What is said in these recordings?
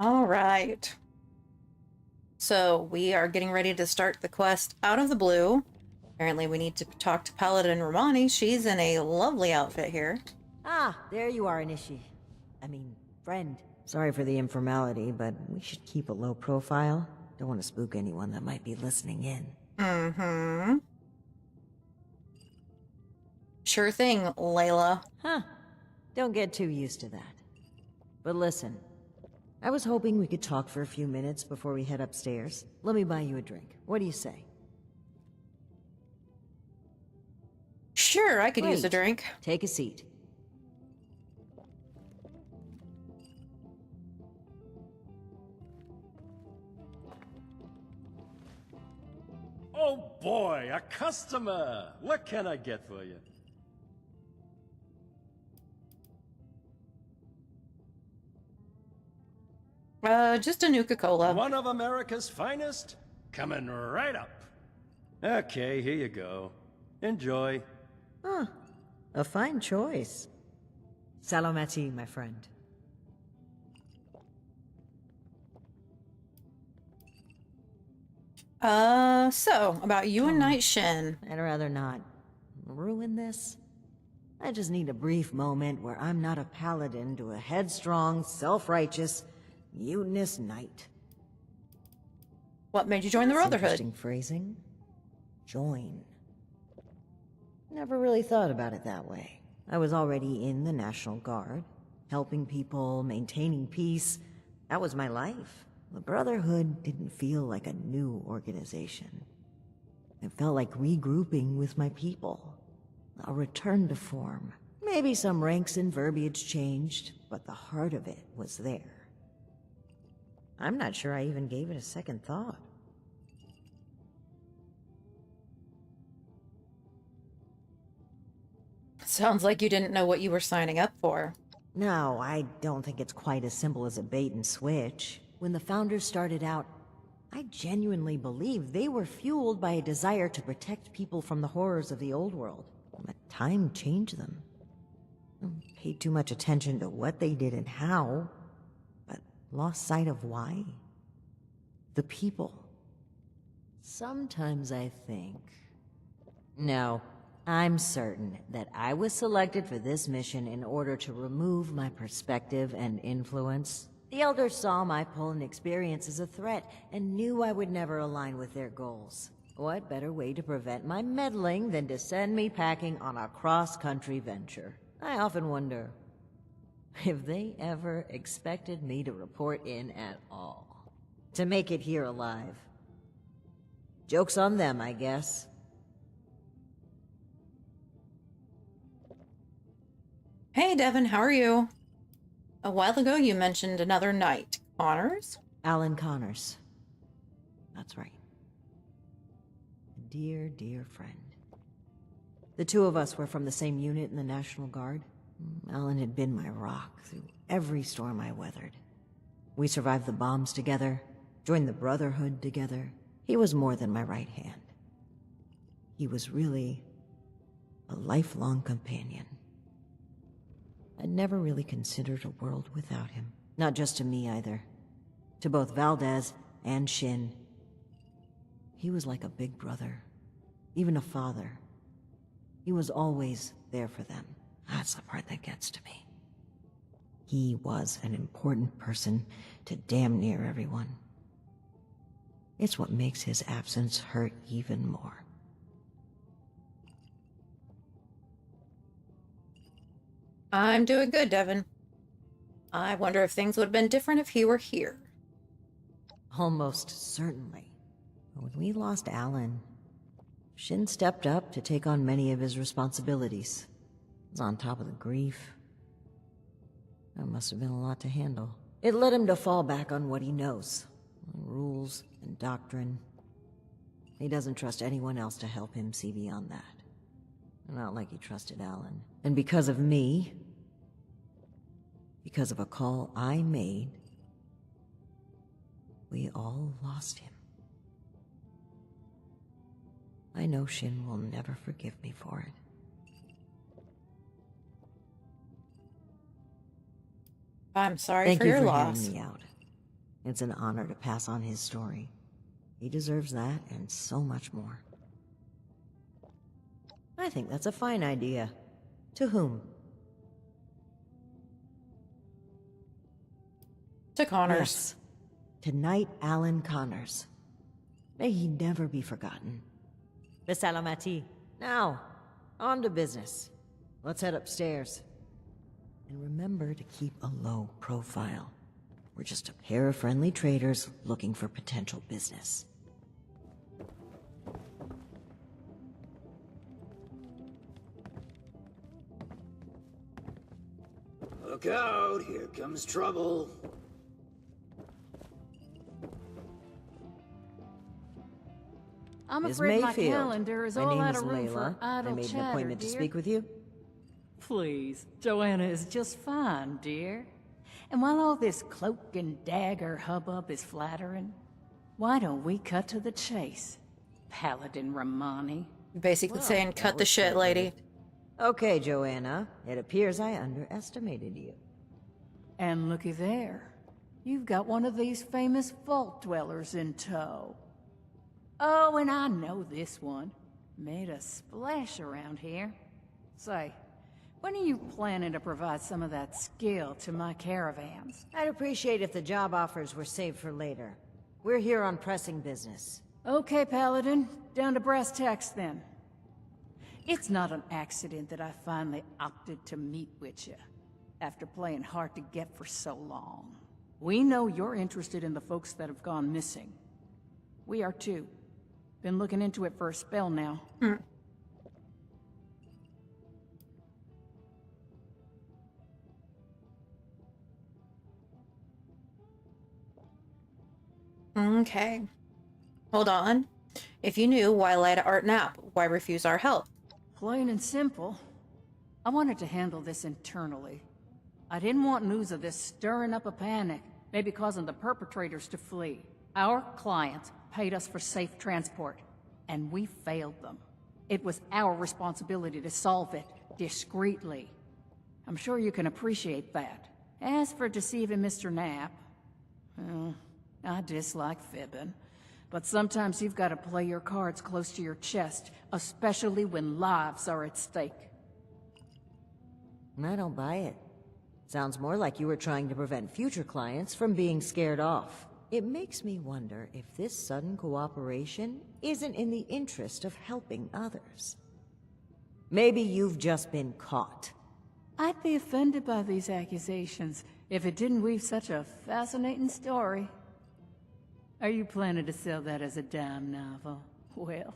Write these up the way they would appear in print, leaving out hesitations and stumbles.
All right. So we are getting ready to start the quest Out of the Blue. Apparently we need to talk to Paladin Romani. She's in a lovely outfit here. Ah, there you are, friend. Sorry for the informality, but we should keep a low profile. Don't want to spook anyone that might be listening in. Mm-hmm. Sure thing, Layla. Huh. Don't get too used to that. But listen, I was hoping we could talk for a few minutes before we head upstairs. Let me buy you a drink. What do you say? Sure, I could use a Great. drink. Take a seat. Oh boy, a customer! What can I get for you? Just a Nuka-Cola. One of America's finest? Coming right up. Okay, here you go. Enjoy. Huh. A fine choice. Salomati, my friend. So, about you and Night Shin. I'd rather not ruin this. I just need a brief moment where I'm not a paladin to a headstrong, self-righteous, mutinous knight. What made you join the That's Brotherhood? interesting phrasing. Join. Never really thought about it that way. I was already in the National Guard, helping people, maintaining peace. That was my life. The Brotherhood didn't feel like a new organization. It felt like regrouping with my people. A return to form. Maybe some ranks and verbiage changed, but the heart of it was there. I'm not sure I even gave it a second thought. Sounds like you didn't know what you were signing up for. No, I don't think it's quite as simple as a bait and switch. When the founders started out, I genuinely believe they were fueled by a desire to protect people from the horrors of the old world. But time changed them. I paid too much attention to what they did and how, but lost sight of why. The people. Sometimes I think... No, I'm certain that I was selected for this mission in order to remove my perspective and influence. The Elders saw my pull and experience as a threat and knew I would never align with their goals. What better way to prevent my meddling than to send me packing on a cross-country venture? I often wonder if they ever expected me to report in at all. To make it here alive. Joke's on them, I guess. Hey, Devin, how are you? A while ago, you mentioned another knight. Connors? Alan Connors. That's right. A dear, dear friend. The two of us were from the same unit in the National Guard. Alan had been my rock through every storm I weathered. We survived the bombs together, joined the Brotherhood together. He was more than my right hand. He was really a lifelong companion. I'd never really considered a world without him. Not just to me, either. To both Valdez and Shin. He was like a big brother. Even a father. He was always there for them. That's the part that gets to me. He was an important person to damn near everyone. It's what makes his absence hurt even more. I'm doing good, Devin. I wonder if things would have been different if he were here. Almost certainly. When we lost Alan, Shin stepped up to take on many of his responsibilities. He was on top of the grief. That must have been a lot to handle. It led him to fall back on what he knows. Rules and doctrine. He doesn't trust anyone else to help him see beyond that. Not like he trusted Alan. And because of me, because of a call I made, we all lost him. I know Shin will never forgive me for it. I'm sorry Thank for you your for loss. hearing me out. It's an honor to pass on his story. He deserves that and so much more. I think that's a fine idea. To whom? To Connors. Yes. To Knight Alan Connors. May he never be forgotten. Besalamati. Now, on to business. Let's head upstairs. And remember to keep a low profile. We're just a pair of friendly traders looking for potential business. Look out, here comes trouble. I'm Ms. afraid my Mayfield, calendar is my all name out is of room for Layla. I idle made an chatter, appointment to dear. speak with you. Please, Joanna is just fine, dear. And while all this cloak and dagger hubbub is flattering, why don't we cut to the chase, Paladin Romani? Basically saying, that cut the was shit, so lady. Okay, Joanna. It appears I underestimated you. And looky there, you've got one of these famous vault dwellers in tow. Oh, and I know this one. Made a splash around here. Say, when are you planning to provide some of that skill to my caravans? I'd appreciate if the job offers were saved for later. We're here on pressing business. Okay, Paladin. Down to brass tacks, then. It's not an accident that I finally opted to meet with you, after playing hard to get for so long. We know you're interested in the folks that have gone missing. We are too. Been looking into it for a spell now. Okay. Hold on. If you knew, why lie to Art Knapp? Why refuse our help? Plain and simple. I wanted to handle this internally. I didn't want news of this stirring up a panic, maybe causing the perpetrators to flee. Our clients paid us for safe transport, and we failed them. It was our responsibility to solve it discreetly. I'm sure you can appreciate that. As for deceiving Mr. Knapp, well, I dislike fibbing. But sometimes you've got to play your cards close to your chest, especially when lives are at stake. I don't buy it. Sounds more like you were trying to prevent future clients from being scared off. It makes me wonder if this sudden cooperation isn't in the interest of helping others. Maybe you've just been caught. I'd be offended by these accusations if it didn't weave such a fascinating story. Are you planning to sell that as a dime novel? Well,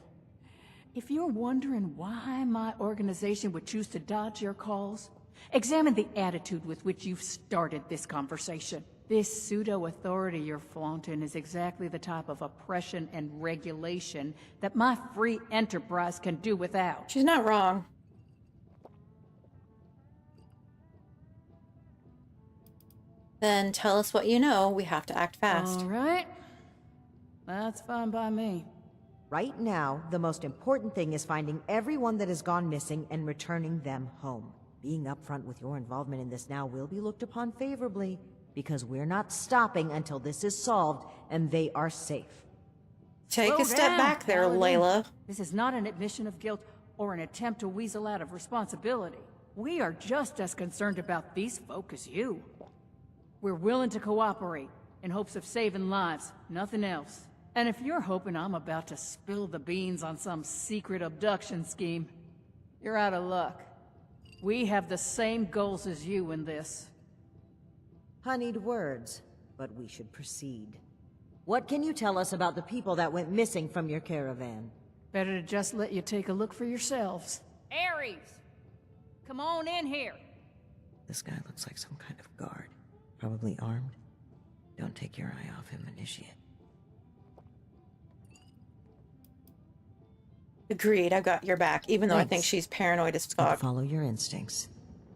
if you're wondering why my organization would choose to dodge your calls, examine the attitude with which you've started this conversation. This pseudo-authority you're flaunting is exactly the type of oppression and regulation that my free enterprise can do without. She's not wrong. Then tell us what you know. We have to act fast. All right. That's fine by me. Right now, the most important thing is finding everyone that has gone missing and returning them home. Being upfront with your involvement in this now will be looked upon favorably, because we're not stopping until this is solved and they are safe. Take Slow a step down, back there, Paladin. Layla. This is not an admission of guilt or an attempt to weasel out of responsibility. We are just as concerned about these folk as you. We're willing to cooperate in hopes of saving lives, nothing else. And if you're hoping I'm about to spill the beans on some secret abduction scheme, you're out of luck. We have the same goals as you in this. Honeyed words, but we should proceed. What can you tell us about the people that went missing from your caravan? Better to just let you take a look for yourselves. Ares! Come on in here! This guy looks like some kind of guard. Probably armed. Don't take your eye off him, Initiate. Agreed, I've got your back, even though I think Thanks. she's paranoid as But fuck. follow your instincts.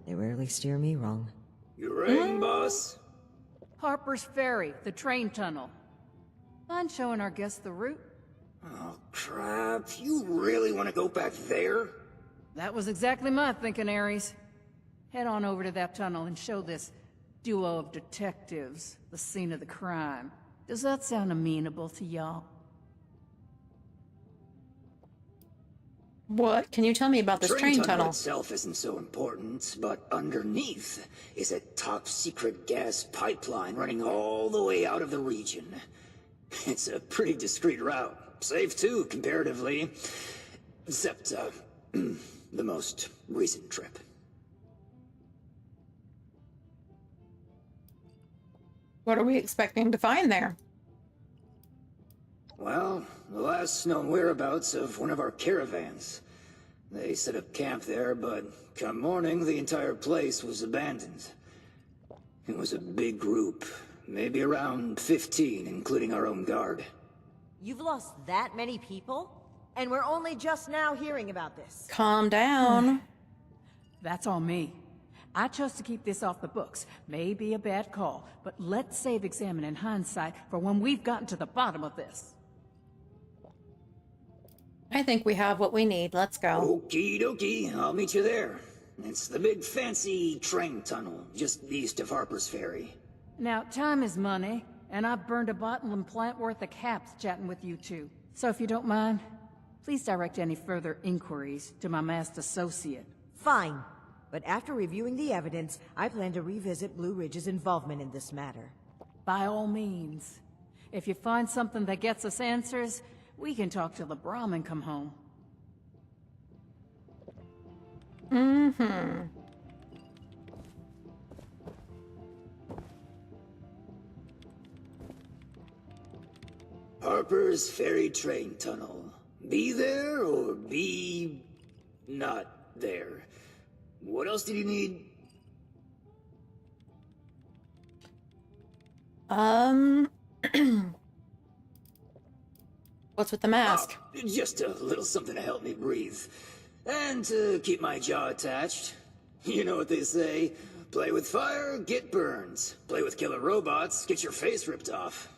They rarely steer me wrong. You ring, boss? Harper's Ferry, the train tunnel. Mind showing our guests the route? Oh, crap. You really want to go back there? That was exactly my thinking, Ares. Head on over to that tunnel and show this duo of detectives the scene of the crime. Does that sound amenable to y'all? What? Can you tell me about this train tunnel? itself isn't so important, but underneath is a top-secret gas pipeline running all the way out of the region. It's a pretty discreet route. Safe too, comparatively. Except, the most recent trip. What are we expecting to find there? Well, the last known whereabouts of one of our caravans. They set up camp there, but come morning, the entire place was abandoned. It was a big group, maybe around 15, including our own guard. You've lost that many people? And we're only just now hearing about this. Calm down. That's on me. I chose to keep this off the books. May be a bad call, but let's save examining hindsight for when we've gotten to the bottom of this. I think we have what we need. Let's go. Okie dokie, I'll meet you there. It's the big fancy train tunnel, just east of Harper's Ferry. Now, time is money, and I've burned a bottling plant worth of caps chatting with you two. So if you don't mind, please direct any further inquiries to my masked associate. Fine. But after reviewing the evidence, I plan to revisit Blue Ridge's involvement in this matter. By all means. If you find something that gets us answers, we can talk till the Brahmin come home. Mm-hmm. Harper's Ferry train tunnel. Be there or be not there. What else did you need? What's with the mask? Oh, just a little something to help me breathe. And to keep my jaw attached. You know what they say. Play with fire, get burns. Play with killer robots, get your face ripped off.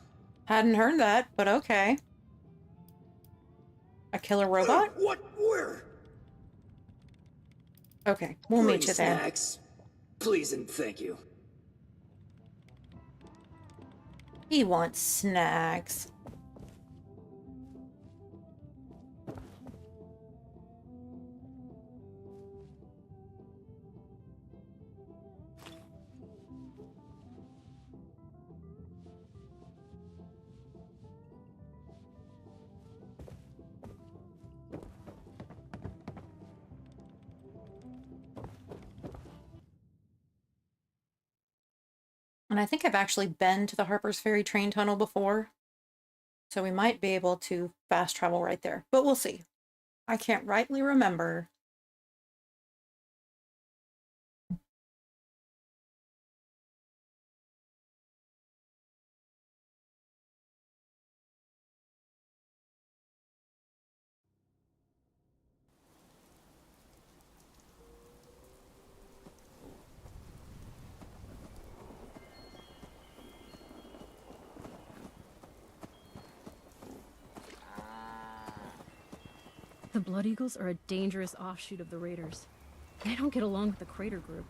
Hadn't heard that, but okay. A killer robot? What? Where? Okay, we'll meet you there. Snacks. Please and thank you. He wants snacks. And I think I've actually been to the Harper's Ferry train tunnel before. So we might be able to fast travel right there. But we'll see. I can't rightly remember. The Blood Eagles are a dangerous offshoot of the Raiders. They don't get along with the Crater group.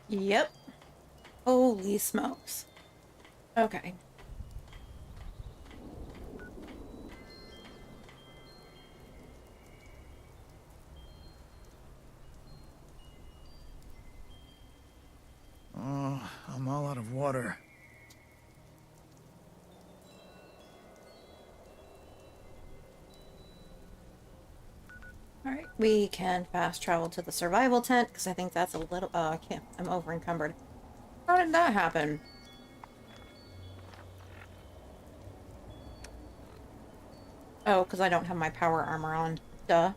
Yep. Holy smokes. Okay. Oh, I'm all out of water. Alright, we can fast travel to the survival tent, because I think that's a little... Oh, I can't. I'm over encumbered. How did that happen? Oh, because I don't have my power armor on. Duh.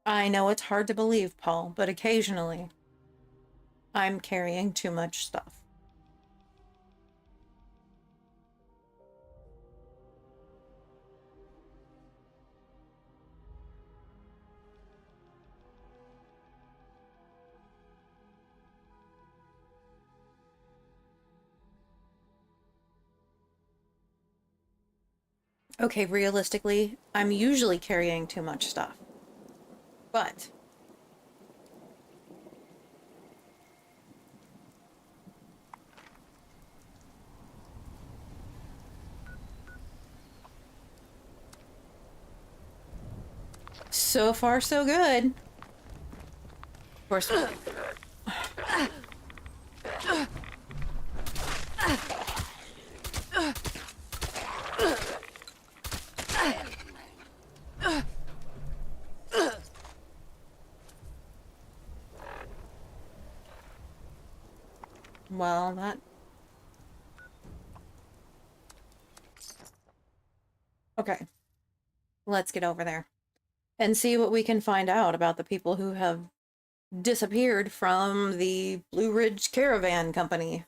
I know it's hard to believe, Paul, but occasionally I'm carrying too much stuff. Okay, realistically, I'm usually carrying too much stuff. But so far, so good. Of course. Well, that... Okay. Let's get over there and see what we can find out about the people who have disappeared from the Blue Ridge Caravan Company.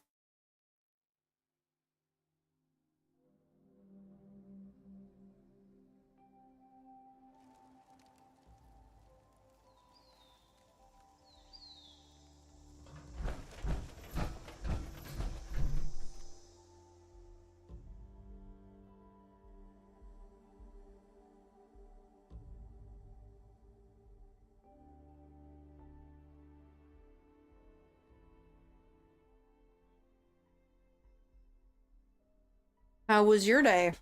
How was your day?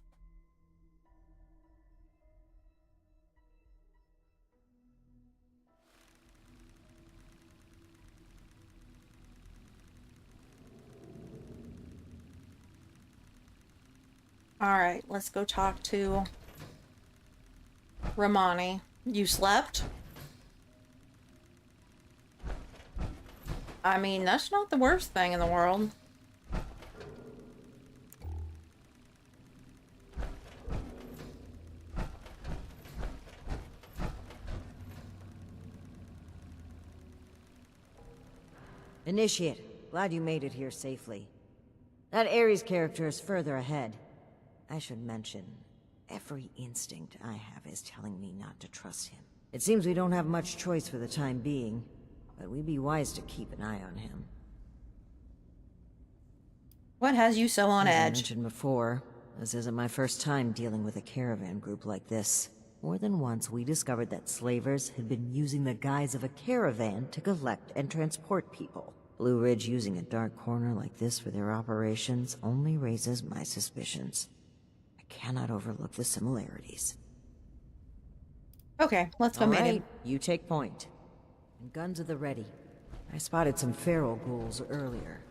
Alright, let's go talk to Romani. You slept? I mean, that's not the worst thing in the world. Initiate, glad you made it here safely. That Ares character is further ahead. I should mention, every instinct I have is telling me not to trust him. It seems we don't have much choice for the time being, but we'd be wise to keep an eye on him. What has you so on As I edge? mentioned before, this isn't my first time dealing with a caravan group like this. More than once, we discovered that slavers had been using the guise of a caravan to collect and transport people. Blue Ridge using a dark corner like this for their operations only raises my suspicions. I cannot overlook the similarities. Okay, let's go All meet right, him. you take point. And guns at the ready. I spotted some feral ghouls earlier.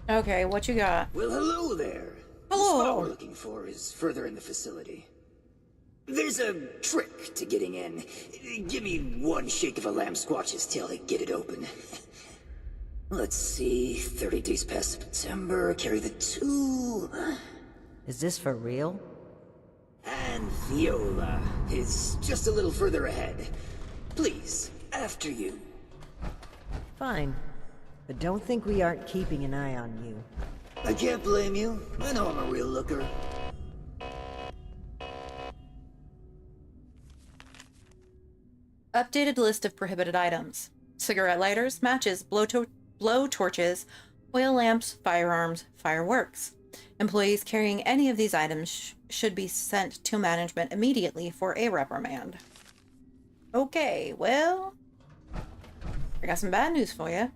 Okay, what you got? Well, hello there. Hello. The spot we're looking for is further in the facility. There's a trick to getting in. Give me one shake of a lamb squatch's tail to get it open. Let's see, 30 days past September, carry the 2. Is this for real? And Viola is just a little further ahead. Please, after you. Fine. But don't think we aren't keeping an eye on you. I can't blame you. I know I'm a real looker. Updated list of prohibited items. Cigarette lighters, matches, blow torches, oil lamps, firearms, fireworks. Employees carrying any of these items should be sent to management immediately for a reprimand. Okay, well, I got some bad news for you.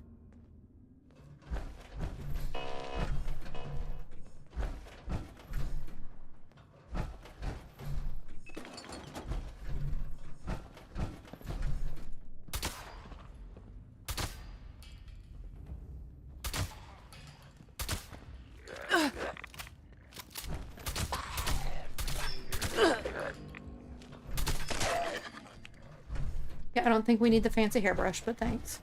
Yeah, I don't think we need the fancy hairbrush, but thanks.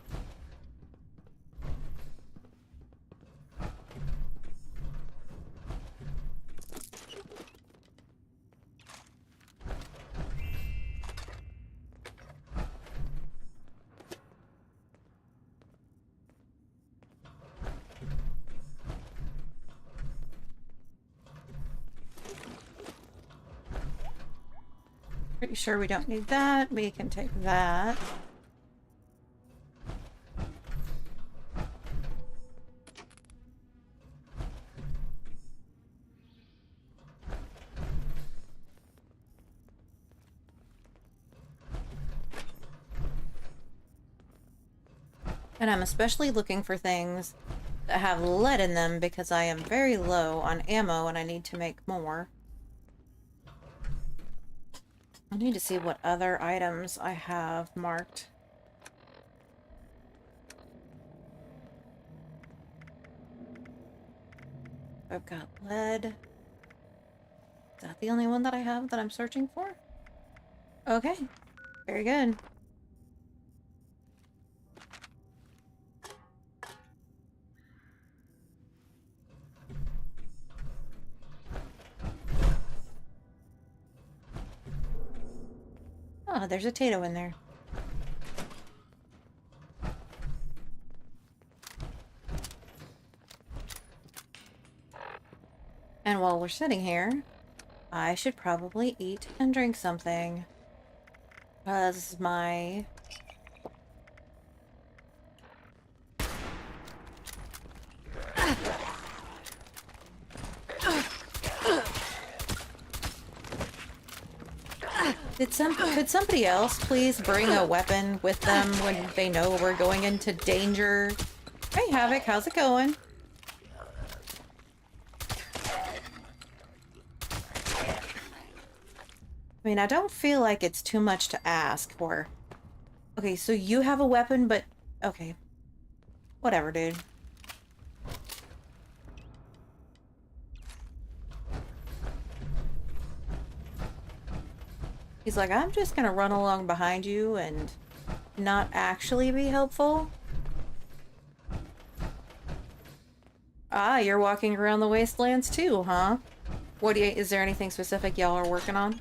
Pretty sure we don't need that. We can take that. And I'm especially looking for things that have lead in them because I am very low on ammo and I need to make more. I need to see what other items I have marked. I've got lead. Is that the only one that I have that I'm searching for? Okay, very good. Oh, there's a Tato in there. And while we're sitting here, I should probably eat and drink something. Because my... Could somebody else please bring a weapon with them when they know we're going into danger? Hey, Havoc, how's it going? I mean, I don't feel like it's too much to ask for. Okay, so you have a weapon, but... Okay. Whatever, dude. He's like, I'm just gonna run along behind you and not actually be helpful. Ah, you're walking around the wastelands too, huh? What do you, is there anything specific y'all are working on?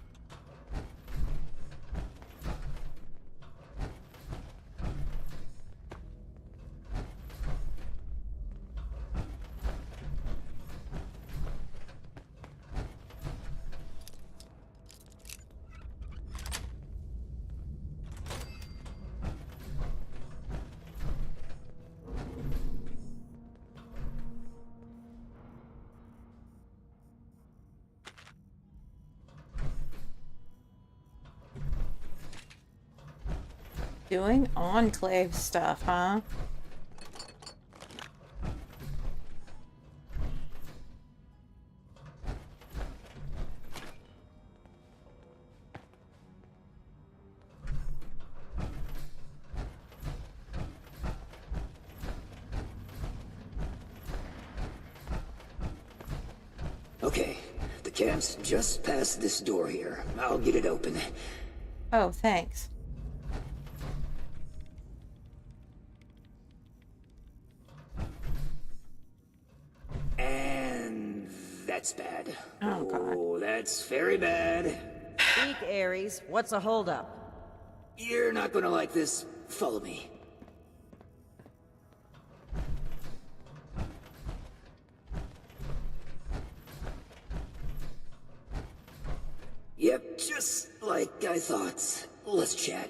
Doing Enclave stuff, huh? Okay, the camp's just past this door here. I'll get it open. Oh, thanks. And that's bad. Oh, God. Oh, that's very bad. Speak, Ares. What's a holdup? You're not gonna like this. Follow me. Yep, just like I thought. Let's chat.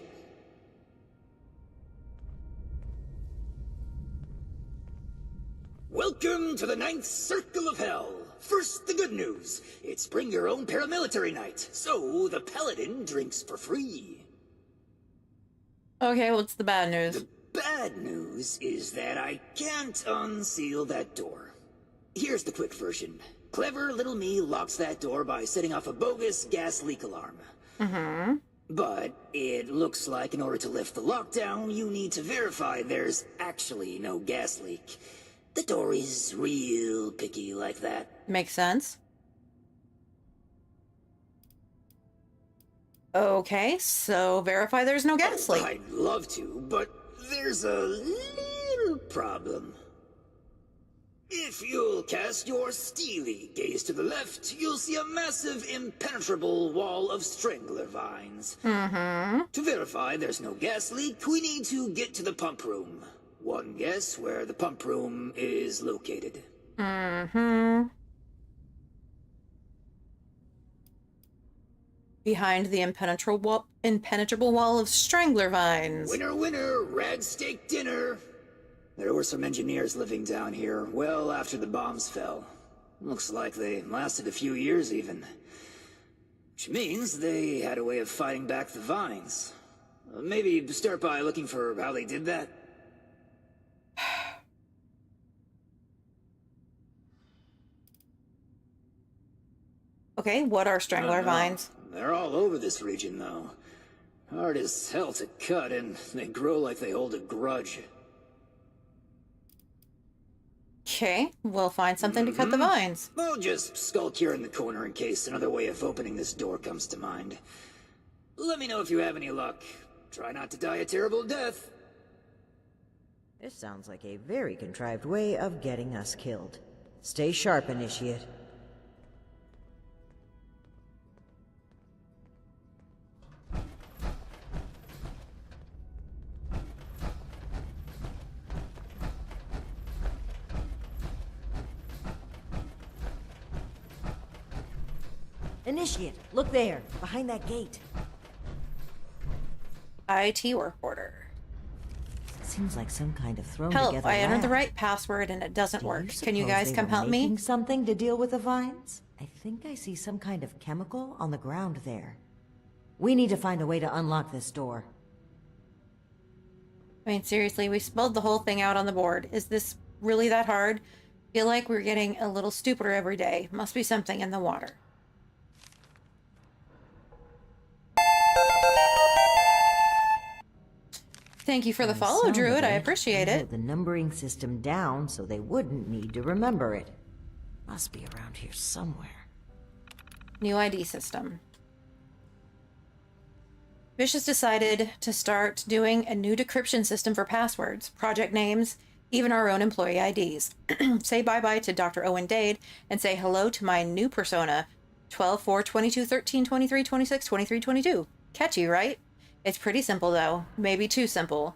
Welcome to the 9th Circle of Hell. first the good news. It's bring your own paramilitary night, so the paladin drinks for free. Okay, what's the bad news? The bad news is that I can't unseal that door. Here's the quick version. Clever little me locks that door by setting off a bogus gas leak alarm. But it looks like in order to lift the lockdown, you need to verify there's actually no gas leak. The door is real picky like that. Makes sense. Okay, so verify there's no gas leak. I'd love to, but there's a little problem. If you'll cast your steely gaze to the left, you'll see a massive, impenetrable wall of strangler vines. To verify there's no gas leak, we need to get to the pump room. One guess where the pump room is located. Behind the impenetrable wall of strangler vines. Winner, winner, rag steak dinner. There were some engineers living down here well after the bombs fell. Looks like they lasted a few years even. Which means they had a way of fighting back the vines. Maybe start by looking for how they did that. Okay, what are strangler vines? They're all over this region, though. Hard as hell to cut, and they grow like they hold a grudge. Okay, we'll find something to cut the vines. I'll just skulk here in the corner in case another way of opening this door comes to mind. Let me know if you have any luck. Try not to die a terrible death. This sounds like a very contrived way of getting us killed. Stay sharp, Initiate. Initiate, look there, behind that gate. IT work order. Seems like some kind of thrown Help, together I entered the lab. right password and it doesn't Do work. you Can you suppose guys they come were help me? making something to deal with the vines? I think I see some kind of chemical on the ground there. We need to find a way to unlock this door. I mean, seriously, we spelled the whole thing out on the board. Is this really that hard? Feel like we're getting a little stupider every day. Must be something in the water. Thank you for the By follow, sound of Druid. I it, appreciate they it. wrote the numbering system down so they wouldn't need to remember it. Must be around here somewhere. New ID system. Vish has decided to start doing a new decryption system for passwords, project names, even our own employee IDs. Say bye-bye to Dr. Owen Dade and say hello to my new persona, 12, 4, 22, 13, 23, 26, 23, 22. Catchy, right? It's pretty simple, though. Maybe too simple.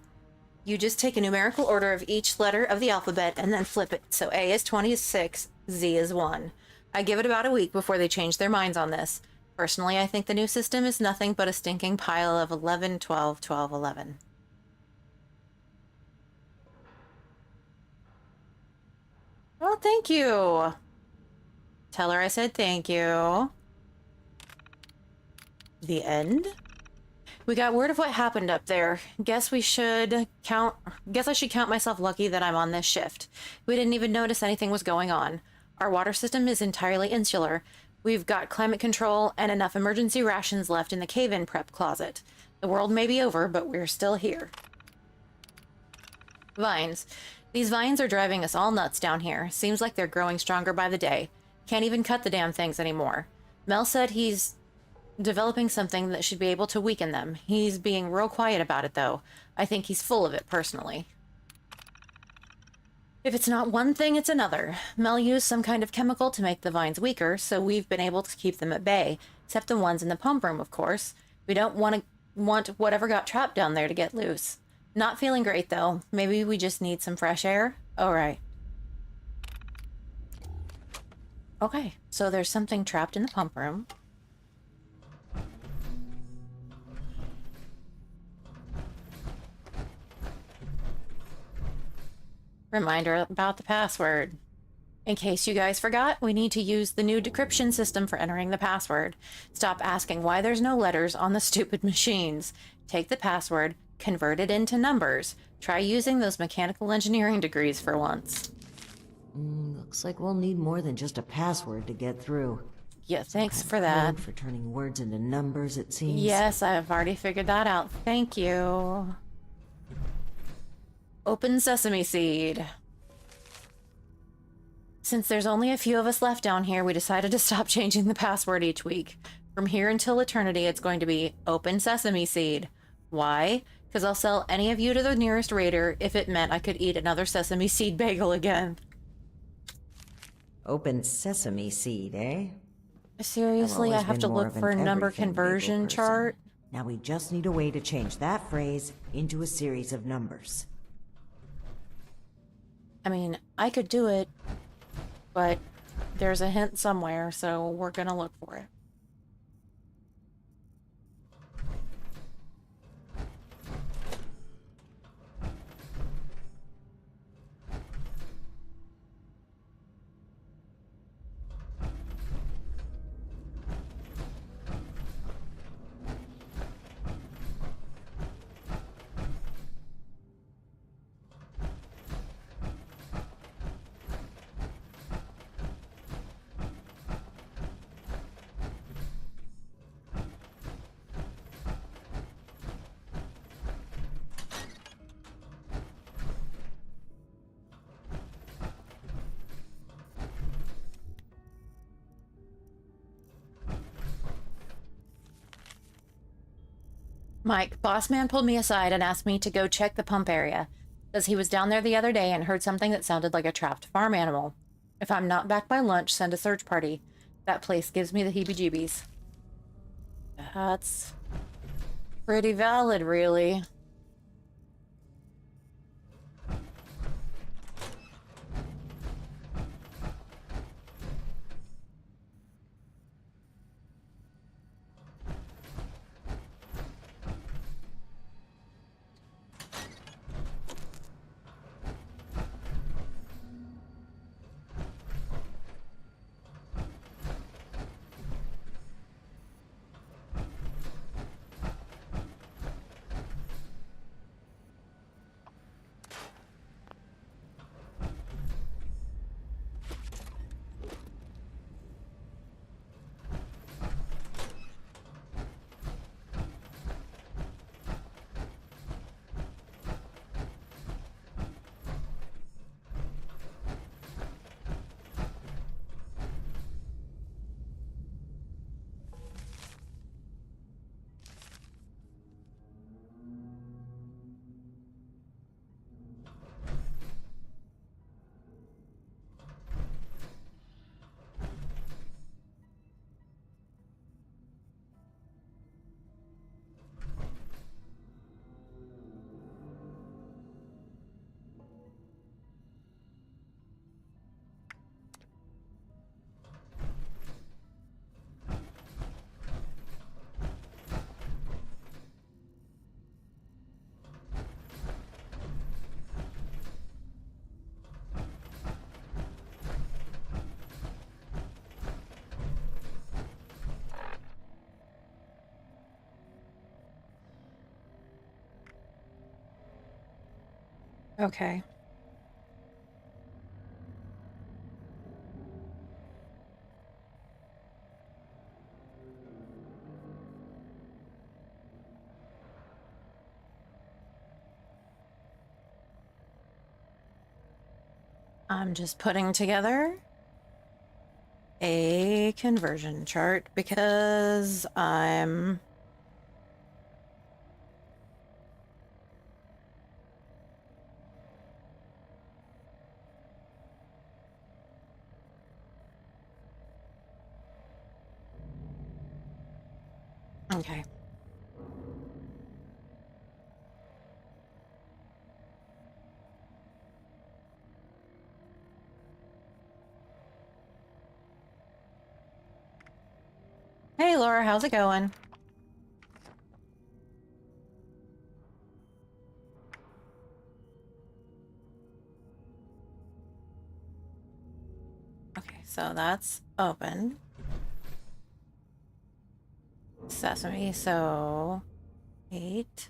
You just take a numerical order of each letter of the alphabet and then flip it. So A is 26, Z is 1. I give it about a week before they change their minds on this. Personally, I think the new system is nothing but a stinking pile of 11, 12, 12, 11. Well, thank you. Tell her I said thank you. The end? We got word of what happened up there. Guess I should count myself lucky that I'm on this shift. We didn't even notice anything was going on. Our water system is entirely insular. We've got climate control and enough emergency rations left in the cave-in prep closet. The world may be over, but we're still here. Vines. These vines are driving us all nuts down here. Seems like they're growing stronger by the day. Can't even cut the damn things anymore. Mel said he's developing something that should be able to weaken them. He's being real quiet about it, though. I think he's full of it, personally. If it's not one thing, it's another. Mel used some kind of chemical to make the vines weaker, so we've been able to keep them at bay. Except the ones in the pump room, of course. We don't want whatever got trapped down there to get loose. Not feeling great, though. Maybe we just need some fresh air? Oh, right. Okay, so there's something trapped in the pump room. Reminder about the password. In case you guys forgot, we need to use the new decryption system for entering the password. Stop asking why there's no letters on the stupid machines. Take the password, convert it into numbers. Try using those mechanical engineering degrees for once. Looks like we'll need more than just a password to get through. Yeah, thanks Some kind for of that. code for turning words into numbers, it seems. Yes, I've already figured that out. Thank you. Open sesame seed. Since there's only a few of us left down here, we decided to stop changing the password each week. From here until eternity, it's going to be Open Sesame Seed. Why? Because I'll sell any of you to the nearest raider if it meant I could eat another sesame seed bagel again. Open sesame seed, eh? Seriously, I have to look for a number conversion chart. Now we just need a way to change that phrase into a series of numbers. I mean, I could do it, but there's a hint somewhere, so we're gonna look for it. Mike, boss man pulled me aside and asked me to go check the pump area. Says he was down there the other day and heard something that sounded like a trapped farm animal. If I'm not back by lunch, send a search party. That place gives me the heebie-jeebies. That's pretty valid, really. Okay. I'm just putting together a conversion chart because I'm... Okay. Hey, Laura, how's it going? so that's open. Sesame, so 8.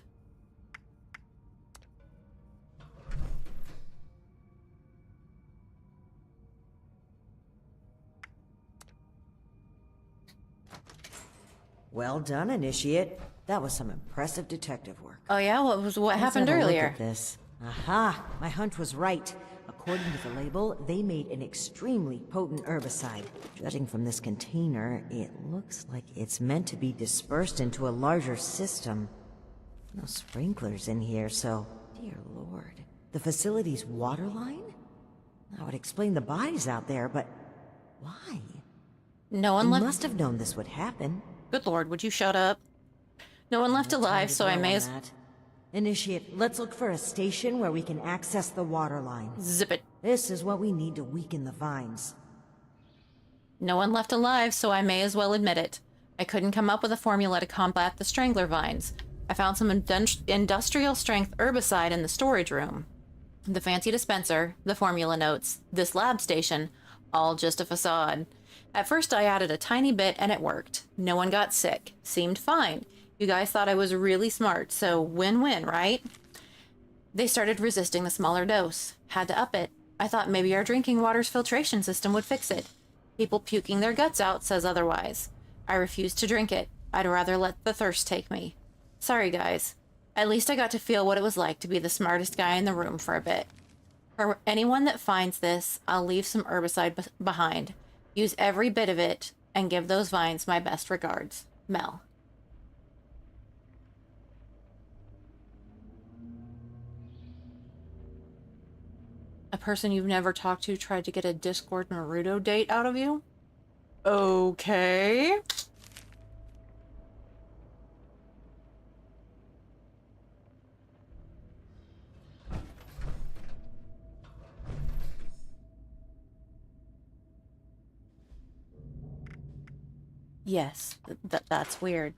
Well done, Initiate. That was some impressive detective work. Oh yeah, what Let's happened have a look earlier? at this. Aha! My hunch was right. According to the label, they made an extremely potent herbicide. Judging from this container, it looks like it's meant to be dispersed into a larger system. No sprinklers in here, so... Dear Lord. The facility's water line? That would explain the bodies out there, but... why? No one You left. must have known this would happen. Good lord, would you shut up? No one left No time alive, to so I dwell may on as that. Initiate, let's look for a station where we can access the water line. zip it. This is what we need to weaken the vines. No one left alive, so I may as well admit it. I couldn't come up with a formula to combat the strangler vines. I found some industrial strength herbicide in the storage room. The fancy dispenser, the formula notes, this lab station, all just a facade. At first I added a tiny bit and it worked. No one got sick. Seemed fine. You guys thought I was really smart, so win-win, right? They started resisting the smaller dose. Had to up it. I thought maybe our drinking water's filtration system would fix it. People puking their guts out says otherwise. I refused to drink it. I'd rather let the thirst take me. Sorry, guys. At least I got to feel what it was like to be the smartest guy in the room for a bit. For anyone that finds this, I'll leave some herbicide behind. Use every bit of it, and give those vines my best regards. Mel. A person you've never talked to tried to get a Discord Naruto date out of you? Okay. Yes, that's weird.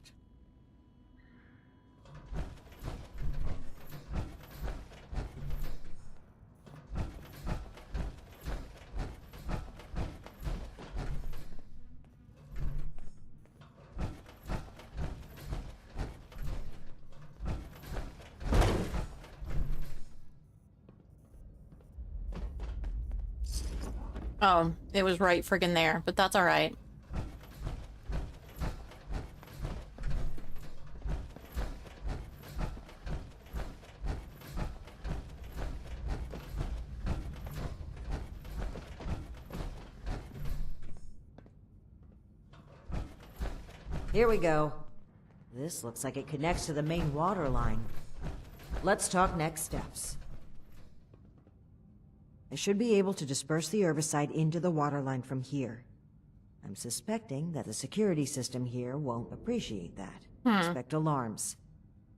Oh, it was right friggin' there, but that's alright. Here we go. This looks like it connects to the main water line. Let's talk next steps. I should be able to disperse the herbicide into the water line from here. I'm suspecting that the security system here won't appreciate that. Expect alarms.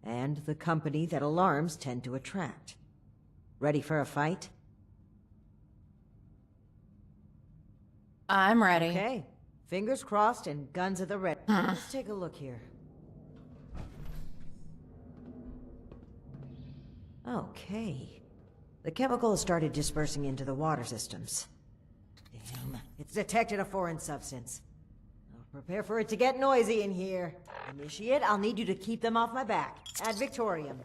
And the company that alarms tend to attract. Ready for a fight? I'm ready. Okay. Fingers crossed and guns at the ready. Let's take a look here. Okay. The chemical has started dispersing into the water systems. Damn. It's detected a foreign substance. I'll prepare for it to get noisy in here. Initiate, I'll need you to keep them off my back. Ad Victorium.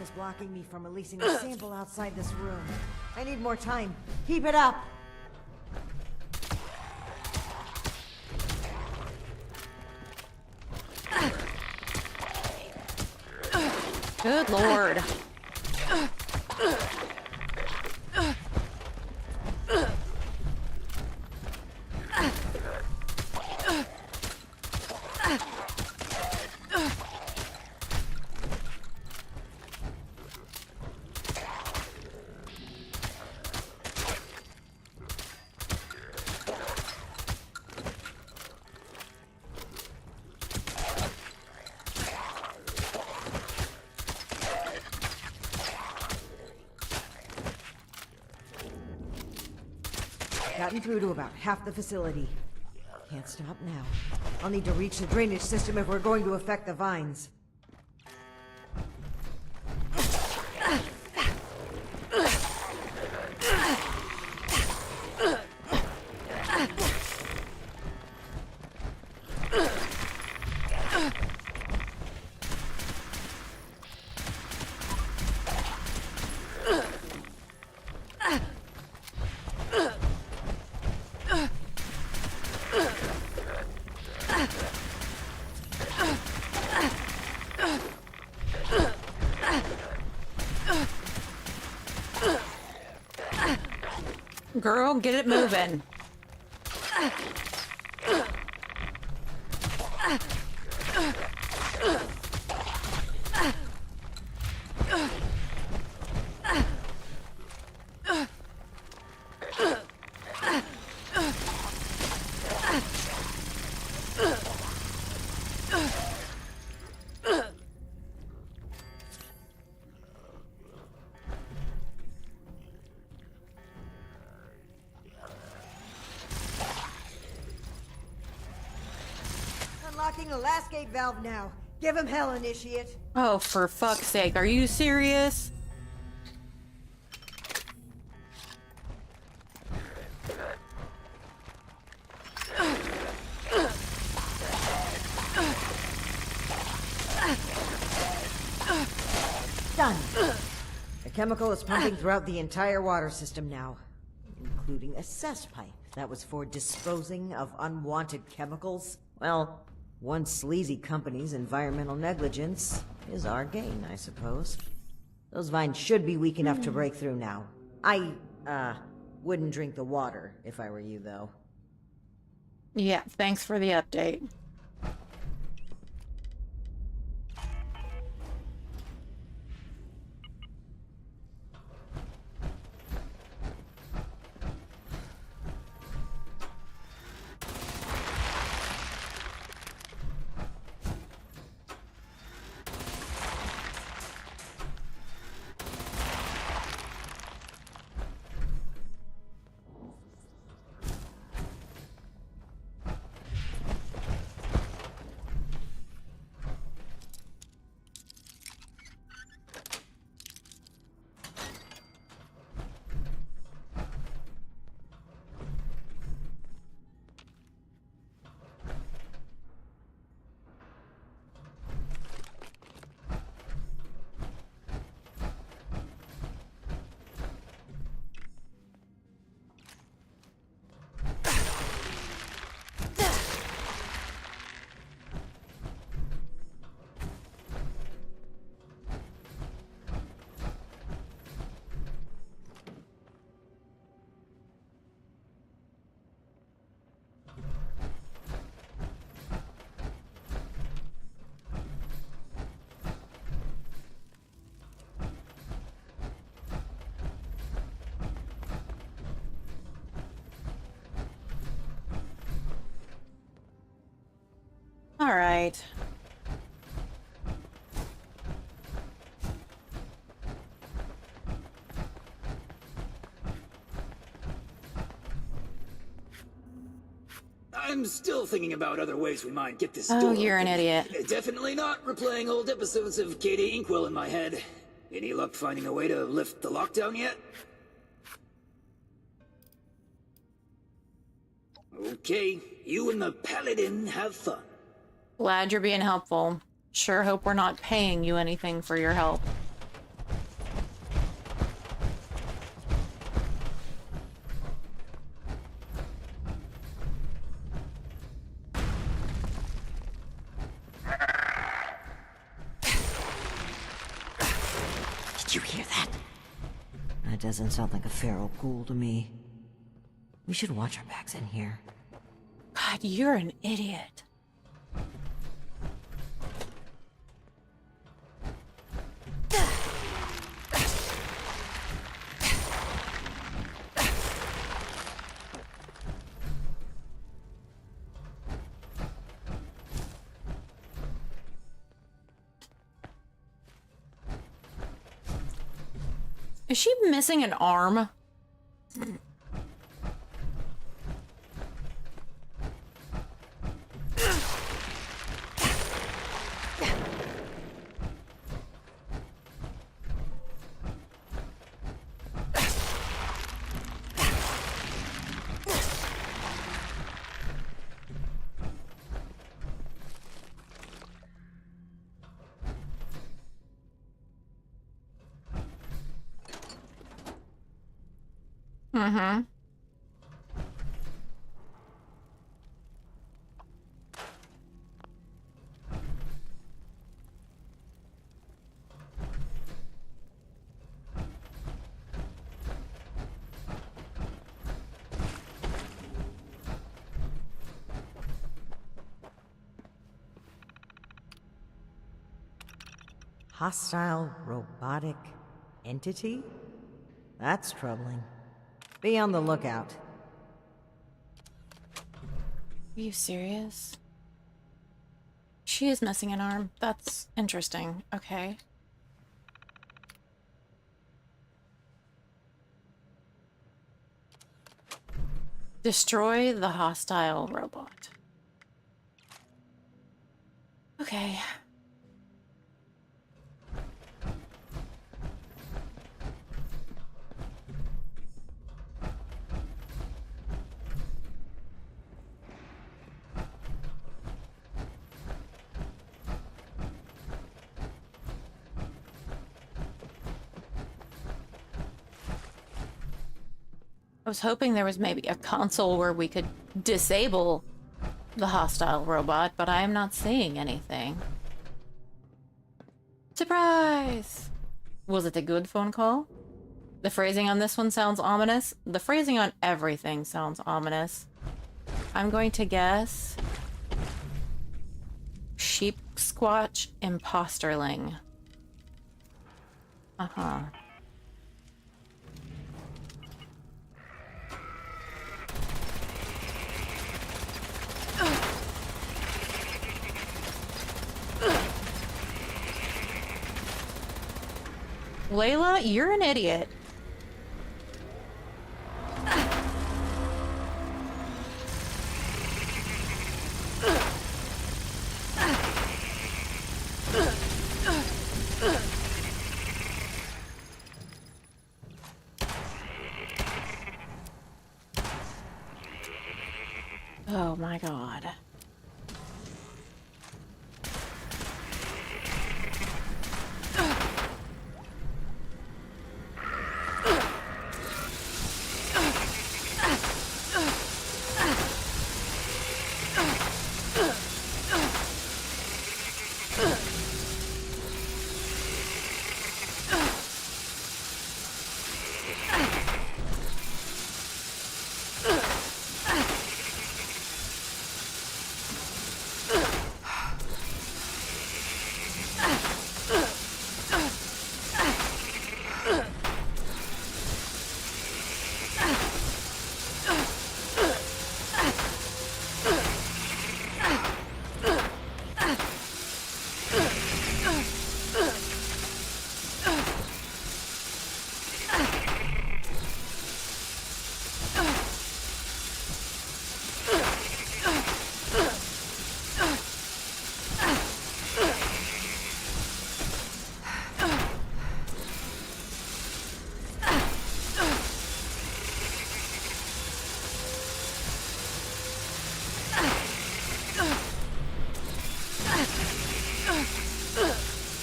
Is blocking me from releasing a sample outside this room. I need more time. Keep it up! Good lord. Gotten through to about half the facility. Can't stop now. I'll need to reach the drainage system if we're going to affect the vines. Girl, get it moving. Unlocking the last gate valve now. Give him hell, initiate. Oh, for fuck's sake, are you serious? Done. The chemical is pumping throughout the entire water system now, including a cess pipe that was for disposing of unwanted chemicals. Well, one sleazy company's environmental negligence is our gain, I suppose. Those vines should be weak enough to break through now. I, wouldn't drink the water if I were you, though. Yeah, thanks for the update. All right. I'm still thinking about other ways we might get this Oh, door you're an open. idiot. Definitely not replaying old episodes of Katie Inkwell in my head. Any luck finding a way to lift the lockdown yet? Okay, you and the Paladin have fun. Glad you're being helpful. Sure hope we're not paying you anything for your help. Did you hear that? That doesn't sound like a feral ghoul to me. We should watch our backs in here. God, you're an idiot. Is she missing an arm? Mm-hmm. Hostile robotic entity? That's troubling. Be on the lookout. Are you serious? She is missing an arm. That's interesting. Okay. Destroy the hostile robot. Okay. I was hoping there was maybe a console where we could disable the hostile robot, but I am not seeing anything. Surprise! Was it a good phone call? The phrasing on this one sounds ominous. The phrasing on everything sounds ominous. I'm going to guess... Sheep Squatch Imposterling. Uh-huh. Layla, you're an idiot. Oh my god.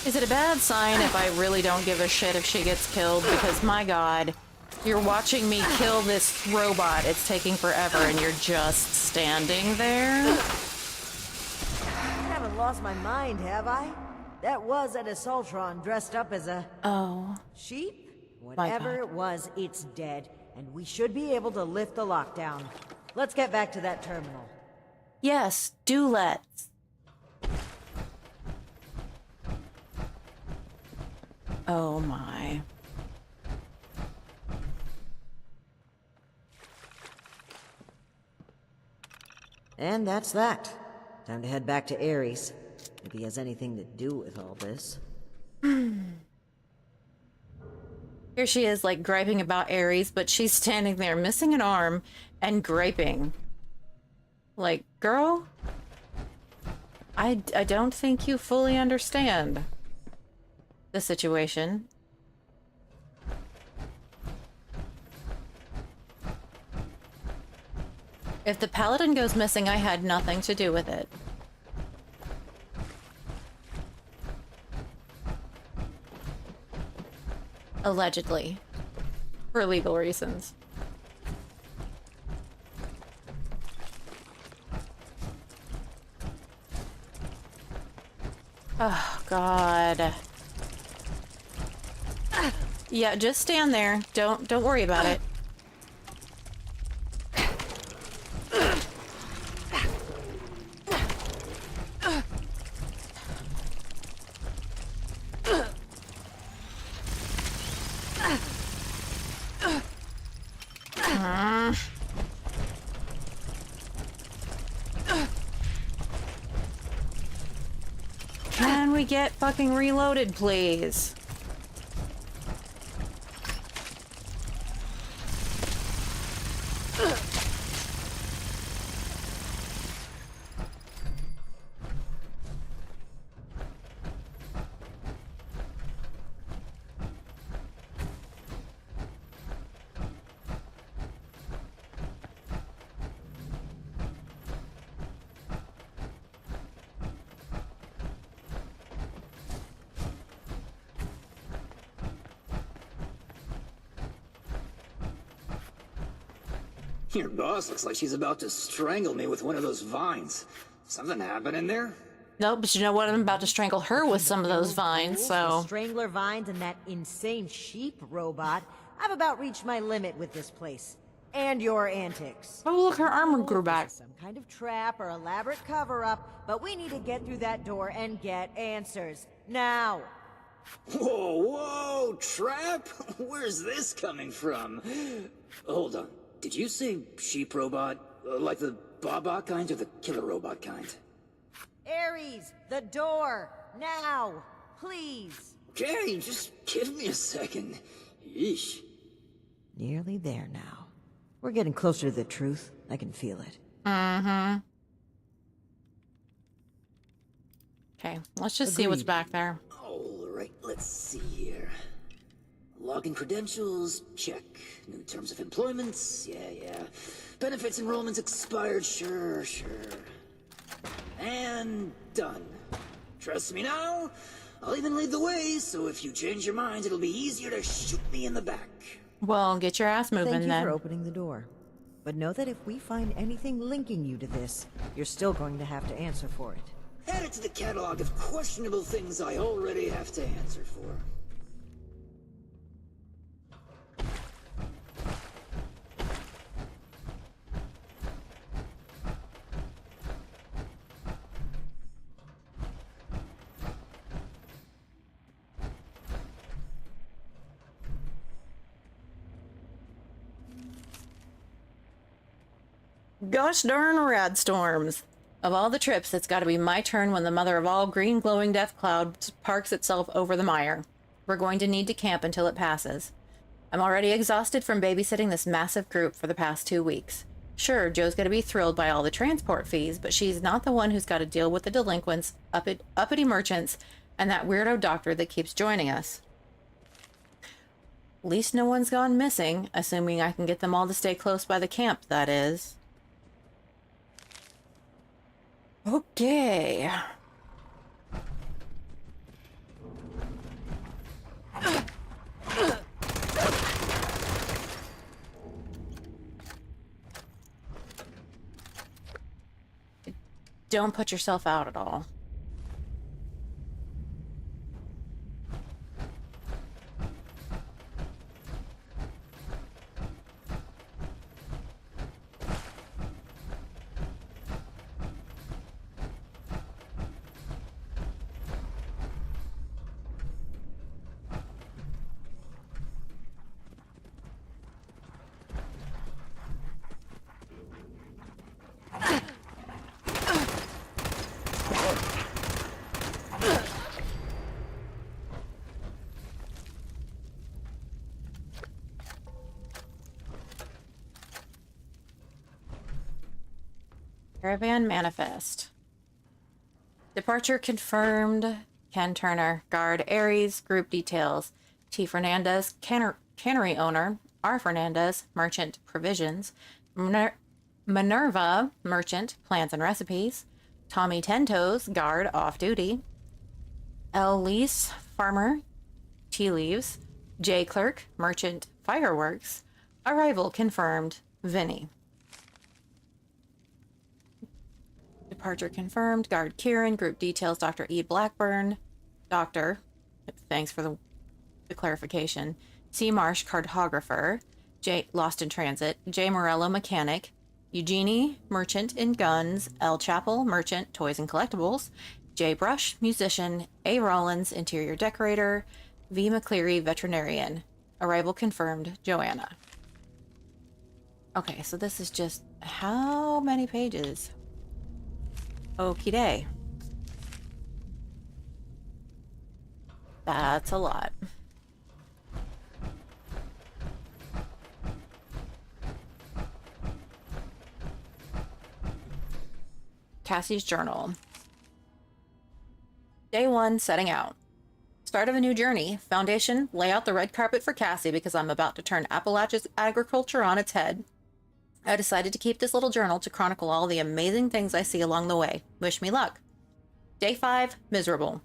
Is it a bad sign if I really don't give a shit if she gets killed? Because my god, you're watching me kill this robot. It's taking forever and you're just standing there? I haven't lost my mind, have I? That was an Assaultron dressed up as a... Oh. sheep? Whatever it was, it's dead. And we should be able to lift the lockdown. Let's get back to that terminal. Yes, do let's. Oh my. And that's that. Time to head back to Ares. If he has anything to do with all this. Here she is, like, griping about Ares, but she's standing there missing an arm and griping. Like, girl, I don't think you fully understand the situation. If the paladin goes missing, I had nothing to do with it. Allegedly. For legal reasons. Oh, God. Yeah, just stand there. Don't worry about it. Can we get fucking reloaded, please? Your boss looks like she's about to strangle me with one of those vines. Something happening there? Nope, but you know what? I'm about to strangle her with some of those vines, so... Strangler vines and that insane sheep robot. I've about reached my limit with this place. And your antics. Oh, look, her armor grew back. Some kind of trap or elaborate cover-up, but we need to get through that door and get answers. Now! Whoa, whoa, trap? Where's this coming from? Hold on. Did you say sheep robot? Like the Baba kind or the killer robot kind? Ares, the door! Now! Please! Okay, just give me a second. Yeesh. Nearly there now. We're getting closer to the truth. I can feel it. Mm-hmm. Okay, let's just see what's Agreed. back there. Alright, let's see here. Login credentials, check. New terms of employment, yeah. Benefits enrollments expired, sure. And done. Trust me now? I'll even lead the way, so if you change your mind, it'll be easier to shoot me in the back. Well, get your ass moving Thank you then. for opening the door. But know that if we find anything linking you to this, you're still going to have to answer for it. Add it to the catalog of questionable things I already have to answer for. Gosh darn rad storms. Of all the trips, it's got to be my turn when the mother of all green glowing death clouds parks itself over the mire. We're going to need to camp until it passes. I'm already exhausted from babysitting this massive group for the past 2 weeks. Sure, Joe's going to be thrilled by all the transport fees, but she's not the one who's got to deal with the delinquents, uppity merchants, and that weirdo doctor that keeps joining us. At least no one's gone missing, assuming I can get them all to stay close by the camp, that is. Okay. Don't put yourself out at all. Caravan manifest. Departure confirmed. Ken Turner, guard Ares, group details. T. Fernandez, cannery owner. R. Fernandez, merchant provisions. Minerva, merchant plans and recipes. Tommy Tentos, guard off duty. L. Lease, farmer, tea leaves. J. Clerk, merchant fireworks. Arrival confirmed. Vinny. Departure confirmed. Guard Kieran. Group details Dr. E. Blackburn. Doctor. Thanks for the clarification. C. Marsh, cartographer. J. Lost in transit. J. Morello, mechanic. Eugenie, merchant in guns. L. Chappell, merchant, toys and collectibles. J. Brush, musician. A. Rollins, interior decorator. V. McCleary, veterinarian. Arrival confirmed. Joanna. Okay, so this is just how many pages? Okie day. That's a lot. Cassie's journal. Day 1, setting out. Start of a new journey. Foundation, lay out the red carpet for Cassie because I'm about to turn Appalachia's agriculture on its head. I decided to keep this little journal to chronicle all the amazing things I see along the way. Wish me luck. Day 5, miserable.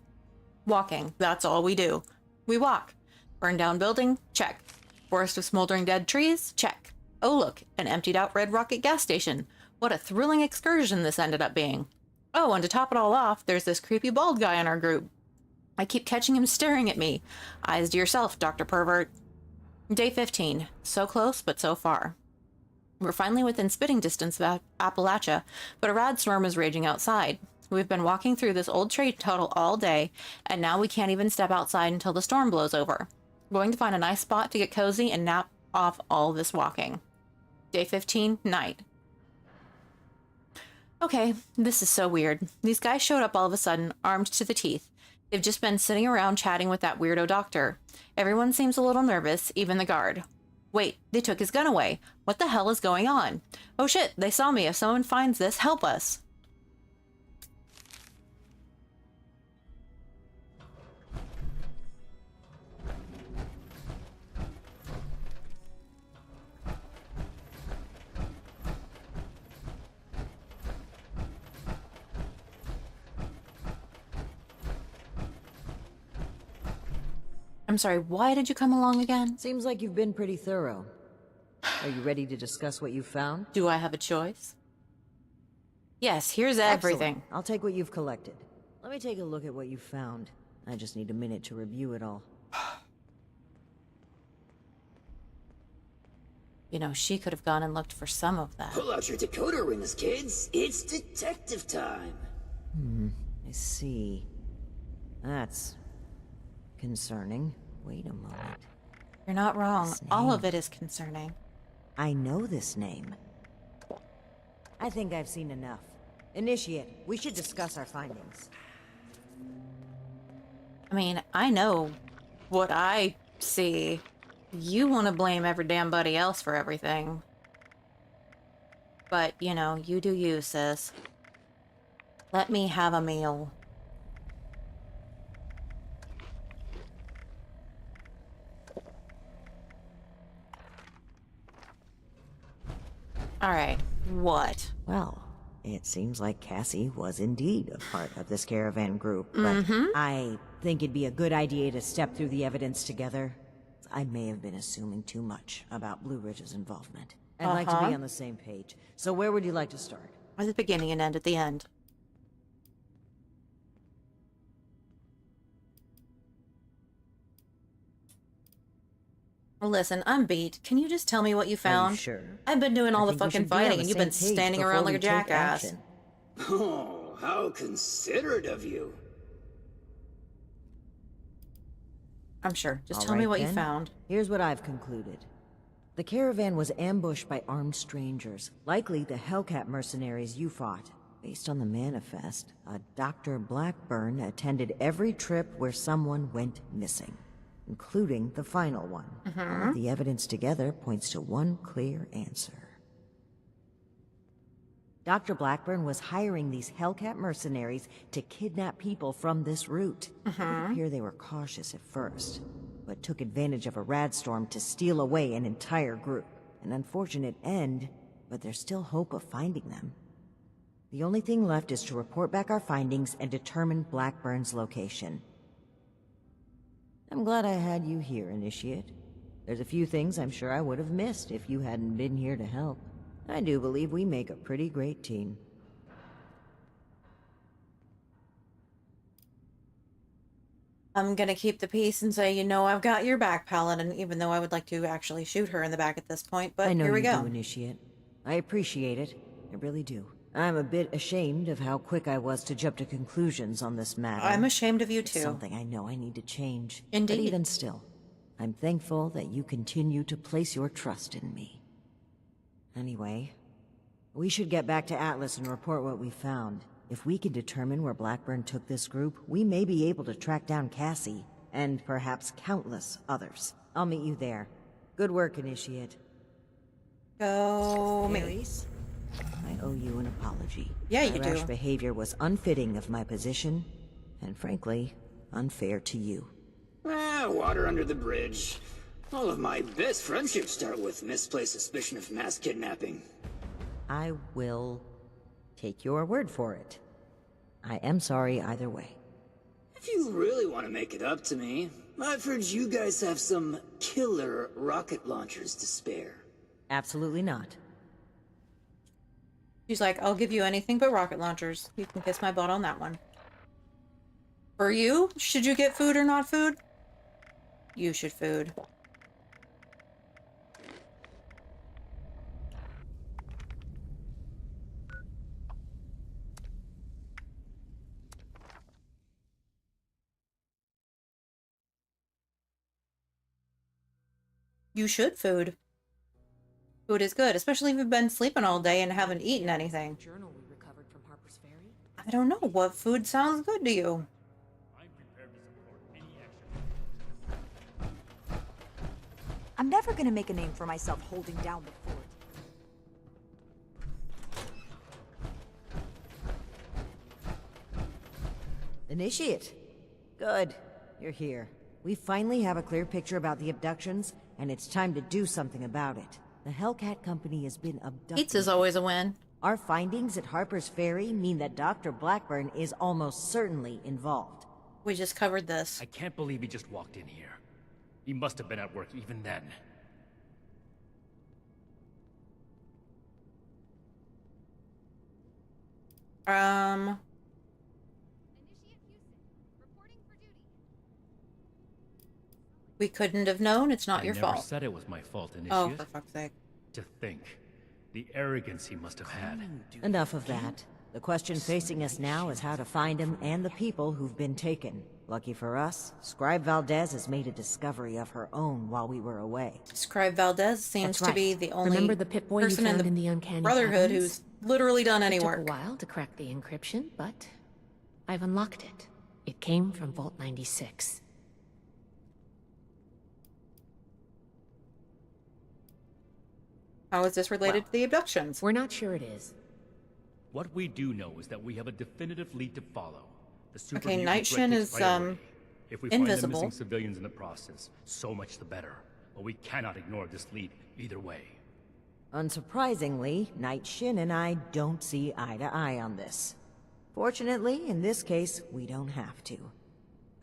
Walking, that's all we do. We walk. Burned down building, check. Forest of smoldering dead trees, check. Oh look, an emptied out Red Rocket gas station. What a thrilling excursion this ended up being. Oh, and to top it all off, there's this creepy bald guy in our group. I keep catching him staring at me. Eyes to yourself, Dr. Pervert. Day 15. So close, but so far. We're finally within spitting distance of Appalachia, but a rad storm is raging outside. We've been walking through this old trade tunnel all day, and now we can't even step outside until the storm blows over. Going to find a nice spot to get cozy and nap off all this walking. Day 15, night. Okay, this is so weird. These guys showed up all of a sudden, armed to the teeth. They've just been sitting around chatting with that weirdo doctor. Everyone seems a little nervous, even the guard. Wait, they took his gun away. What the hell is going on? Oh shit, they saw me. If someone finds this, help us. I'm sorry, why did you come along again? Seems like you've been pretty thorough. Are you ready to discuss what you've found? Do I have a choice? Yes, here's everything. Excellent. I'll take what you've collected. Let me take a look at what you've found. I just need a minute to review it all. You know, she could have gone and looked for some of that. Pull out your decoder rings, kids. It's detective time. I see. That's concerning. Wait a moment. You're not wrong. This All name. of it is concerning. I know this name. I think I've seen enough. Initiate, we should discuss our findings. I mean, I know what I see. You want to blame every damn buddy else for everything. But, you know, you do you, sis. Let me have a meal. Alright, what? Well, it seems like Cassie was indeed a part of this caravan group, but I think it'd be a good idea to step through the evidence together. I may have been assuming too much about Blue Ridge's involvement. I'd like to be on the same page. So where would you like to start? At the beginning and end at the end. Listen, I'm beat. Can you just tell me what you found? Sure. I've been doing all I the think we fucking should be on fighting the and you've same been page standing before around like we a take jackass. action. Oh, how considerate of you. I'm sure. Just All tell me right, what you then. found. Here's what I've concluded. The caravan was ambushed by armed strangers, likely the Hellcat mercenaries you fought. Based on the manifest, a Dr. Blackburn attended every trip where someone went missing, including the final one. All of the evidence together points to one clear answer. Dr. Blackburn was hiring these Hellcat mercenaries to kidnap people from this route. It would appear they were cautious at first, but took advantage of a rad storm to steal away an entire group. An unfortunate end, but there's still hope of finding them. The only thing left is to report back our findings and determine Blackburn's location. I'm glad I had you here, Initiate. There's a few things I'm sure I would have missed if you hadn't been here to help. I do believe we make a pretty great team. I'm gonna keep the peace and say, you know, I've got your back, Paladin, even though I would like to actually shoot her in the back at this point, but I know here we you go. do, Initiate. I appreciate it. I really do. I'm a bit ashamed of how quick I was to jump to conclusions on this matter. I'm ashamed of you It's too. something I know I need to change. Indeed. But even still, I'm thankful that you continue to place your trust in me. Anyway, we should get back to Atlas and report what we found. If we can determine where Blackburn took this group, we may be able to track down Cassie, and perhaps countless others. I'll meet you there. Good work, Initiate. Go me. Ares, I owe you an apology. Yeah, you My rash do. behavior was unfitting of my position, and frankly, unfair to you. Water under the bridge. All of my best friendships start with misplaced suspicion of mass kidnapping. I will take your word for it. I am sorry either way. If you really want to make it up to me, I've heard you guys have some killer rocket launchers to spare. Absolutely not. She's like, I'll give you anything but rocket launchers. You can kiss my butt on that one. For you, should you get food or not food? You should food. You should food. Food is good, especially if you've been sleeping all day and haven't eaten anything. Journal we recovered from Harper's Ferry. I don't know. What food sounds good to you? I'm never gonna make a name for myself holding down the fort. Initiate. Good. You're here. We finally have a clear picture about the abductions, and it's time to do something about it. The Hellcat Company has been abducted. Pizza's always a win. Our findings at Harper's Ferry mean that Dr. Blackburn is almost certainly involved. We just covered this. I can't believe he just walked in here. He must have been at work even then. We couldn't have known. It's not your I never fault. said it was my fault, Initiate. Oh, for fuck's sake. To think. The arrogance he must have had. Enough of that. The question facing us now is how to find him and the people who've been taken. Lucky for us, Scribe Valdez has made a discovery of her own while we were away. Scribe Valdez seems That's to be right. the only Remember the Pip-Boy you person in found the in the Uncanny Brotherhood Cabins? who's literally done any It took work. a while to crack the encryption, but I've unlocked it. It came from Vault 96. How is this related to the abductions? We're not sure it is. What we do know is that we have a definitive lead to follow. The super Okay, mutant Night threat Shin takes is, priority. If we find the invisible. missing civilians in the process, so much the better. But we cannot ignore this lead either way. Unsurprisingly, Night Shin and I don't see eye to eye on this. Fortunately, in this case, we don't have to.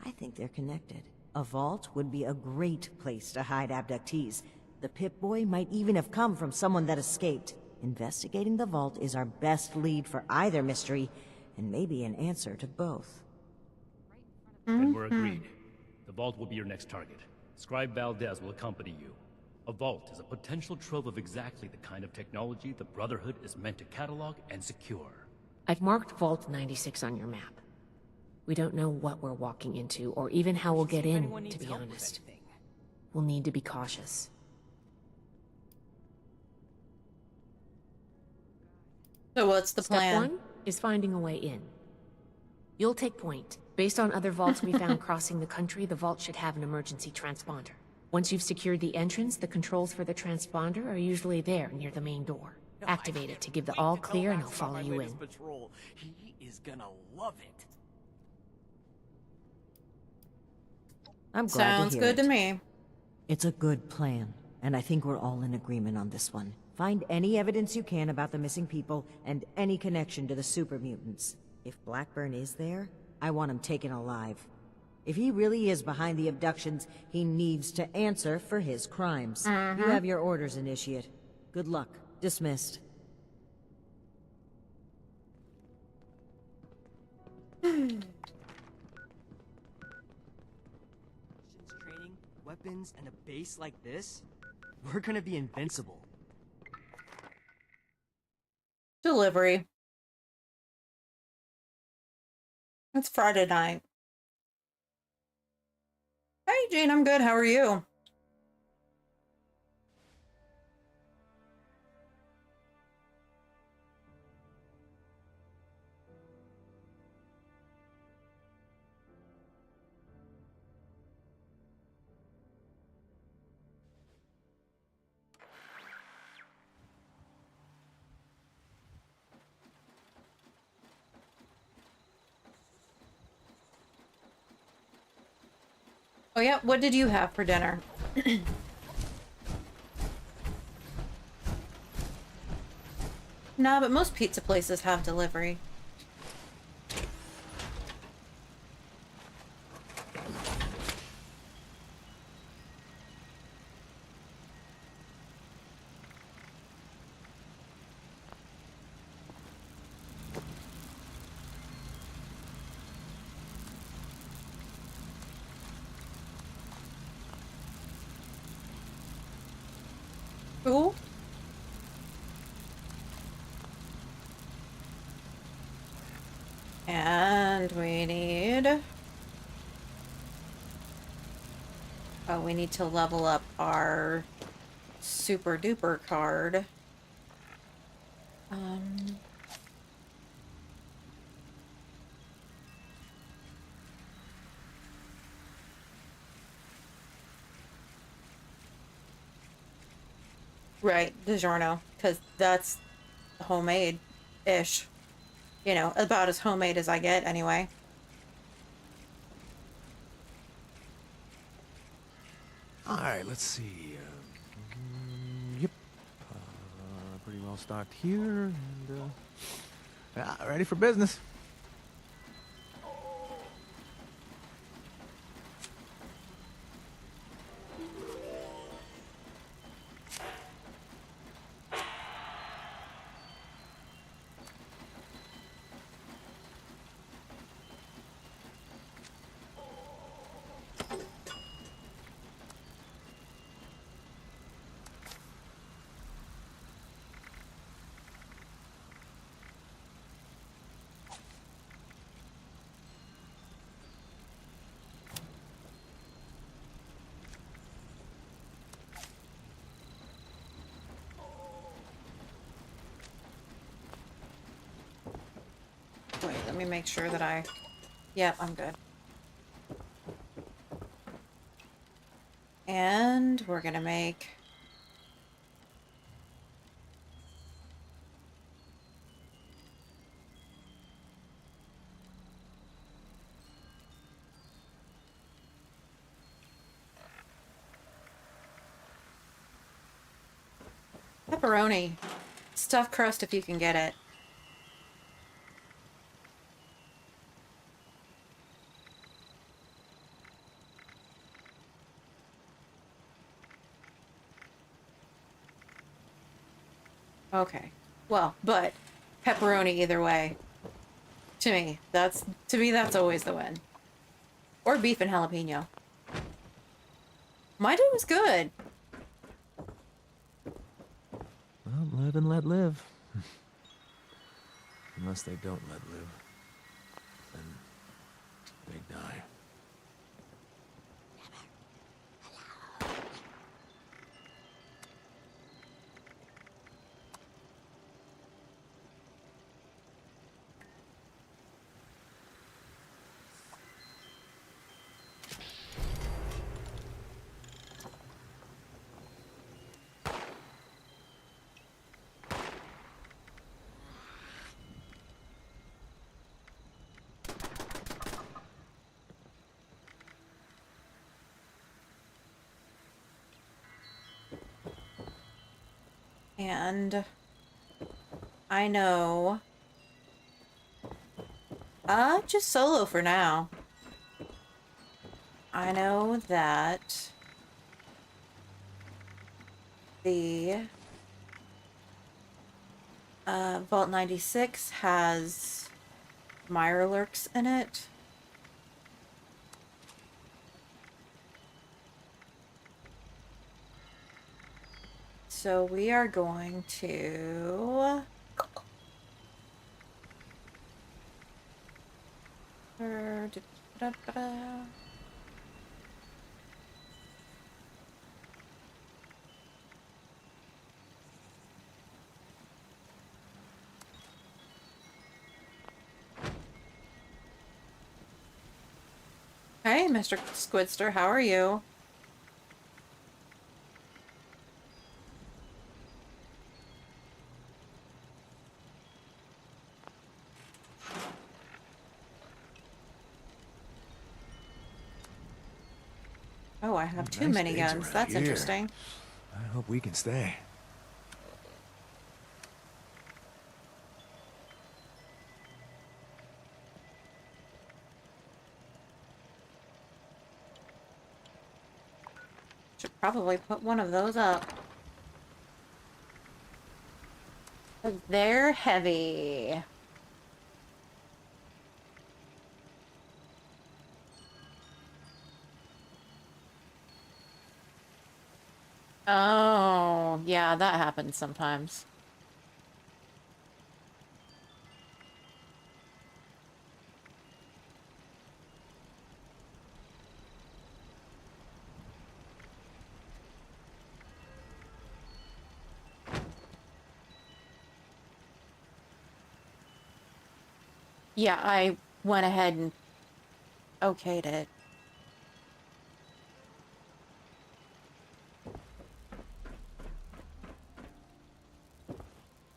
I think they're connected. A vault would be a great place to hide abductees. The Pip-Boy might even have come from someone that escaped. Investigating the vault is our best lead for either mystery, and maybe an answer to both. Then we're agreed. The vault will be your next target. Scribe Valdez will accompany you. A vault is a potential trove of exactly the kind of technology the Brotherhood is meant to catalog and secure. I've marked Vault 96 on your map. We don't know what we're walking into, or even how we'll get in, to be honest. We'll need to be cautious. So what's the Step plan? 1 is finding a way in. You'll take point. Based on other vaults we found crossing the country, the vault should have an emergency transponder. Once you've secured the entrance, the controls for the transponder are usually there near the main door. Activate it to give the all clear and I'll follow you in. He is gonna love it. I'm glad Sounds to hear good it. to me. It's a good plan, and I think we're all in agreement on this one. Find any evidence you can about the missing people and any connection to the super mutants. If Blackburn is there, I want him taken alive. If he really is behind the abductions, he needs to answer for his crimes. You have your orders, Initiate. Good luck. Dismissed. weapons and a base like this, we're gonna be invincible. Delivery. It's Friday night. Hey, Gene, I'm good. How are you? Oh, yeah. What did you have for dinner? Nah, but most pizza places have delivery. Cool. And we need... Oh, we need to level up our super duper card. Right, DiGiorno, because that's homemade-ish. You know, about as homemade as I get, anyway. Alright, let's see. Yep. Pretty well stocked here, and, yeah, ready for business. Wait, let me make sure that I... Yep, I'm good. And we're gonna make... pepperoni. Stuffed crust if you can get it. Okay. Well, but pepperoni either way. To me, that's always the win. Or beef and jalapeno. My day was good. Well, live and let live. Unless they don't let live. Then they die. And I know... just solo for now. I know that the Vault 96 has Mirelurks in it. So we are going to... Hey, Mr. Squidster, how are you? Oh, I have too many guns. That's interesting. I hope we can stay. Should probably put one of those up. They're heavy. Oh, yeah, that happens sometimes. Yeah, I went ahead and okayed it.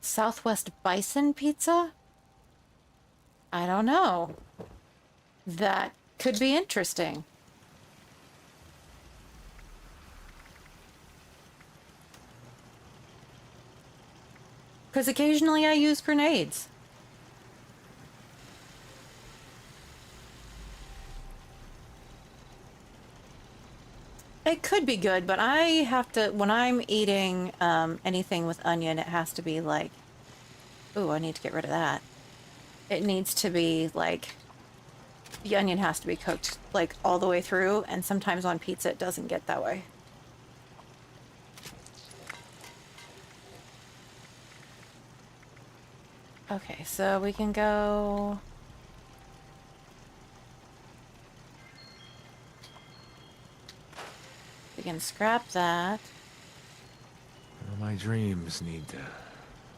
Southwest Bison Pizza? I don't know. That could be interesting. Because occasionally I use grenades. It could be good, but I have to, when I'm eating anything with onion, it has to be like, ooh, I need to get rid of that. It needs to be like, the onion has to be cooked like all the way through, and sometimes on pizza it doesn't get that way. Okay, so we can go... We can scrap that. Well, my dreams need to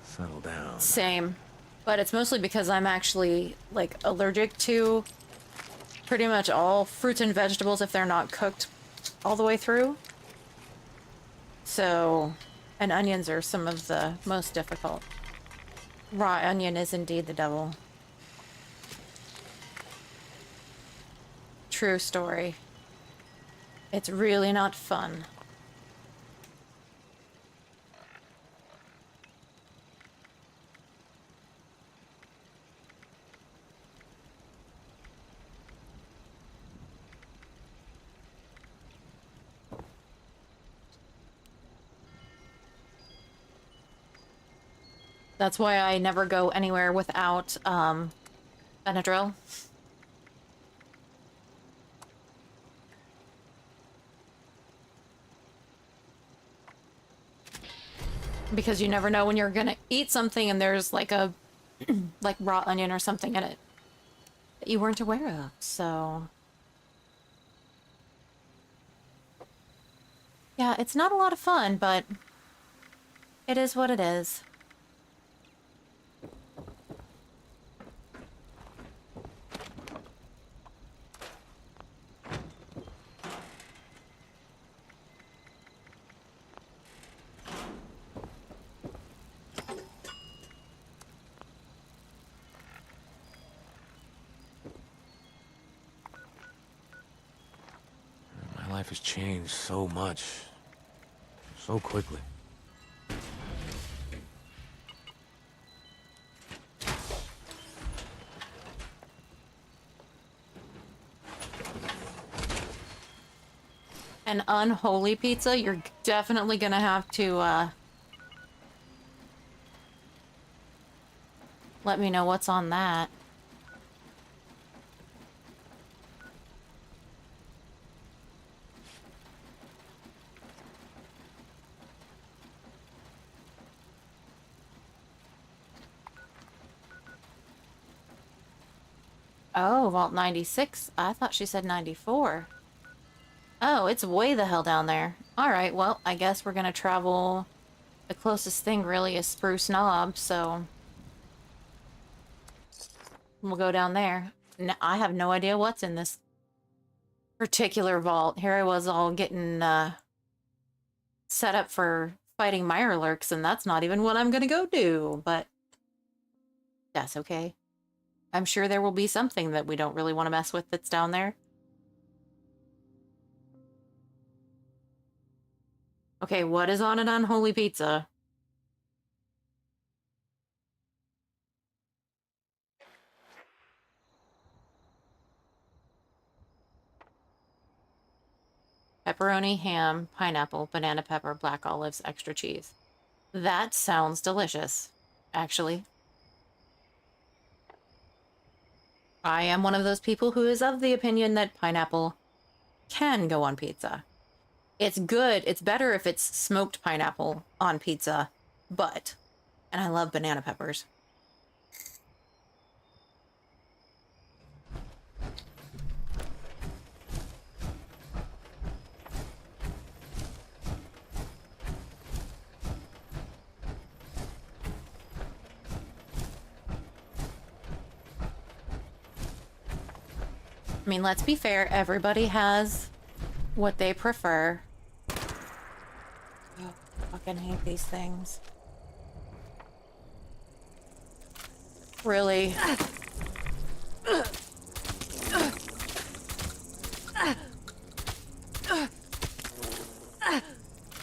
settle down. Same. But it's mostly because I'm actually, like, allergic to pretty much all fruits and vegetables if they're not cooked all the way through. So, and onions are some of the most difficult. Raw onion is indeed the devil. True story. It's really not fun. That's why I never go anywhere without Benadryl. Because you never know when you're gonna eat something and there's like a like raw onion or something in it that you weren't aware of, so... Yeah, it's not a lot of fun, but it is what it is. My life has changed so much. So quickly. An unholy pizza, you're definitely gonna have to let me know what's on that. Oh, Vault 96. I thought she said 94. Oh, it's way the hell down there. Alright, well, I guess we're gonna travel... The closest thing really is Spruce Knob, so... We'll go down there. I have no idea what's in this particular vault. Here I was all getting set up for fighting Mirelurks, and that's not even what I'm gonna go do, but that's okay. I'm sure there will be something that we don't really want to mess with that's down there. Okay, what is on an unholy pizza? Pepperoni, ham, pineapple, banana pepper, black olives, extra cheese. That sounds delicious, actually. I am one of those people who is of the opinion that pineapple can go on pizza. It's good. It's better if it's smoked pineapple on pizza, but... And I love banana peppers. I mean, let's be fair. Everybody has what they prefer. Oh, I fucking hate these things. Really?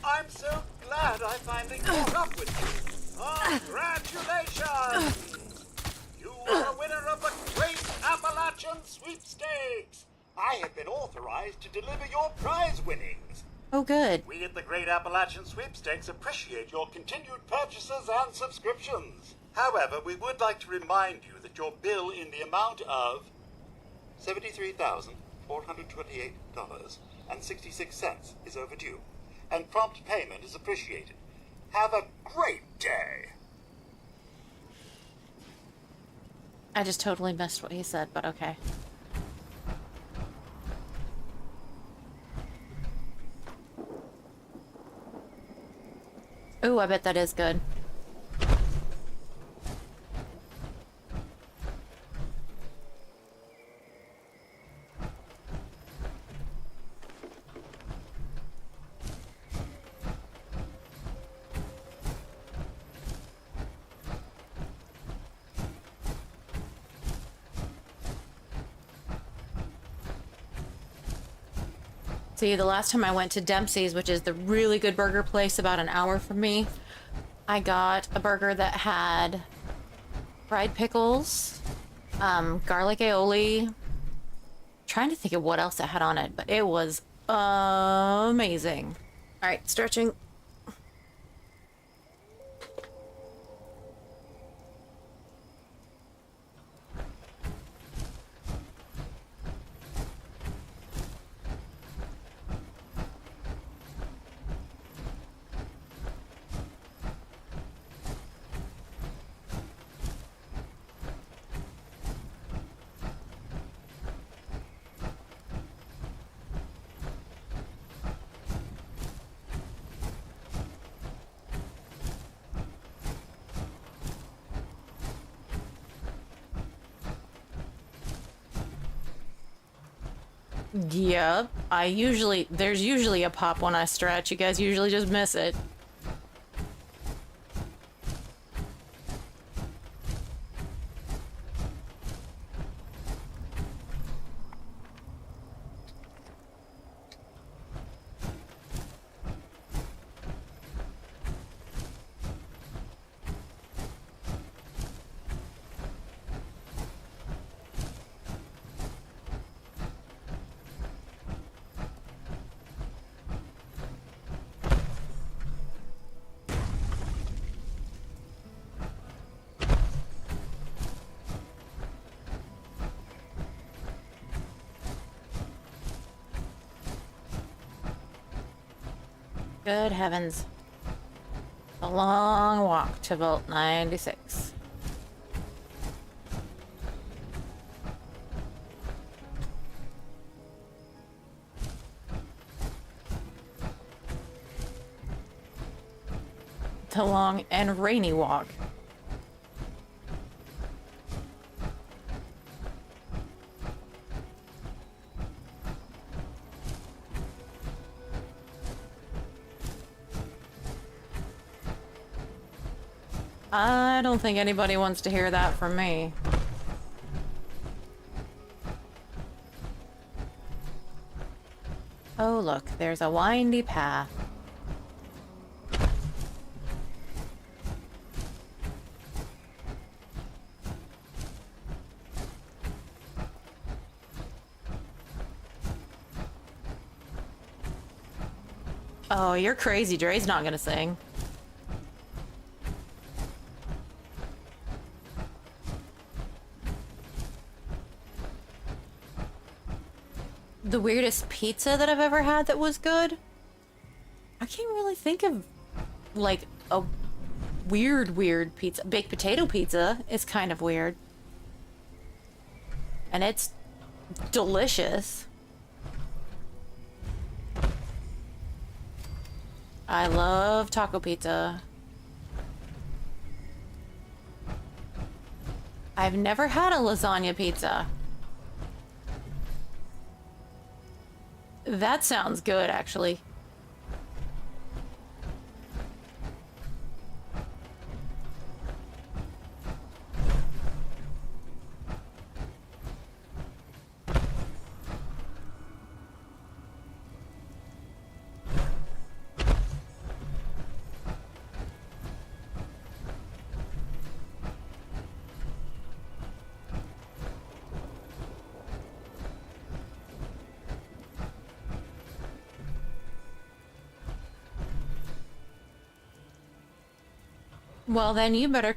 I'm so glad I finally caught up with you. Congratulations! You are a winner of the Great Appalachian Sweepstakes. I have been authorized to deliver your prize winnings. Oh, good. We at the Great Appalachian Sweepstakes appreciate your continued purchases and subscriptions. However, we would like to remind you that your bill in the amount of $73,428.66 is overdue, and prompt payment is appreciated. Have a great day. I just totally missed what he said, but okay. Ooh, I bet that is good. See, the last time I went to Dempsey's, which is the really good burger place about an hour from me, I got a burger that had fried pickles, garlic aioli. Trying to think of what else it had on it, but it was amazing. All right, stretching. Yep, there's usually a pop when I stretch. You guys usually just miss it. Good heavens. A long walk to Vault 96. the long and rainy walk. I don't think anybody wants to hear that from me. Oh, look, there's a windy path. Oh, you're crazy. Dre's not gonna sing. The weirdest pizza that I've ever had that was good? I can't really think of, like, a weird pizza. Baked potato pizza is kind of weird. And it's delicious. I love taco pizza. I've never had a lasagna pizza. That sounds good, actually. Well, then you better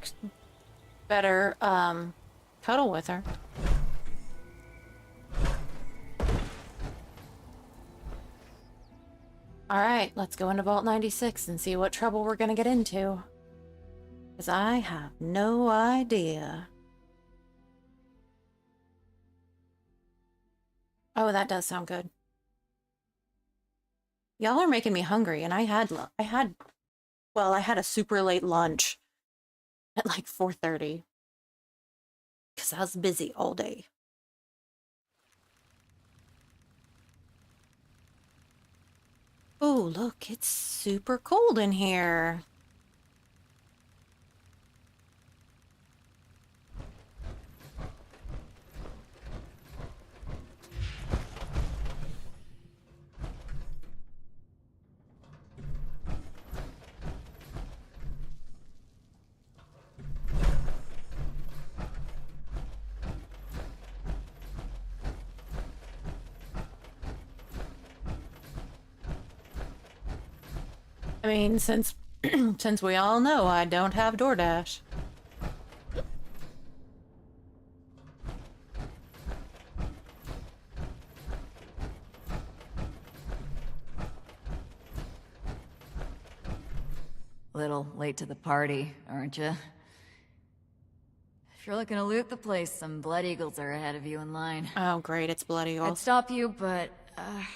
cuddle with her. All right, let's go into Vault 96 and see what trouble we're gonna get into. Because I have no idea. Oh, that does sound good. Y'all are making me hungry, and I had a super late lunch at like 4:30 because I was busy all day. Oh, look, it's super cold in here. I mean, since we all know I don't have DoorDash. Little late to the party, aren't you? If you're looking to loot the place, some Blood Eagles are ahead of you in line. Oh, great, it's Blood Eagles. I'd stop you, but I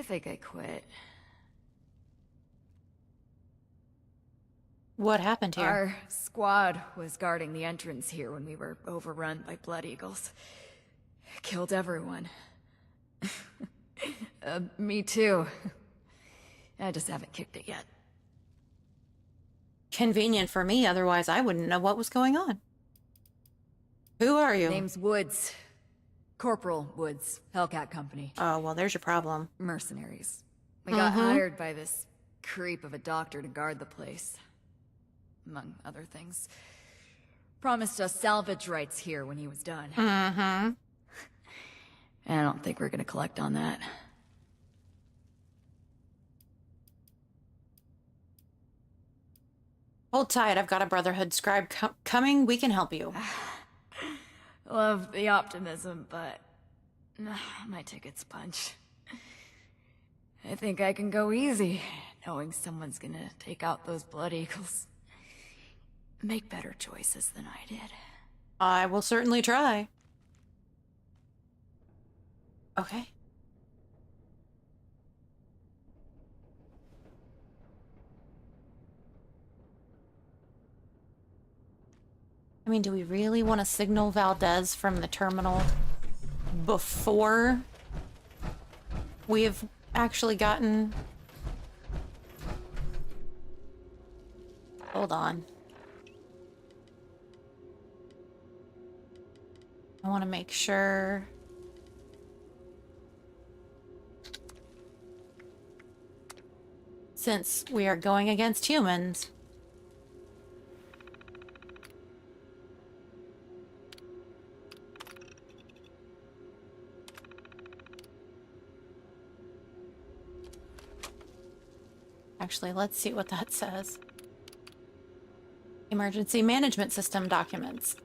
think I quit. What happened here? Our squad was guarding the entrance here when we were overrun by Blood Eagles. Killed everyone. Me too. I just haven't kicked it yet. Convenient for me, otherwise I wouldn't know what was going on. Who are you? Name's Woods. Corporal Woods, Hellcat Company. Oh, well, there's your problem. Mercenaries. We got hired by this creep of a doctor to guard the place. Among other things. Promised us salvage rights here when he was done. Mm-hmm. I don't think we're gonna collect on that. Hold tight, I've got a Brotherhood scribe coming. We can help you. Love the optimism, but my ticket's punch. I think I can go easy, knowing someone's gonna take out those Blood Eagles. Make better choices than I did. I will certainly try. Okay. I mean, do we really want to signal Valdez from the terminal before we've actually gotten... Hold on. I want to make sure... Since we are going against humans... Actually, let's see what that says. Emergency Management System documents.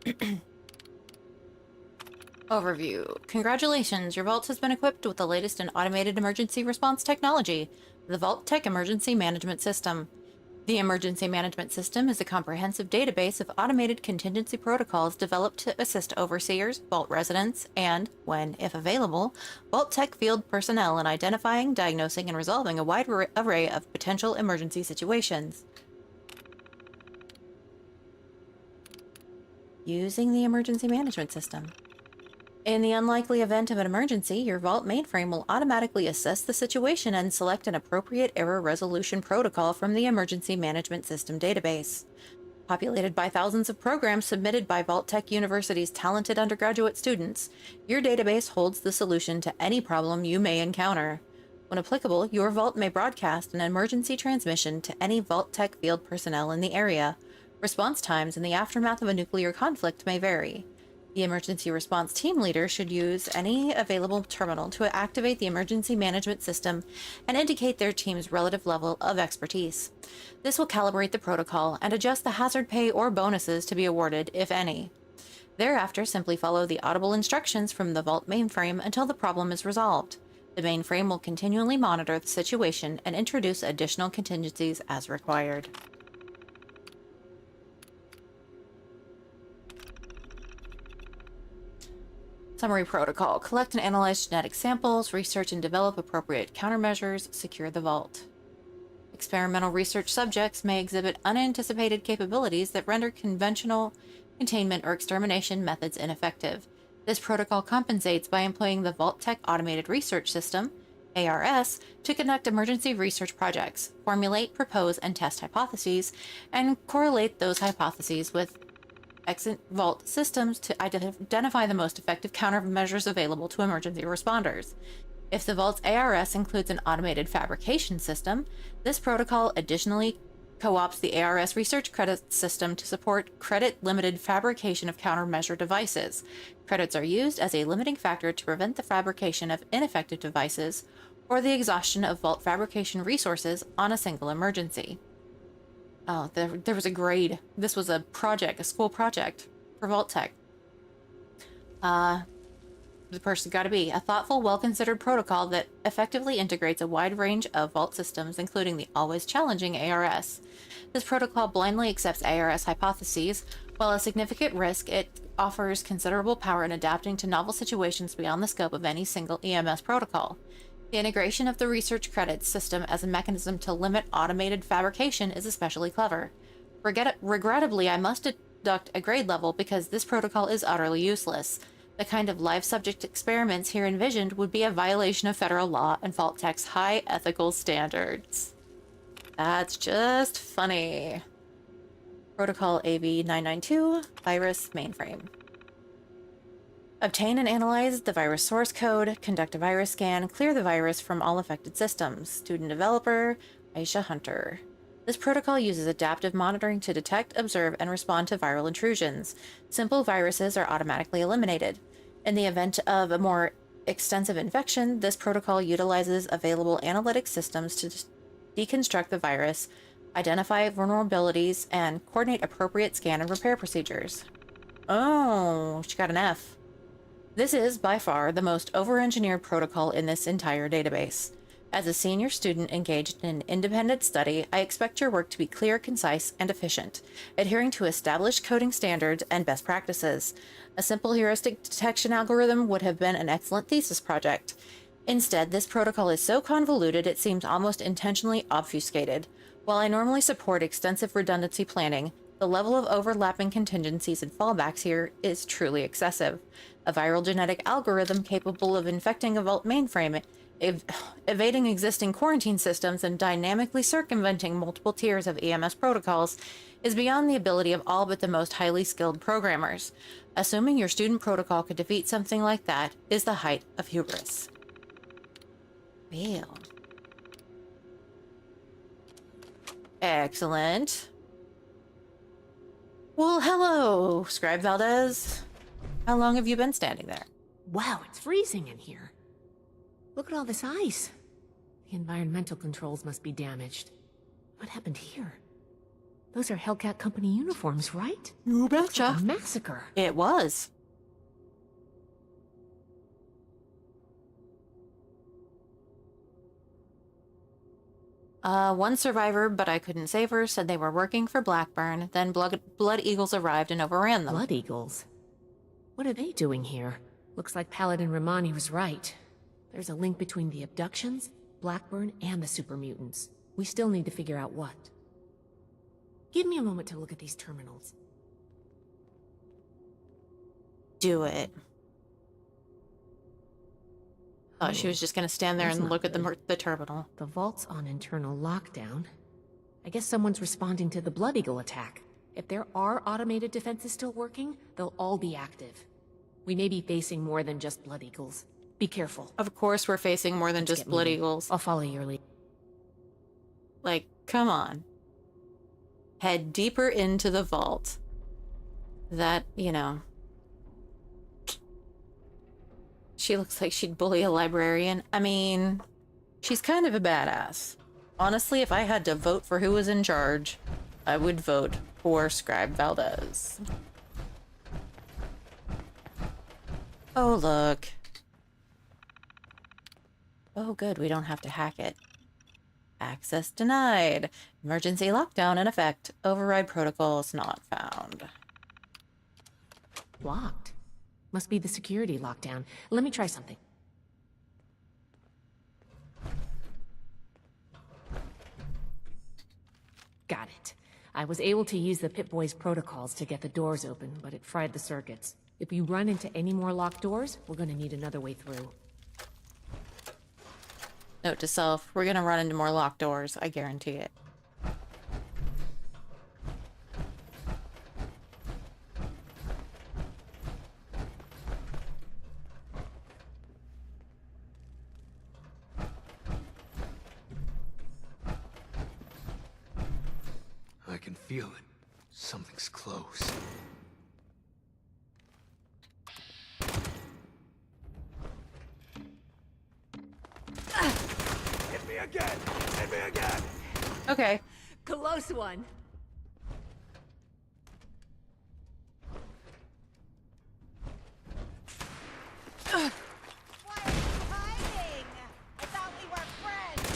Overview. Congratulations, your vault has been equipped with the latest in automated emergency response technology, the Vault-Tec Emergency Management System. The Emergency Management System is a comprehensive database of automated contingency protocols developed to assist overseers, vault residents, and, when, if available, Vault-Tec field personnel in identifying, diagnosing, and resolving a wide array of potential emergency situations. Using the Emergency Management System. In the unlikely event of an emergency, your Vault mainframe will automatically assess the situation and select an appropriate error resolution protocol from the Emergency Management System database. Populated by thousands of programs submitted by Vault-Tec University's talented undergraduate students, your database holds the solution to any problem you may encounter. When applicable, your Vault may broadcast an emergency transmission to any Vault-Tec field personnel in the area. Response times in the aftermath of a nuclear conflict may vary. The emergency response team leader should use any available terminal to activate the emergency management system and indicate their team's relative level of expertise. This will calibrate the protocol and adjust the hazard pay or bonuses to be awarded, if any. Thereafter, simply follow the audible instructions from the Vault mainframe until the problem is resolved. The mainframe will continually monitor the situation and introduce additional contingencies as required. Summary protocol. Collect and analyze genetic samples, research and develop appropriate countermeasures, secure the vault. Experimental research subjects may exhibit unanticipated capabilities that render conventional containment or extermination methods ineffective. This protocol compensates by employing the Vault-Tec Automated Research System, ARS, to conduct emergency research projects, formulate, propose, and test hypotheses, and correlate those hypotheses with exit Vault systems to identify the most effective countermeasures available to emergency responders. If the Vault's ARS includes an automated fabrication system, this protocol additionally co-ops the ARS research credit system to support credit-limited fabrication of countermeasure devices. Credits are used as a limiting factor to prevent the fabrication of ineffective devices or the exhaustion of Vault fabrication resources on a single emergency. Oh, there was a grade. This was a project, a school project for Vault-Tec. The person got to be a thoughtful, well-considered protocol that effectively integrates a wide range of Vault systems, including the always challenging ARS. This protocol blindly accepts ARS hypotheses. While a significant risk, it offers considerable power in adapting to novel situations beyond the scope of any single EMS protocol. The integration of the research credits system as a mechanism to limit automated fabrication is especially clever. Regrettably, I must deduct a grade level because this protocol is utterly useless. The kind of live subject experiments here envisioned would be a violation of federal law and Vault-Tec's high ethical standards. That's just funny. Protocol AV992, Virus Mainframe. Obtain and analyze the virus source code, conduct a virus scan, clear the virus from all affected systems. Student developer, Aisha Hunter. This protocol uses adaptive monitoring to detect, observe, and respond to viral intrusions. Simple viruses are automatically eliminated. In the event of a more extensive infection, this protocol utilizes available analytic systems to deconstruct the virus, identify vulnerabilities, and coordinate appropriate scan and repair procedures. Oh, she got an F. This is, by far, the most over-engineered protocol in this entire database. As a senior student engaged in an independent study, I expect your work to be clear, concise, and efficient, adhering to established coding standards and best practices. A simple heuristic detection algorithm would have been an excellent thesis project. Instead, this protocol is so convoluted it seems almost intentionally obfuscated. While I normally support extensive redundancy planning, The level of overlapping contingencies and fallbacks here is truly excessive. A viral genetic algorithm capable of infecting a Vault mainframe, evading existing quarantine systems, and dynamically circumventing multiple tiers of EMS protocols is beyond the ability of all but the most highly skilled programmers. Assuming your student protocol could defeat something like that is the height of hubris. Well. Excellent. Well, hello, Scribe Valdez. How long have you been standing there? Wow, it's freezing in here. Look at all this ice. The environmental controls must be damaged. What happened here? Those are Hellcat Company uniforms, right? You betcha. Looks like a massacre. It was. One survivor, but I couldn't save her, said they were working for Blackburn. Then Blood Eagles arrived and overran them. Blood Eagles? What are they doing here? Looks like Paladin Romani was right. There's a link between the abductions, Blackburn, and the super mutants. We still need to figure out what. Give me a moment to look at these terminals. Do it. Thought she was just gonna stand there and look at the terminal. The vault's on internal lockdown. I guess someone's responding to the Blood Eagle attack. If there are automated defenses still working, they'll all be active. We may be facing more than just Blood Eagles. Be careful. Of course we're facing more than just Blood Eagles. I'll follow your lead. Like, come on. Head deeper into the vault. That, you know... She looks like she'd bully a librarian. I mean, she's kind of a badass. Honestly, if I had to vote for who was in charge, I would vote for Scribe Valdez. Oh, look. Oh, good. We don't have to hack it. Access denied. Emergency lockdown in effect. Override protocols not found. Locked. Must be the security lockdown. Let me try something. Got it. I was able to use the Pip-Boy's protocols to get the doors open, but it fried the circuits. If we run into any more locked doors, we're gonna need another way through. Note to self, we're gonna run into more locked doors, I guarantee it. I can feel it. Something's close. Hit me again! Hit me again! Okay. Close one. Why are you hiding? I thought we were friends.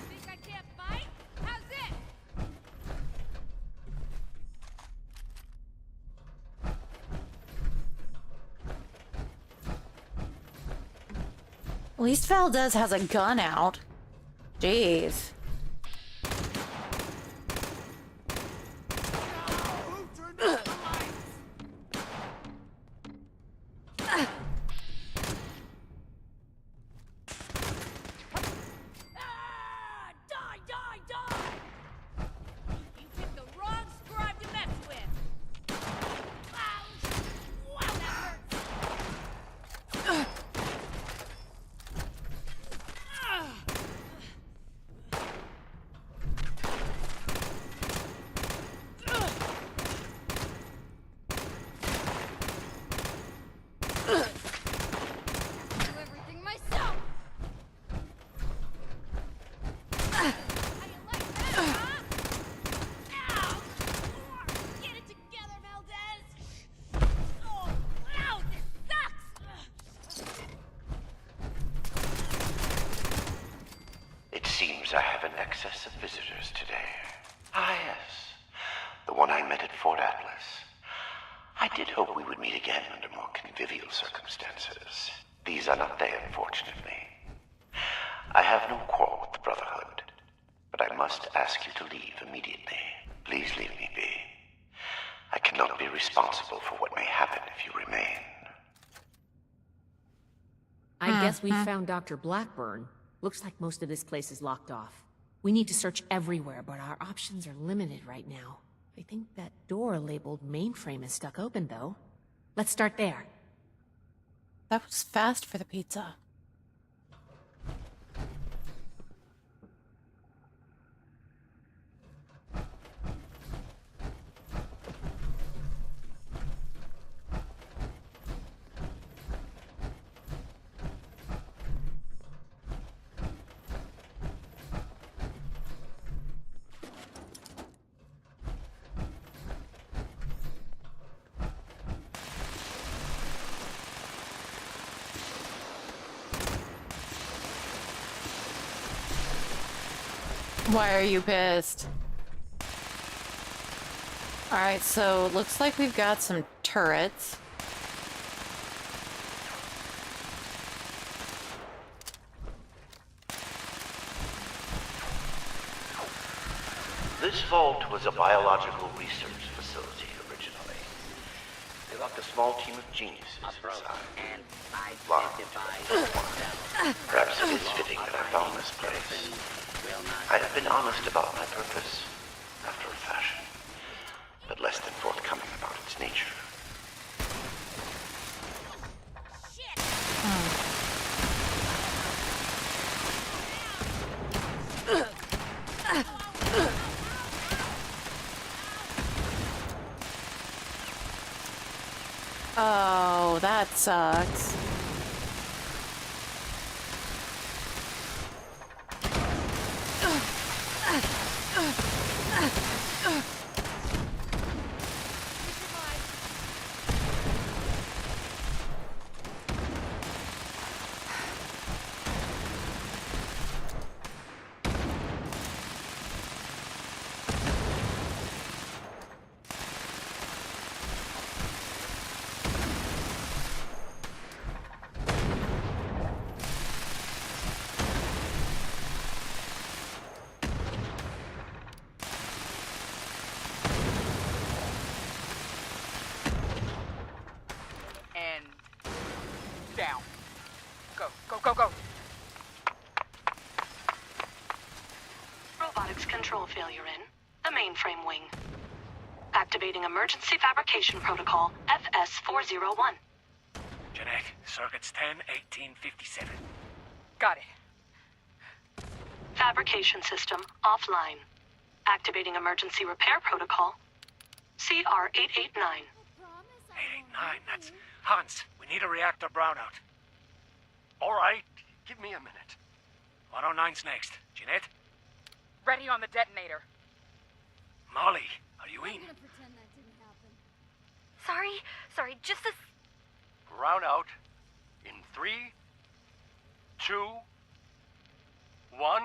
Think I can't fight? How's it? At least Valdez has a gun out. Jeez. You picked the wrong scribe to mess with. Ouch! Wow, that hurts. Do everything myself. How you like that, huh? Ow! Get it together, Valdez. Oh, ow! This sucks. It seems I have an excess of visitors today. Ah, yes. The one I met at Fort Atlas. I did hope we would meet again under more convivial circumstances. These are not they, unfortunately. I have no quarrel with the Brotherhood, but I must ask you to leave immediately. Please leave me be. I cannot be responsible for what may happen if you remain. I guess we found Dr. Blackburn. Looks like most of this place is locked off. We need to search everywhere, but our options are limited right now. I think that door labeled mainframe is stuck open, though. Let's start there. That was fast for the pizza. Why are you pissed? Alright, so looks like we've got some turrets. This vault was a biological research facility originally. They locked a small team of geniuses inside. Perhaps it is fitting that I found this place. I have been honest about my purpose, after a fashion, but less than forthcoming about its nature. Oh, that sucks. Down. Go, go, go, go. Robotics control failure in the mainframe wing. Activating emergency fabrication protocol FS-401. Jeanette, circuits 10-1857. Got it. Fabrication system offline. Activating emergency repair protocol CR-889. 889, that's... Hans, we need a reactor brownout. All right, give me a minute. 109's next. Jeanette? Ready on the detonator. Molly, are you in? Sorry, just a... Brownout in 3, 2, 1.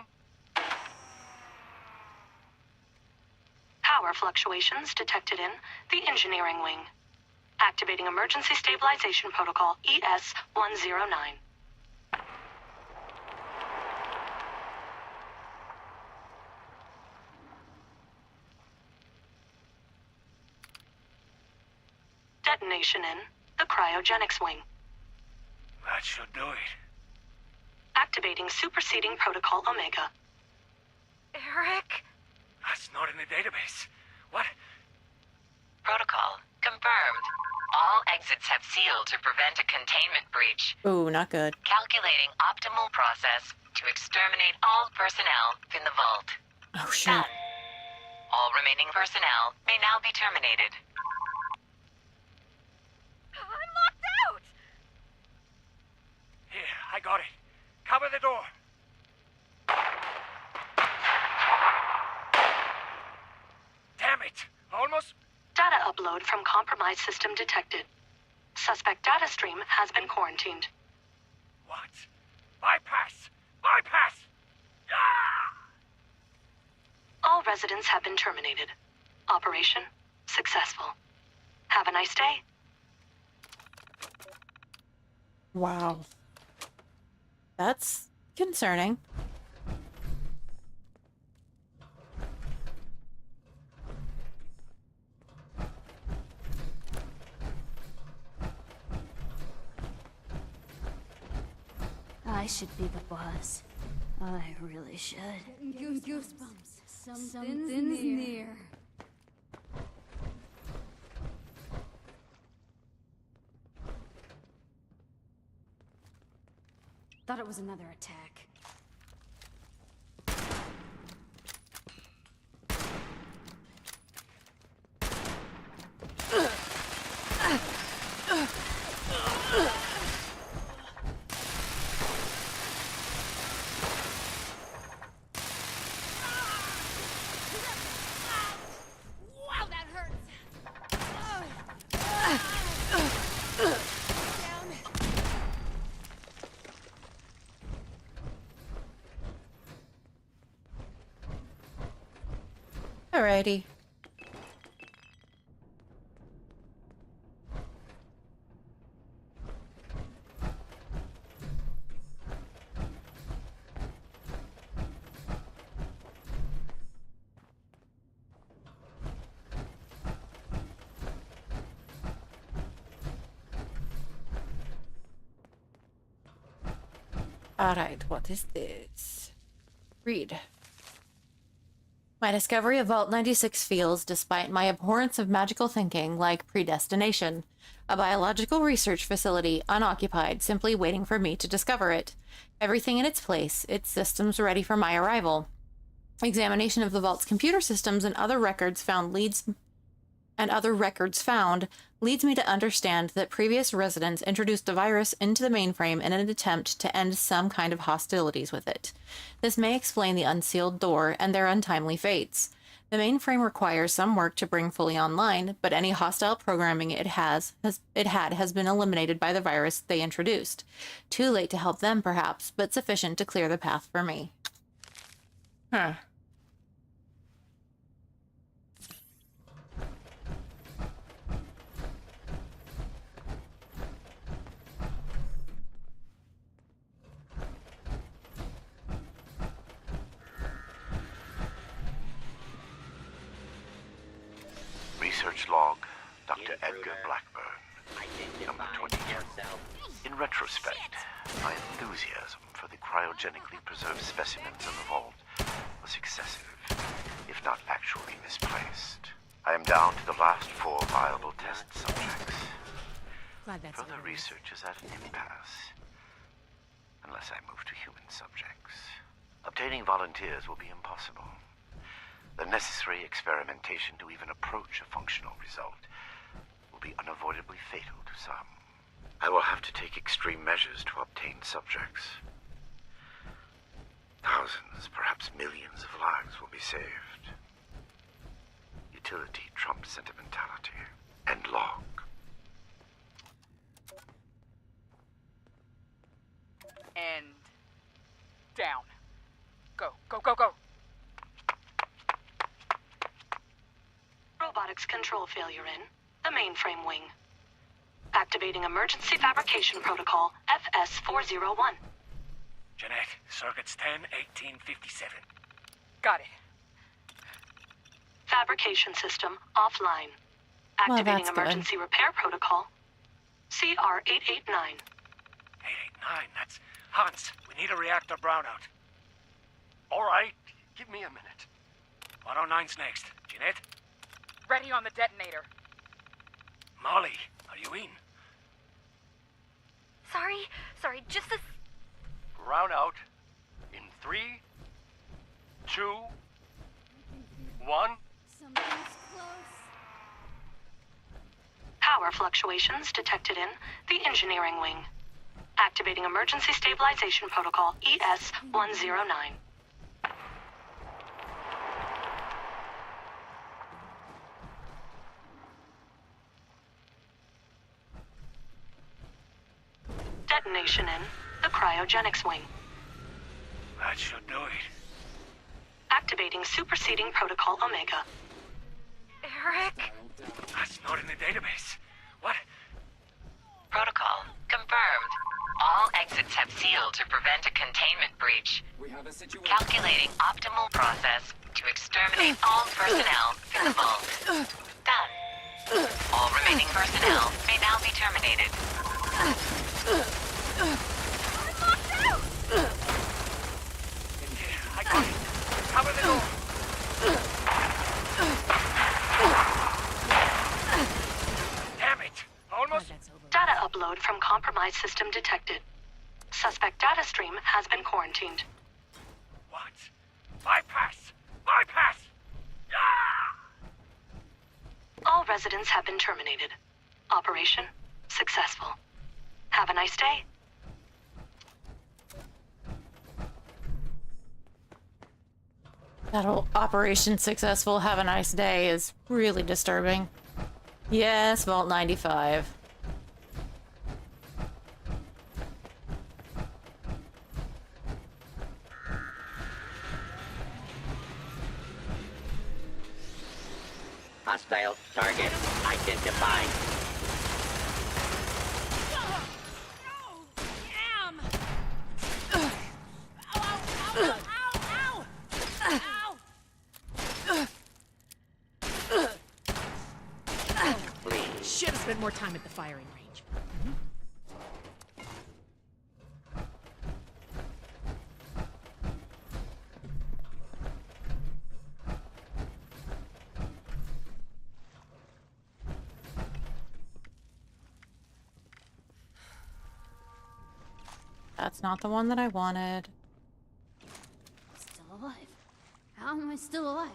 Power fluctuations detected in the engineering wing. Activating emergency stabilization protocol ES-109. Detonation in the cryogenics wing. That should do it. Activating superseding protocol Omega. Eric? That's not in the database. What? Protocol confirmed. All exits have sealed to prevent a containment breach. Ooh, not good. Calculating optimal process to exterminate all personnel in the vault. Oh, shit. Done. All remaining personnel may now be terminated. I'm locked out! Here, I got it. Cover the door. Damn it! Almost... Data upload from compromised system detected. Suspect data stream has been quarantined. What? Bypass! Bypass! Ah! All residents have been terminated. Operation successful. Have a nice day. Wow. That's concerning. I should be the boss. I really should. Goosebumps. Something's near. Thought it was another attack. Wow, that hurts. Alrighty. Alright, what is this? Read. My discovery of Vault 96 feels, despite my abhorrence of magical thinking, like predestination. A biological research facility, unoccupied, simply waiting for me to discover it. Everything in its place, its systems ready for my arrival. Examination of the Vault's computer systems and other records found leads me to understand that previous residents introduced a virus into the mainframe in an attempt to end some kind of hostilities with it. This may explain the unsealed door and their untimely fates. The mainframe requires some work to bring fully online, but any hostile programming it has been eliminated by the virus they introduced. Too late to help them, perhaps, but sufficient to clear the path for me. Huh. Research log, Dr. Edgar Blackburn, number 22. In retrospect, my enthusiasm for the cryogenically preserved specimens in the vault was excessive, if not actually misplaced. I am down to the last 4 viable test subjects. Further research is at an impasse, unless I move to human subjects. Obtaining volunteers will be impossible. The necessary experimentation to even approach a functional result will be unavoidably fatal to some. I will have to take extreme measures to obtain subjects. Thousands, perhaps millions of lives will be saved. Utility trumps sentimentality. End log. And down. Go, go, go, go. Robotics control failure in the mainframe wing. Activating emergency fabrication protocol FS-401. Jeanette, circuits 10-1857. Got it. Fabrication system offline. Well, Activating that's good. emergency repair protocol CR-889. 889, that's Hans. We need a reactor brownout. All right, give me a minute. 109's next. Jeanette? Ready on the detonator. Molly, are you in? Sorry, just a... Brownout in 3, 2, 1. Something's close. Power fluctuations detected in the engineering wing. Activating emergency stabilization protocol ES-109. Detonation in the cryogenics wing. That should do it. Activating superseding protocol Omega. Eric? That's not in the database. What? Protocol confirmed. All exits have sealed to prevent a containment breach. We have a situation. Calculating optimal process to exterminate all personnel in the vault. Done. All remaining personnel may now be terminated. I got it. Cover the door. Damn it. Almost. Data upload from compromised system detected. Suspect data stream has been quarantined. What? Bypass! Bypass! All residents have been terminated. Operation successful. Have a nice day. That whole Operation Successful, have a nice day is really disturbing. Yes, Vault 95. Hostile target identified. Should have spent more time at the firing range. That's not the one that I wanted. Still alive. How am I still alive?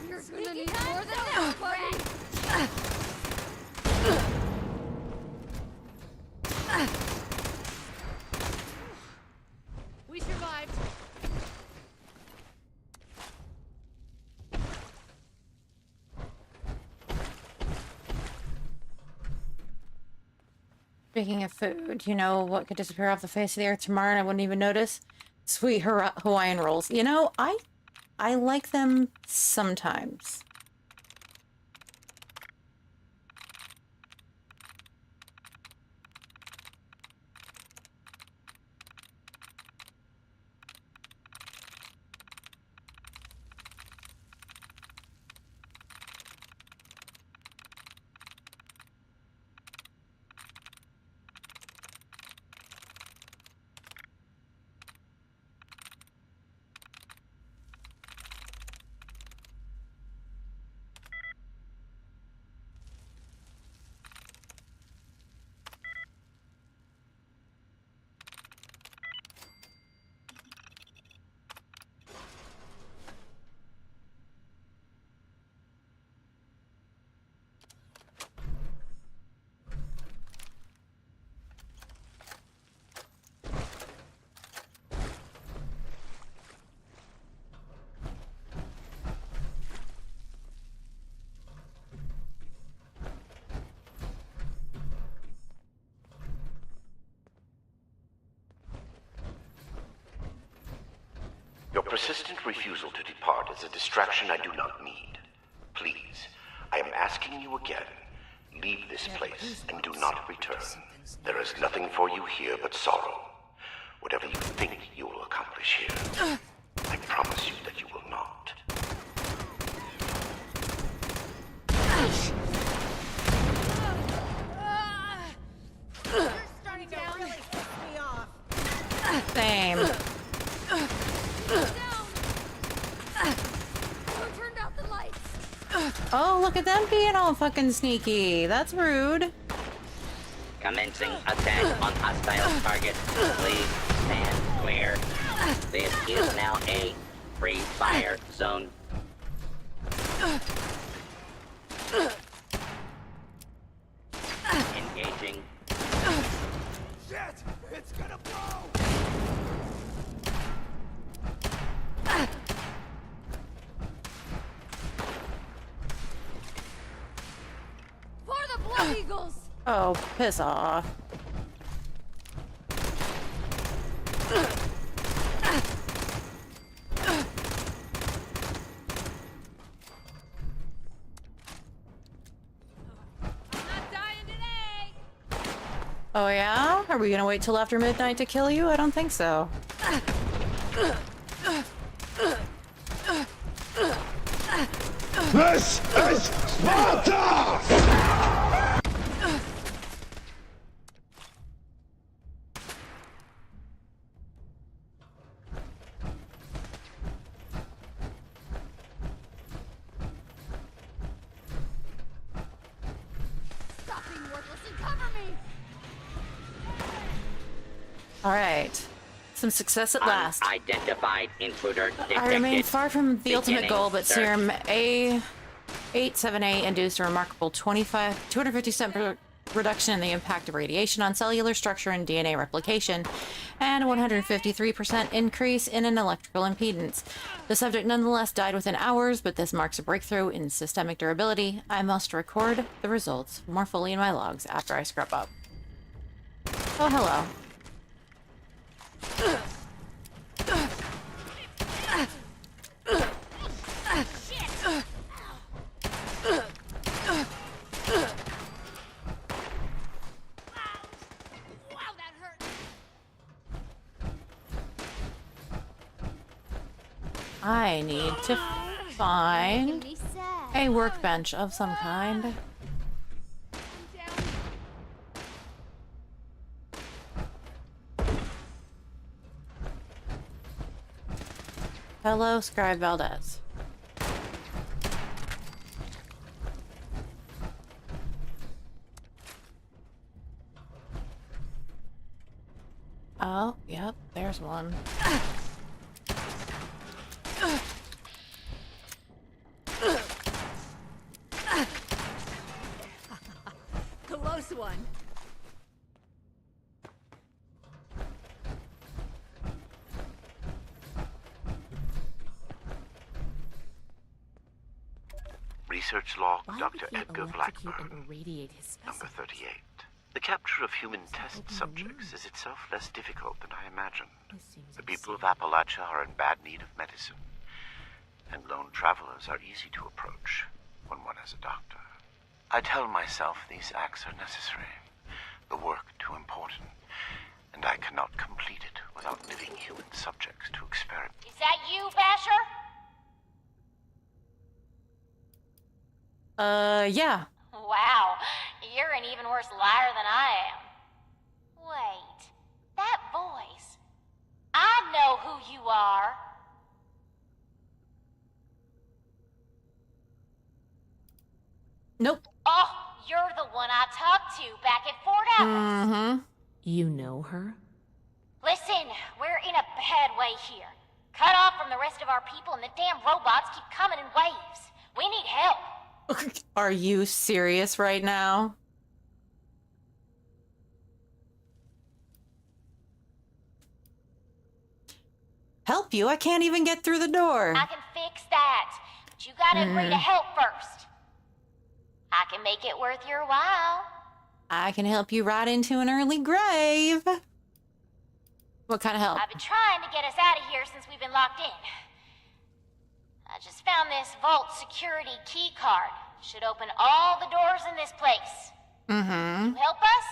You're gonna need more than that, buddy! We survived. Speaking of food, you know what could disappear off the face of the earth tomorrow and I wouldn't even notice? Sweet Hawaiian rolls. You know, I like them sometimes. Your persistent refusal to depart is a distraction I do not need. Please, I am asking you again. Leave this place and do not return. There is nothing for you here but sorrow. Whatever you think you will accomplish here, I promise you that you will not. You're starting to really piss me off. Same. Who turned out the lights? Oh, look at them being all fucking sneaky. That's rude. Commencing attack on hostile target. Please stand clear. This is now a free fire zone. Engaging. Shit! It's gonna blow! For the Blood Eagles! Oh, piss off. Oh yeah? Are we gonna wait till after midnight to kill you? I don't think so. This is Sparta! Stop being worthless and cover me! All right. Some success at last. Unidentified intruder detected. I remain far from the ultimate Beginning goal, but search. serum A87A induced a remarkable 250% reduction in the impact of radiation on cellular structure and DNA replication, and a 153% increase in an electrical impedance. The subject nonetheless died within hours, but this marks a breakthrough in systemic durability. I must record the results more fully in my logs after I scrub up. Oh, hello. I need to find a workbench of some kind. Hello, Scribe Valdez. Oh, yep, there's one. Close one. Research log, Why Dr. would he Edgar electrocute Blackburn, and irradiate his number specimen? 38. The capture of human test subjects is itself less difficult than I imagined. The people of Appalachia are in bad need of medicine, and lone travelers are easy to approach when one has a doctor. I tell myself these acts are necessary, the work too important, and I cannot complete it without living human subjects to experiment. Is that you, Basher? Yeah. Wow, you're an even worse liar than I am. Wait, that voice. I know who you are. Nope. Oh, you're the one I talked to back at Fort Atlas. Mm-hmm. You know her? Listen, we're in a bad way here. Cut off from the rest of our people and the damn robots keep coming in waves. We need help. Are you serious right now? Help you? I can't even get through the door. I can fix that, but you gotta agree to help first. I can make it worth your while. I can help you right into an early grave. What kind of help? I've been trying to get us out of here since we've been locked in. I just found this vault security key card. Should open all the doors in this place. Mm-hmm. You help us,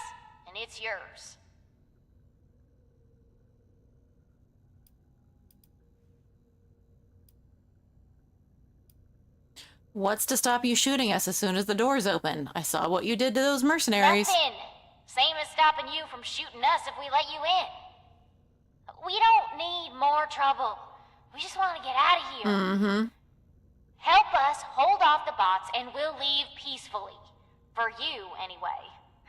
and it's yours. What's to stop you shooting us as soon as the doors open? I saw what you did to those mercenaries. Nothing. Same as stopping you from shooting us if we let you in. We don't need more trouble. We just want to get out of here. Mm-hmm. Help us hold off the bots and we'll leave peacefully. For you, anyway.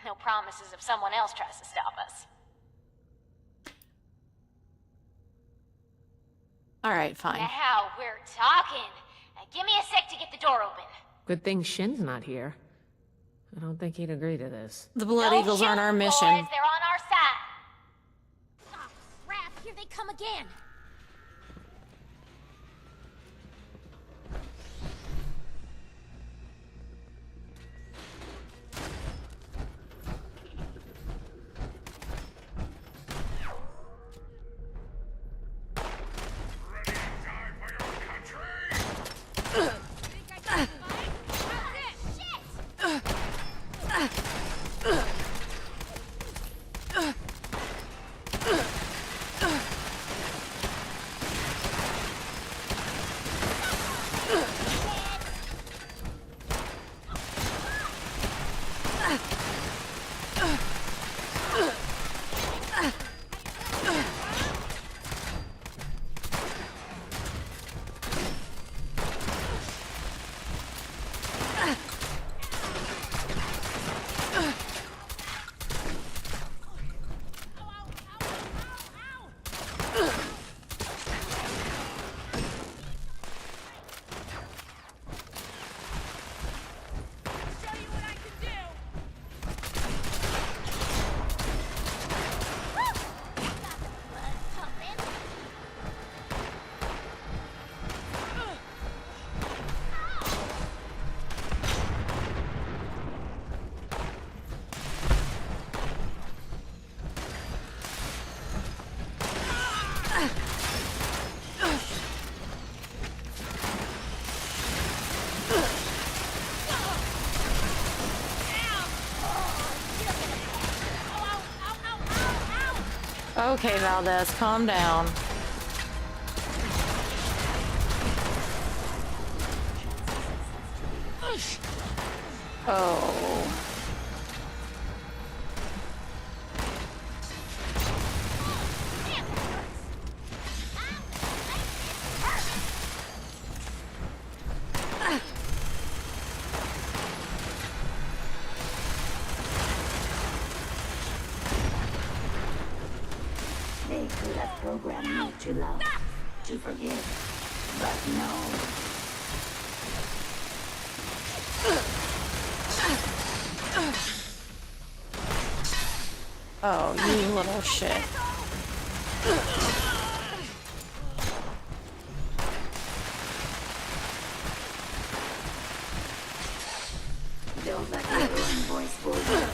No promises if someone else tries to stop us. Alright, fine. Now we're talking. Give me a sec to get the door open. Good thing Shin's not here. I don't think he'd agree to this. The Blood No Eagles aren't our shooting, mission. Boys, they're on our side. Oh, crap, here they come again. Okay, Valdez, calm down. Oh. They could have programmed me to love, to forgive, but no. Oh, you little shit. Don't let your own voice fool you.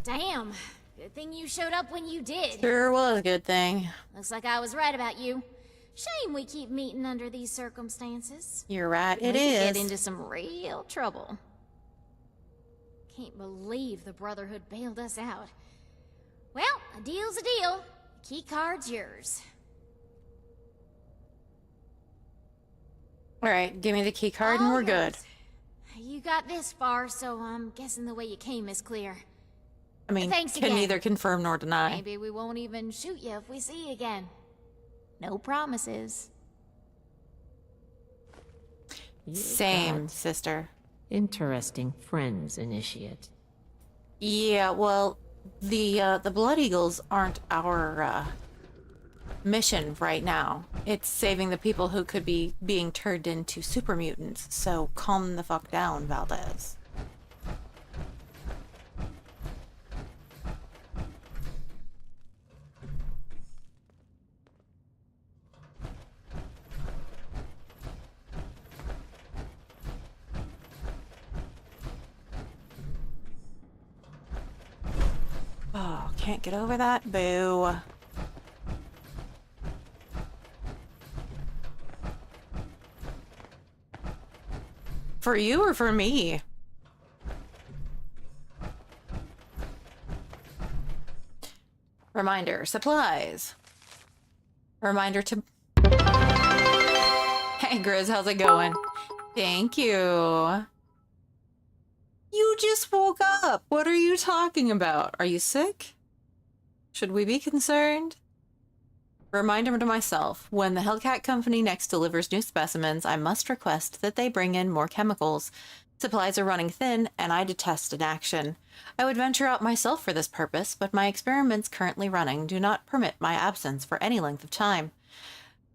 Damn. Good thing you showed up when you did. Sure was a good thing. Looks like I was right about you. Shame we keep meeting under these circumstances. You're right, it We could is. get into some real trouble. Can't believe the Brotherhood bailed us out. Well, a deal's a deal. The key card's yours. Alright, give me the key card and we're good. You got this far, so I'm guessing the way you came is clear. I mean, Thanks can again. neither confirm nor deny. Maybe we won't even shoot you if we see you again. No promises. Same, sister. Interesting friends, Initiate. Yeah, well, the Blood Eagles aren't our mission right now. It's saving the people who could be being turned into super mutants. So calm the fuck down, Valdez. Oh, can't get over that? Boo. For you or for me? Reminder, supplies. Reminder to... Hey, Grizz, how's it going? Thank you. You just woke up. What are you talking about? Are you sick? Should we be concerned? Reminder to myself, when the Hellcat Company next delivers new specimens, I must request that they bring in more chemicals. Supplies are running thin, and I detest inaction. I would venture out myself for this purpose, but my experiments currently running do not permit my absence for any length of time.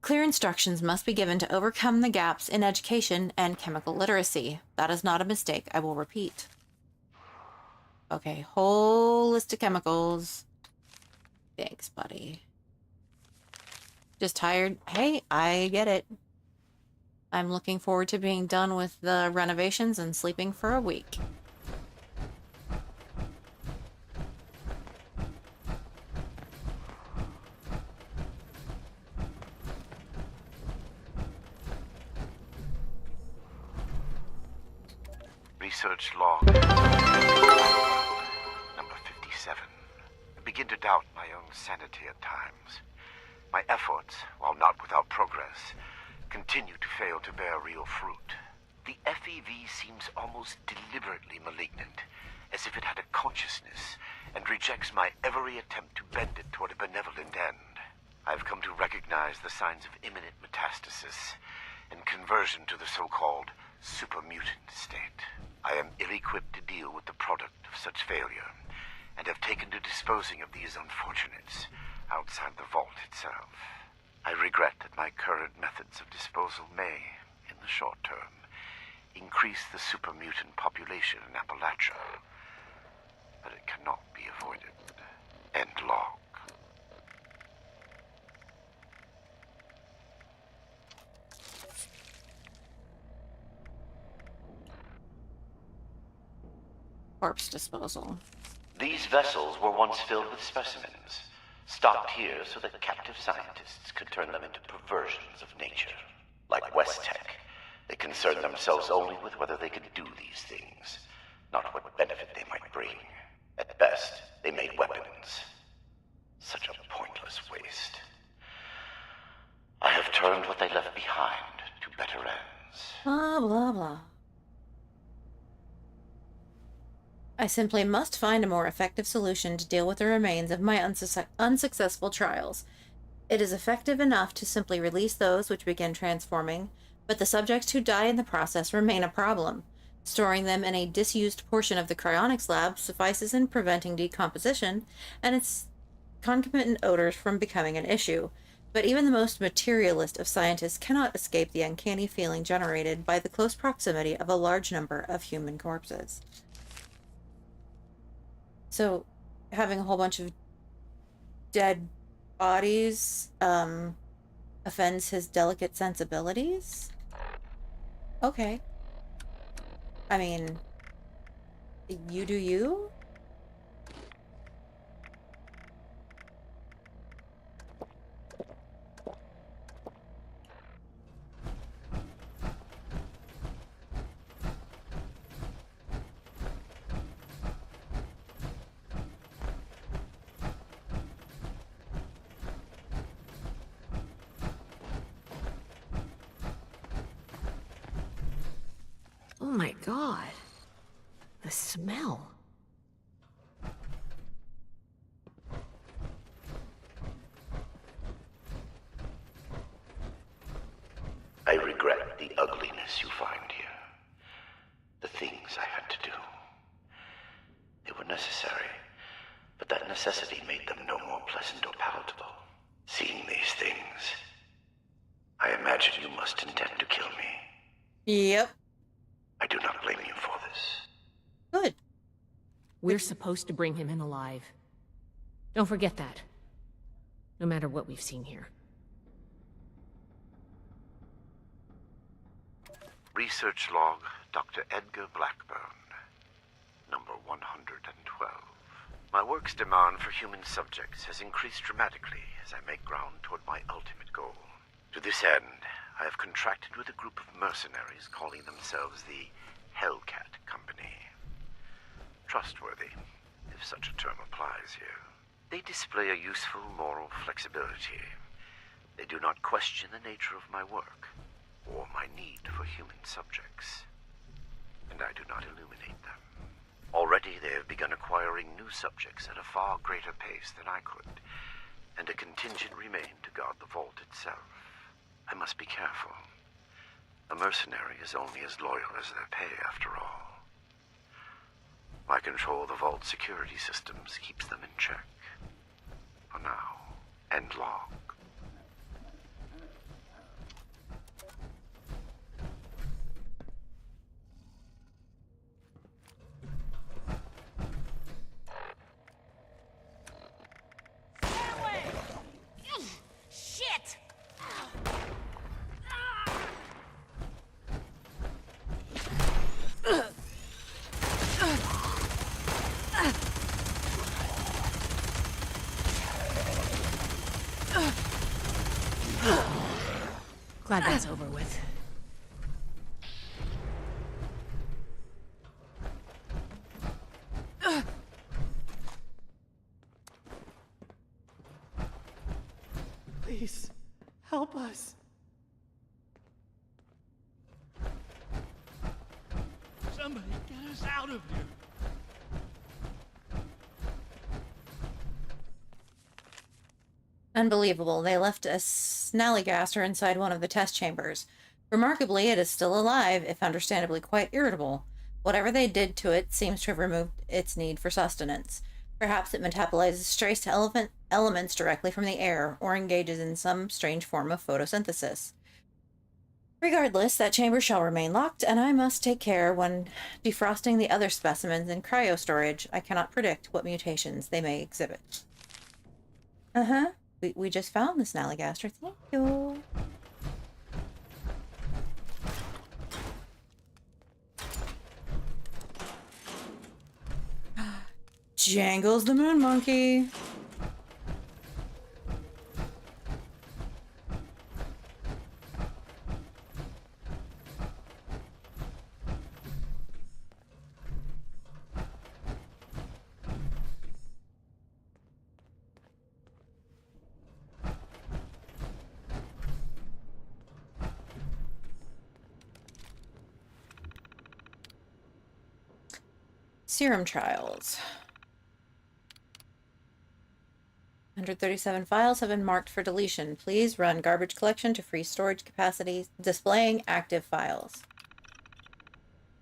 Clear instructions must be given to overcome the gaps in education and chemical literacy. That is not a mistake, I will repeat. Okay, whole list of chemicals. Thanks, buddy. Just tired. Hey, I get it. I'm looking forward to being done with the renovations and sleeping for a week. Research log. Number 57. I begin to doubt my own sanity at times. My efforts, while not without progress, continue to fail to bear real fruit. The FEV seems almost deliberately malignant, as if it had a consciousness, and rejects my every attempt to bend it toward a benevolent end. I've come to recognize the signs of imminent metastasis and conversion to the so-called supermutant state. I am ill-equipped to deal with the product of such failure, and have taken to disposing of these unfortunates outside the vault itself. I regret that my current methods of disposal may, in the short term, increase the supermutant population in Appalachia, but it cannot be avoided. End log. Corpse disposal. These vessels were once filled with specimens, stocked here so that captive scientists could turn them into perversions of nature. Like West Tech, they concerned themselves only with whether they could do these things, not what benefit they might bring. At best, they made weapons. Such a pointless waste. I have turned what they left behind to better ends. Blah, blah, blah. I simply must find a more effective solution to deal with the remains of my unsuccessful trials. It is effective enough to simply release those which begin transforming, but the subjects who die in the process remain a problem. Storing them in a disused portion of the cryonics lab suffices in preventing decomposition and its concomitant odors from becoming an issue. But even the most materialist of scientists cannot escape the uncanny feeling generated by the close proximity of a large number of human corpses. So, having a whole bunch of dead bodies offends his delicate sensibilities? Okay. I mean, you do you? Oh my god. The smell. I regret the ugliness you find here. The things I had to do. They were necessary, but that necessity made them no more pleasant or palatable. Seeing these things, I imagine you must intend to kill me. Yep. I do not blame you for this. Good. We're supposed to bring him in alive. Don't forget that. No matter what we've seen here. Research log, Dr. Edgar Blackburn. Number 112. My work's demand for human subjects has increased dramatically as I make ground toward my ultimate goal. To this end, I have contracted with a group of mercenaries calling themselves the Hellcat Company. Trustworthy, if such a term applies here. They display a useful moral flexibility. They do not question the nature of my work, or my need for human subjects. And I do not illuminate them. Already they have begun acquiring new subjects at a far greater pace than I could, and a contingent remained to guard the vault itself. I must be careful. A mercenary is only as loyal as their pay, after all. My control of the vault security systems keeps them in check. For now. End log. Shit! Glad that's over with. Please, help us. Somebody get us out of here! Unbelievable. They left a snallygaster inside one of the test chambers. Remarkably, it is still alive, if understandably quite irritable. Whatever they did to it seems to have removed its need for sustenance. Perhaps it metabolizes trace elements directly from the air, or engages in some strange form of photosynthesis. Regardless, that chamber shall remain locked, and I must take care when defrosting the other specimens in cryostorage. I cannot predict what mutations they may exhibit. Uh-huh. We just found the snallygaster. Thank you. Jangles the moon monkey. Serum trials. 137 files have been marked for deletion. Please run garbage collection to free storage capacity, displaying active files.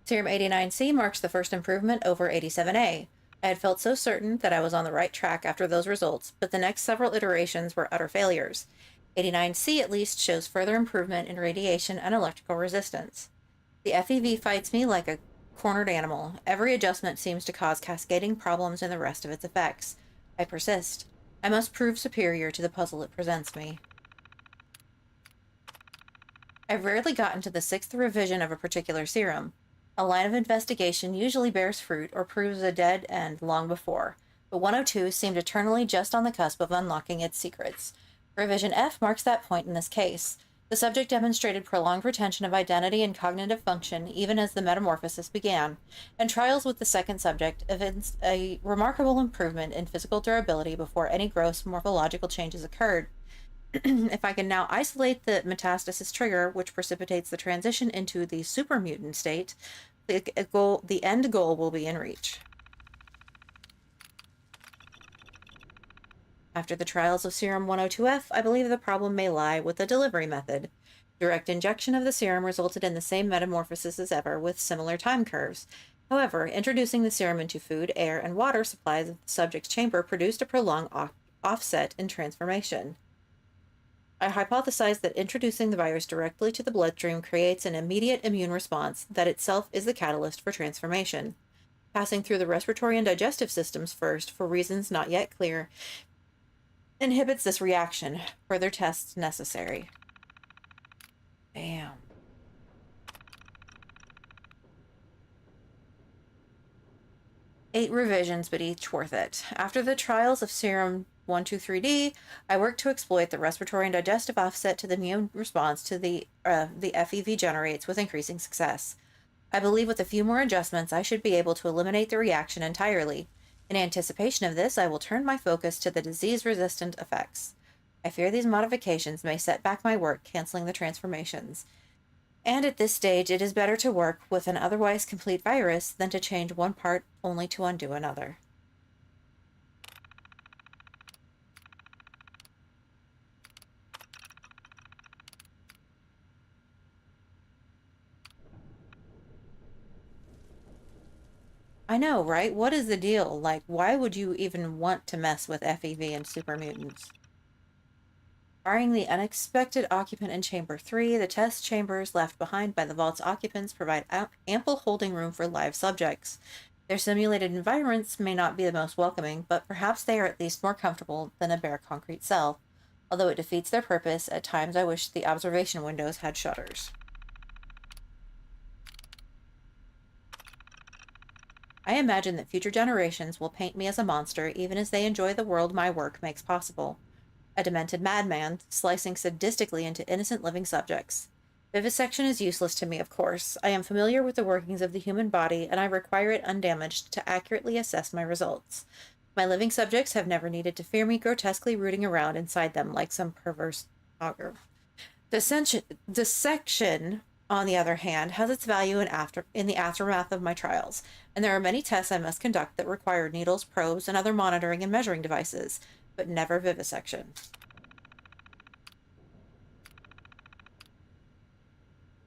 Serum 89C marks the first improvement over 87A. I had felt so certain that I was on the right track after those results, but the next several iterations were utter failures. 89C at least shows further improvement in radiation and electrical resistance. The FEV fights me like a cornered animal. Every adjustment seems to cause cascading problems in the rest of its effects. I persist. I must prove superior to the puzzle it presents me. I've rarely gotten to the 6th revision of a particular serum. A line of investigation usually bears fruit or proves a dead end long before, but 102 seemed eternally just on the cusp of unlocking its secrets. Revision F marks that point in this case. The subject demonstrated prolonged retention of identity and cognitive function even as the metamorphosis began, and trials with the second subject evinced a remarkable improvement in physical durability before any gross morphological changes occurred. If I can now isolate the metastasis trigger, which precipitates the transition into the super mutant state, the end goal will be in reach. After the trials of serum 102F, I believe the problem may lie with the delivery method. Direct injection of the serum resulted in the same metamorphosis as ever, with similar time curves. However, introducing the serum into food, air, and water supplies of the subject's chamber produced a prolonged offset in transformation. I hypothesized that introducing the virus directly to the bloodstream creates an immediate immune response that itself is the catalyst for transformation. Passing through the respiratory and digestive systems first, for reasons not yet clear, inhibits this reaction. Further tests necessary. Damn. Eight revisions, but each worth it. After the trials of serum 123D, I worked to exploit the respiratory and digestive offset to the immune response to the FEV generates with increasing success. I believe with a few more adjustments, I should be able to eliminate the reaction entirely. In anticipation of this, I will turn my focus to the disease-resistant effects. I fear these modifications may set back my work, canceling the transformations. And at this stage, it is better to work with an otherwise complete virus than to change one part only to undo another. I know, right? What is the deal? Like, why would you even want to mess with FEV and super mutants? Barring the unexpected occupant in Chamber 3, the test chambers left behind by the vault's occupants provide ample holding room for live subjects. Their simulated environments may not be the most welcoming, but perhaps they are at least more comfortable than a bare concrete cell. Although it defeats their purpose, at times I wish the observation windows had shutters. I imagine that future generations will paint me as a monster even as they enjoy the world my work makes possible. A demented madman, slicing sadistically into innocent living subjects. Vivisection is useless to me, of course. I am familiar with the workings of the human body, and I require it undamaged to accurately assess my results. My living subjects have never needed to fear me grotesquely rooting around inside them like some perverse augur. Dissection on the other hand, has its value in the aftermath of my trials, and there are many tests I must conduct that require needles, probes, and other monitoring and measuring devices, but never vivisection.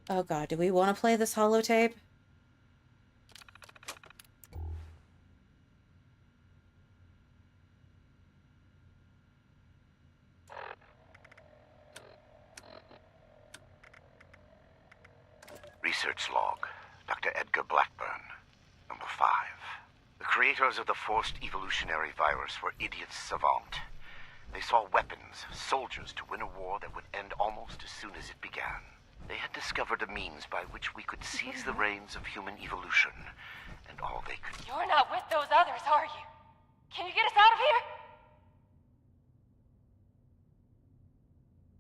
Oh god, do we want to play this holotape? Research log, Dr. Edgar Blackburn, number 5. The creators of the forced evolutionary virus were idiots savant. They saw weapons, soldiers to win a war that would end almost as soon as it began. They had discovered a means by which we could seize the reins of human evolution, and all they could... You're not with those others, are you? Can you get us out of here?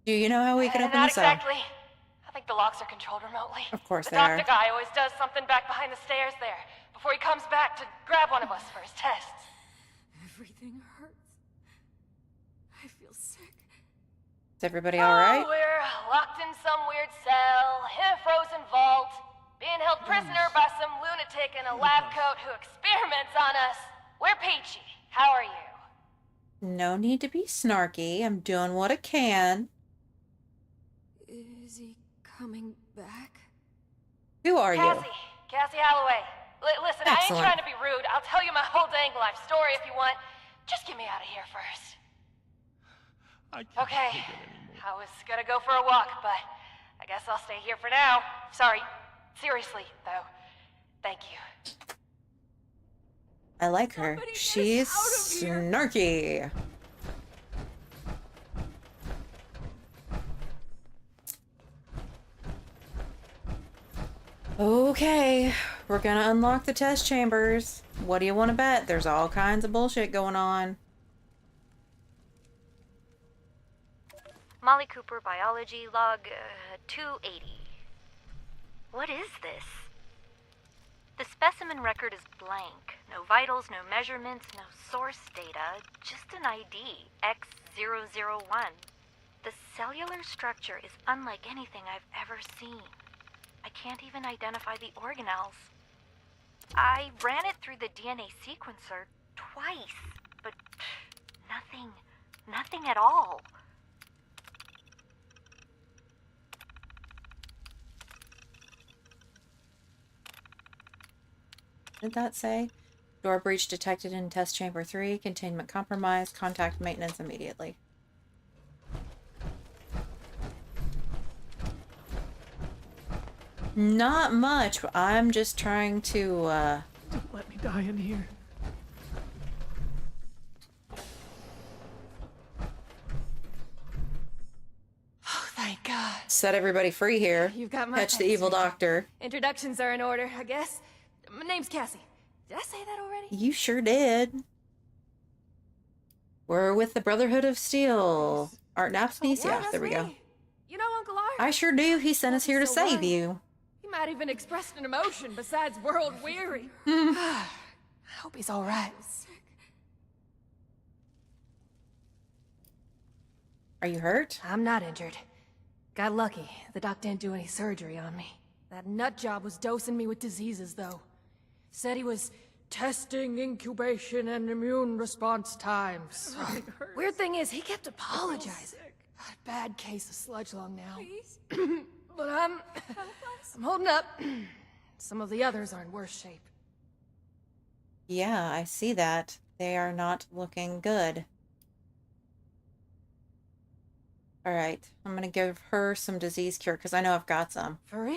Do you know how we can open Not this up? exactly. I think the locks are controlled remotely. Of course the they are. doctor guy always does something back behind the stairs there before he comes back to grab one of us for his tests. Everything hurts. I feel sick. Is everybody all right? We're locked in some weird cell, in a frozen vault, being held prisoner by some lunatic in a lab coat who experiments on us. We're peachy. How are you? No need to be snarky. I'm doing what I can. Is he coming back? Who are you? Cassie Holloway. Listen, I ain't Excellent. trying to be rude. I'll tell you my whole dang life story if you want. Just get me out of here first. Okay, I was gonna go for a walk, but I guess I'll stay here for now. Sorry. Seriously, though. Thank you. I like her. She's snarky. Okay, we're gonna unlock the test chambers. What do you want to bet? There's all kinds of bullshit going on. Molly Cooper, biology, log 280. What is this? The specimen record is blank. No vitals, no measurements, no source data, just an ID, X001. The cellular structure is unlike anything I've ever seen. I can't even identify the organelles. I ran it through the DNA sequencer twice, but nothing at all. Did that say? Door breach detected in test chamber 3. Containment compromised. Contact maintenance immediately. Not much. I'm just trying to, Don't let me die in here. Oh, thank God. set everybody free here. You've got my Catch the thanks, evil Rachel. doctor. Introductions are in order, I guess. My name's Cassie. Did I say that already? You sure did. We're with the Brotherhood of Steel. Art Napsnies? Yeah, there we go. You know Uncle Art? I sure do. He sent us here to save you. He might even expressed an emotion besides world weary. I hope he's all right. Are you hurt? I'm not injured. Got lucky. The doc didn't do any surgery on me. That nut job was dosing me with diseases, though. Said he was testing incubation and immune response times. Weird thing is, he kept apologizing. Got a bad case of sludge lung now. But I'm holding up. Some of the others are in worse shape. Yeah, I see that. They are not looking good. Alright, I'm gonna give her some disease cure, because I know I've got some. For real?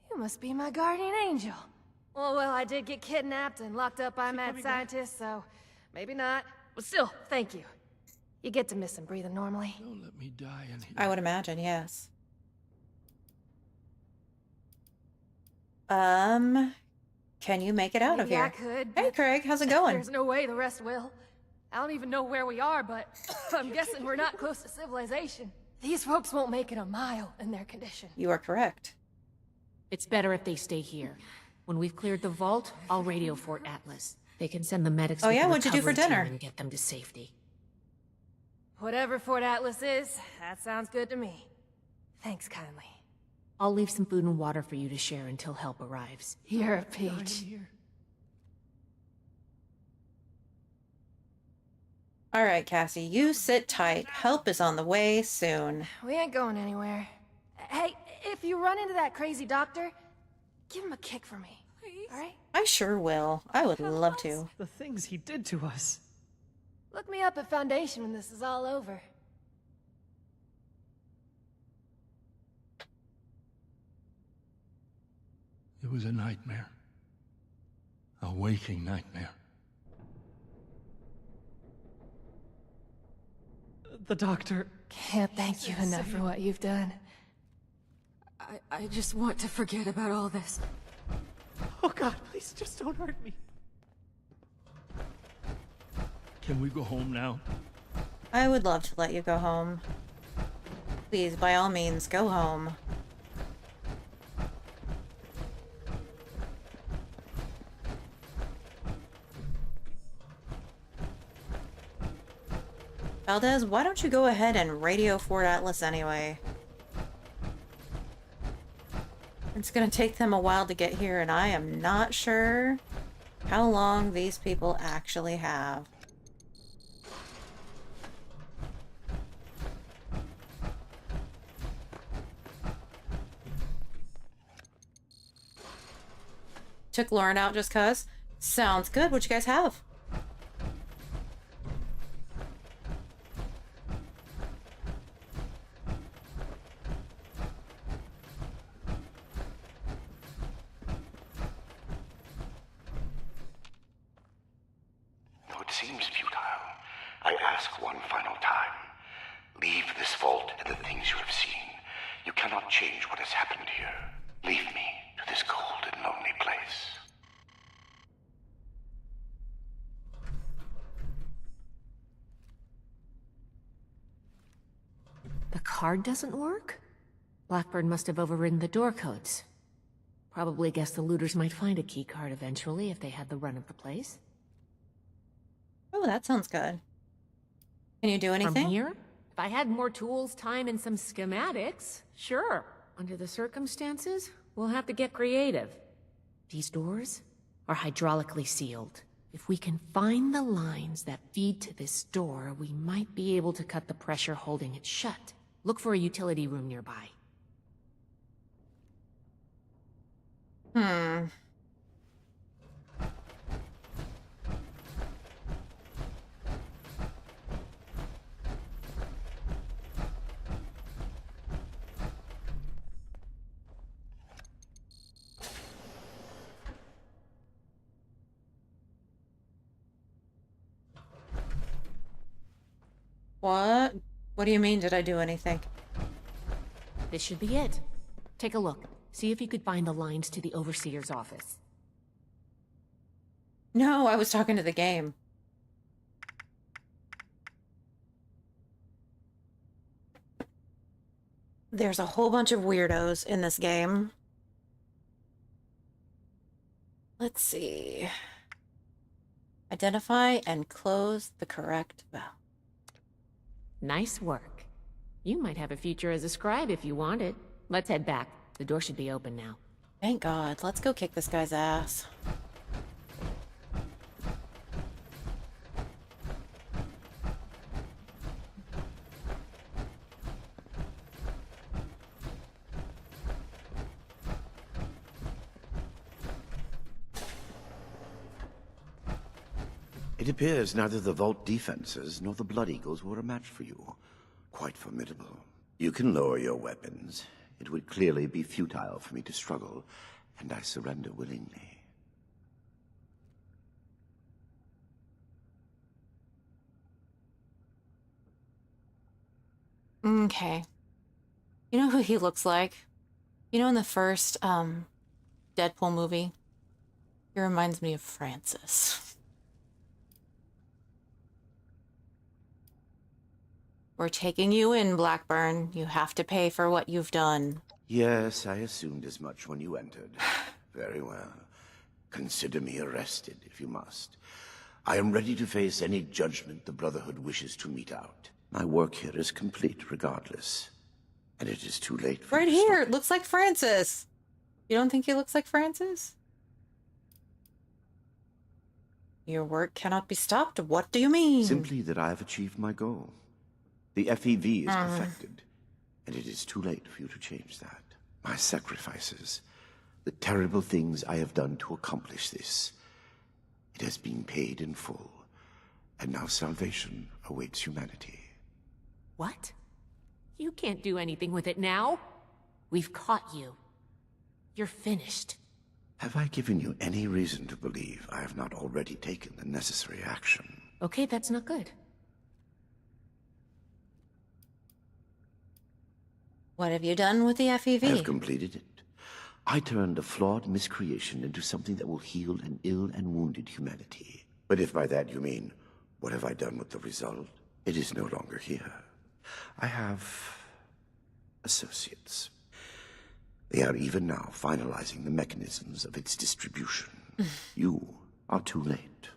You must be my guardian angel. Well, I did get kidnapped and locked up by mad scientists, so maybe not. But still, thank you. You get to miss him breathing normally. Don't let me die in here. I would imagine, yes. Can you make it out of Maybe here? I could. Hey, Craig, how's it going? There's no way the rest will. I don't even know where we are, but I'm guessing we're not close to civilization. These folks won't make it a mile in their condition. You are correct. It's better if they stay here. When we've cleared the vault, I'll radio Fort Atlas. They can send the medics Oh with yeah, the what'd you do for recovery team dinner? and get them to safety. Whatever Fort Atlas is, that sounds good to me. Thanks kindly. I'll leave some food and water for you to share until help arrives. You're a peach. All right, Cassie, you sit tight. Help is on the way soon. We ain't going anywhere. Hey, if you run into that crazy doctor, give him a kick for me. Please? All right? I sure will. I would love to. The things he did to us. Look me up at Foundation when this is all over. It was a nightmare. A waking nightmare. The doctor... Can't thank you enough for what you've done. I just want to forget about all this. Oh God, please just don't hurt me. Can we go home now? I would love to let you go home. Please, by all means, go home. Valdez, why don't you go ahead and radio Fort Atlas anyway? It's gonna take them a while to get here, and I am not sure how long these people actually have. Took Lauren out just cuz? Sounds good. What you guys have? Though it seems futile, I ask one final time. Leave this vault and the things you have seen. You cannot change what has happened here. Leave me to this cold and lonely place. The card doesn't work? Blackbird must have overridden the door codes. Probably guess the looters might find a key card eventually if they had the run of the place. Oh, that sounds good. Can you do anything? From here? If I had more tools, time, and some schematics, sure. Under the circumstances, we'll have to get creative. These doors are hydraulically sealed. If we can find the lines that feed to this door, we might be able to cut the pressure holding it shut. Look for a utility room nearby. What? What do you mean, did I do anything? This should be it. Take a look. See if you could find the lines to the Overseer's office. No, I was talking to the game. There's a whole bunch of weirdos in this game. Let's see. Identify and close the correct valve. Nice work. You might have a future as a scribe if you want it. Let's head back. The door should be open now. Thank God. Let's go kick this guy's ass. It appears neither the Vault defenses nor the Blood Eagles were a match for you. Quite formidable. You can lower your weapons. It would clearly be futile for me to struggle, and I surrender willingly. Okay. You know who he looks like? You know in the first, Deadpool movie? He reminds me of Francis. We're taking you in, Blackburn. You have to pay for what you've done. Yes, I assumed as much when you entered. Very well. Consider me arrested, if you must. I am ready to face any judgment the Brotherhood wishes to mete out. My work here is complete, regardless. and it is too late for Right you to here. stop It looks like Francis. You don't think he looks like Francis? Your work cannot be stopped. What do you mean? Simply that I have achieved my goal. The FEV is perfected, and it is too late for you to change that. My sacrifices, the terrible things I have done to accomplish this, it has been paid in full, and now salvation awaits humanity. What? You can't do anything with it now. We've caught you. You're finished. Have I given you any reason to believe I have not already taken the necessary action? Okay, that's not good. What have you done with the FEV? I have completed it. I turned a flawed miscreation into something that will heal an ill and wounded humanity. But if by that you mean, what have I done with the result? It is no longer here. I have associates. They are even now finalizing the mechanisms of its distribution. You are too late.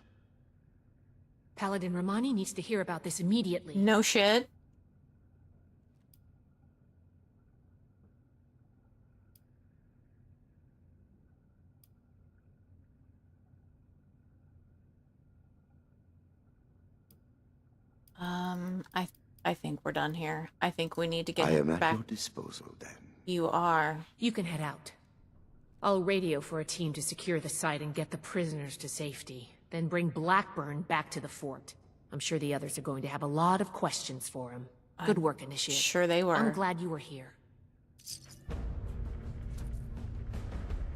Paladin Romani needs to hear about this immediately. No shit. I think we're done here. I think we need to get I am back. at your disposal, then. You are. You can head out. I'll radio for a team to secure the site and get the prisoners to safety. Then bring Blackburn back to the fort. I'm sure the others are going to have a lot of questions for him. Good work, Initiate. Sure they were. I'm glad you were here.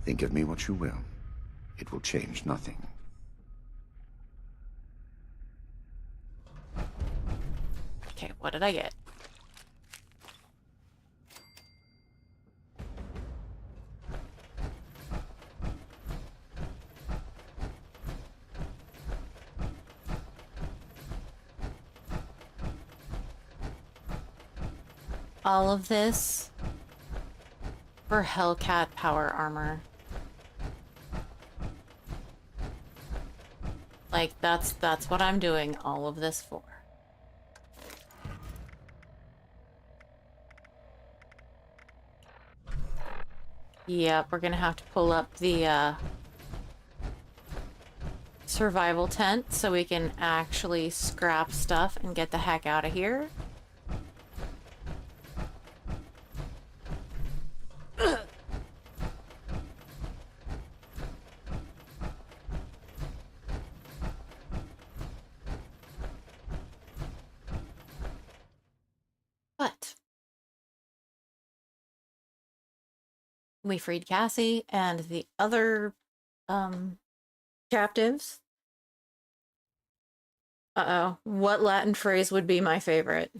Think of me what you will. It will change nothing. Okay, what did I get? All of this for Hellcat power armor. Like, that's what I'm doing all of this for. Yep, we're gonna have to pull up the survival tent so we can actually scrap stuff and get the heck out of here. But we freed Cassie and the other captives. Uh-oh. What Latin phrase would be my favorite?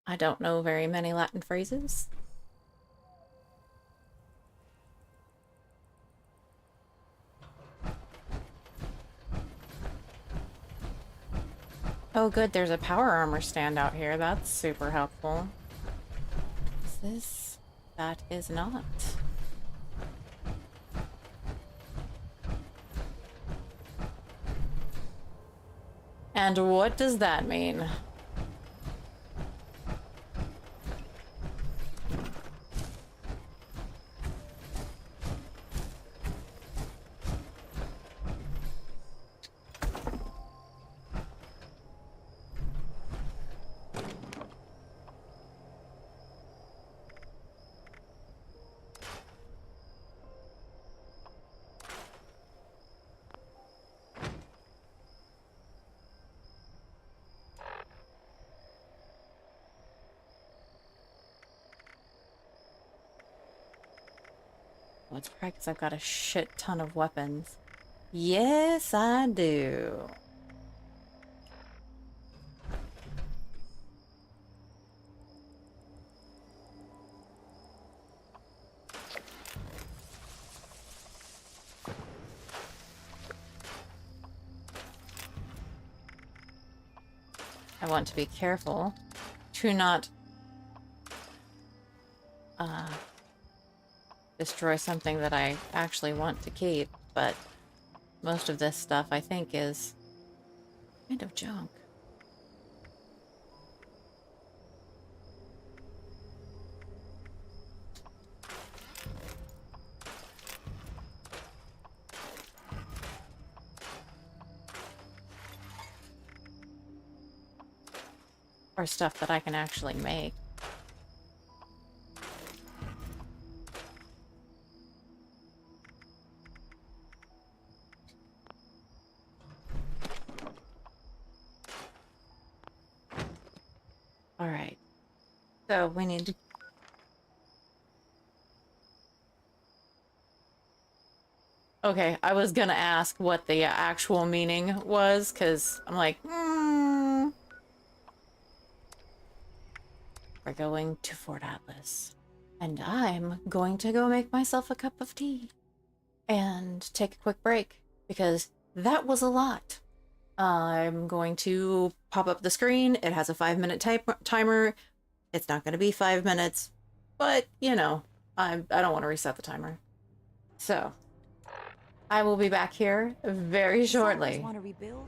I don't know very many Latin phrases. Oh good, there's a power armor stand out here. That's super helpful. Is this? That is not. And what does that mean? Well, it's probably because I've got a shit ton of weapons. Yes, I do. I want to be careful to not destroy something that I actually want to keep, but most of this stuff I think is kind of junk. are stuff that I can actually make. All right. So we need to... Okay, I was gonna ask what the actual meaning was, because I'm like, We're going to Fort Atlas. And I'm going to go make myself a cup of tea. And take a quick break, because that was a lot. I'm going to pop up the screen. It has a 5-minute timer. It's not going to be 5 minutes, but you know, I don't want to reset the timer. So I will be back here very shortly. Want to rebuild?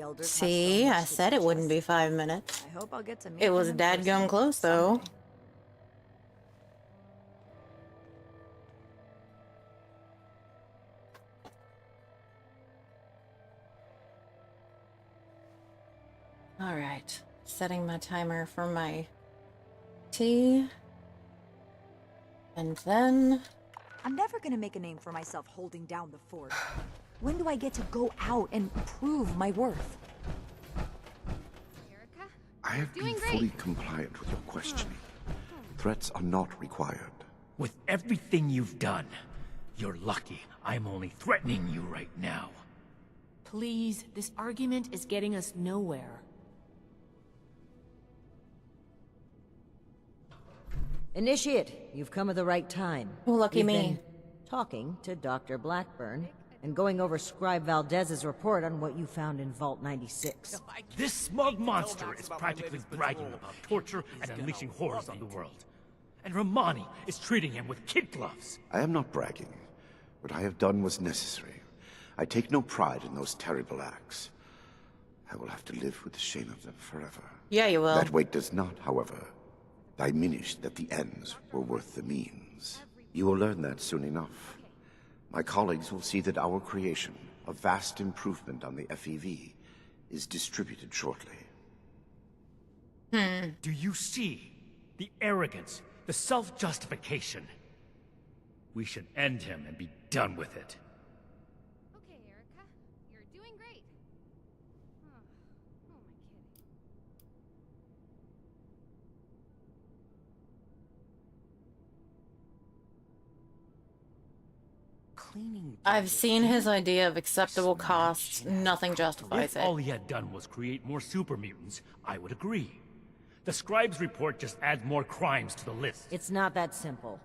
elders have so See, much I to said it teach wouldn't us. be 5 minutes. I hope I'll get to meet It was them in person dadgum close, though. someday. All right, setting my timer for my tea. And then... I'm never gonna make a name for myself holding down the fort. When do I get to go out and prove my worth? I have been fully compliant with your questioning. Threats are not required. With everything you've done, you're lucky I'm only threatening you right now. Please, this argument is getting us nowhere. Initiate, you've come at the right time. Oh, lucky We've me. been talking to Dr. Blackburn and going over Scribe Valdez's report on what you found in Vault 96. This smug monster is practically bragging about torture and unleashing horrors on the world. And Romani is treating him with kid gloves. I am not bragging. What I have done was necessary. I take no pride in those terrible acts. I will have to live with the shame of them forever. Yeah, you will. That weight does not, however, diminish that the ends were worth the means. You will learn that soon enough. My colleagues will see that our creation, a vast improvement on the FEV, is distributed shortly. Do you see the arrogance, the self-justification? We should end him and be done with it. Okay, Erica. You're doing great. Huh. Who am I kidding? I've seen his idea of acceptable costs. Nothing justifies If it. all he had done was create more super mutants, I would agree. The Scribe's report just adds more crimes to the list. It's not that simple.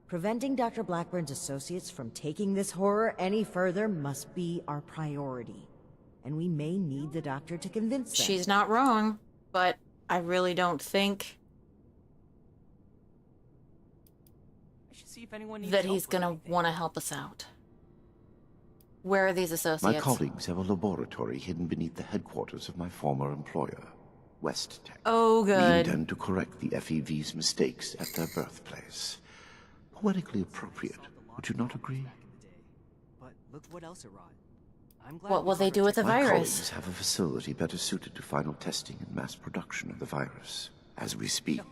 Preventing Dr. Blackburn's associates from taking this horror any further must be our priority. And we may need the doctor to convince them. She's not wrong, but I really don't think See if anyone needs that help he's with gonna anything. want to help us out. Where are these associates? My colleagues have a laboratory hidden beneath the headquarters of my former employer, West Tech. Oh, We good. intend to correct the FEV's mistakes at their birthplace. Poetically appropriate, would you not agree? But look what else it wrought. I'm glad What will they do with the My virus? colleagues have a facility better suited to final testing and mass production of the virus. As we speak,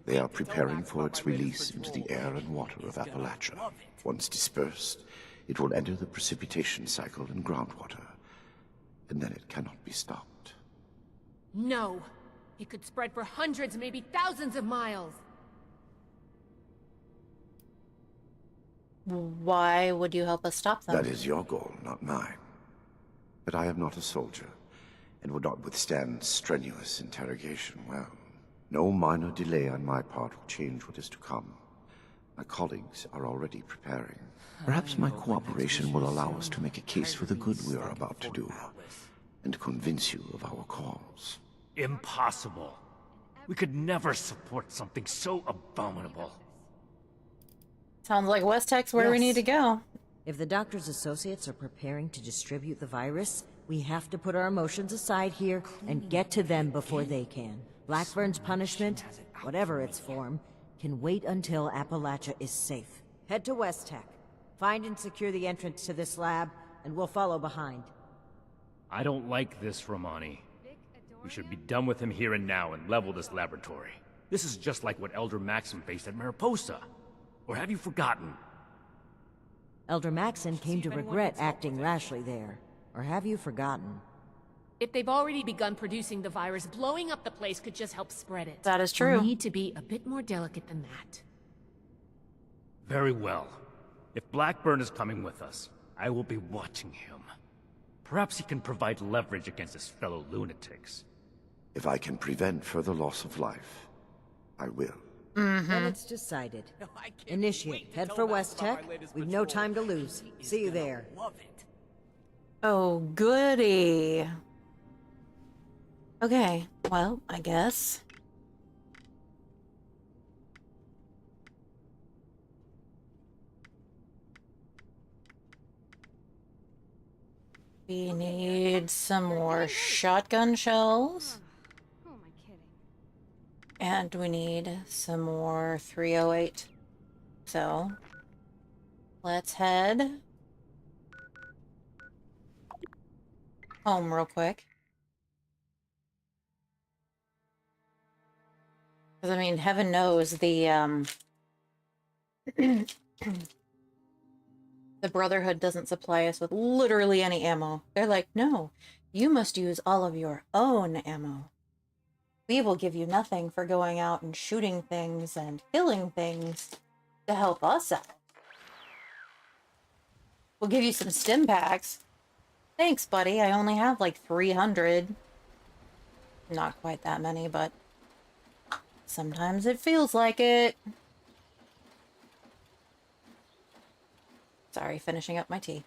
they are preparing for its release into the air and water of Appalachia. Once dispersed, it will enter the precipitation cycle in groundwater, and then it cannot be stopped. No! It could spread for hundreds, maybe thousands of miles! Why would you help us stop them? That is your goal, not mine. But I am not a soldier, and would not withstand strenuous interrogation well. No minor delay on my part will change what is to come. My colleagues are already preparing. Perhaps my cooperation will allow us to make a case for the good we are about to do, and convince you of our cause. Impossible. We could never support something so abominable. Sounds like West Tech's where we Yes. need to go. If the doctor's associates are preparing to distribute the virus, we have to put our emotions aside here and get to them before they can. Blackburn's punishment, whatever its form, can wait until Appalachia is safe. Head to West Tech. Find and secure the entrance to this lab, and we'll follow behind. I don't like this, Romani. We should be done with him here and now and level this laboratory. This is just like what Elder Maxim faced at Mariposa. Or have you forgotten? Elder Maxon came to regret acting rashly there. Or have you forgotten? If they've already begun producing the virus, blowing up the place could just help spread it. That is true. We need to be a bit more delicate than that. Very well. If Blackburn is coming with us, I will be watching him. Perhaps he can provide leverage against his fellow lunatics. If I can prevent further loss of life, I will. Then it's decided. Initiate. Head for West Tech. We've no time to lose. See you there. Oh, goody. Okay, well, I guess. We need some more shotgun shells. Who am I kidding? And we need some more 308. So, let's head home real quick. Because, I mean, heaven knows the the Brotherhood doesn't supply us with literally any ammo. They're like, no, you must use all of your own ammo. We will give you nothing for going out and shooting things and killing things to help us out. We'll give you some stim packs. Thanks, buddy. I only have like 300. Not quite that many, but sometimes it feels like it. Sorry, finishing up my tea.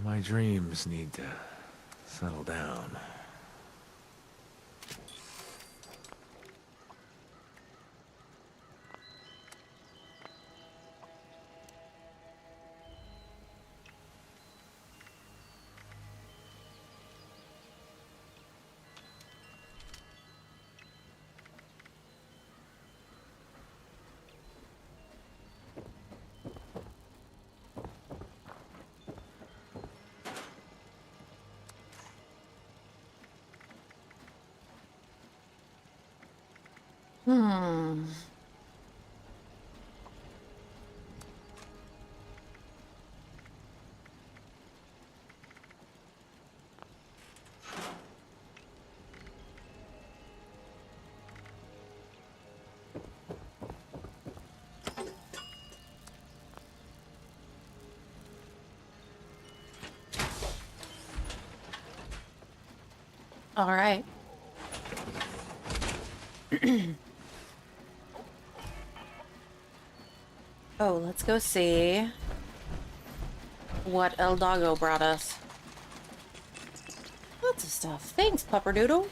My dreams need to settle down. All right. Oh, let's go see what El Doggo brought us. Lots of stuff. Thanks, Pupperdoodle.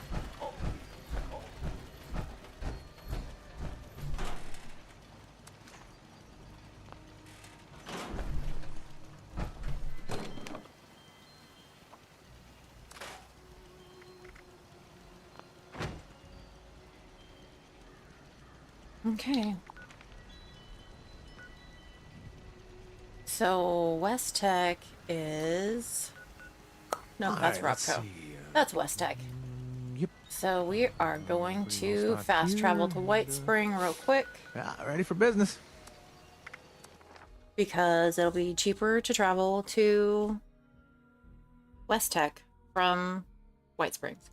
Okay. So West Tech is... No, that's Robco. That's West Tech. Yep. So we are going to fast travel to White Spring real quick. Yeah, ready for business. Because it'll be cheaper to travel to West Tech from White Springs.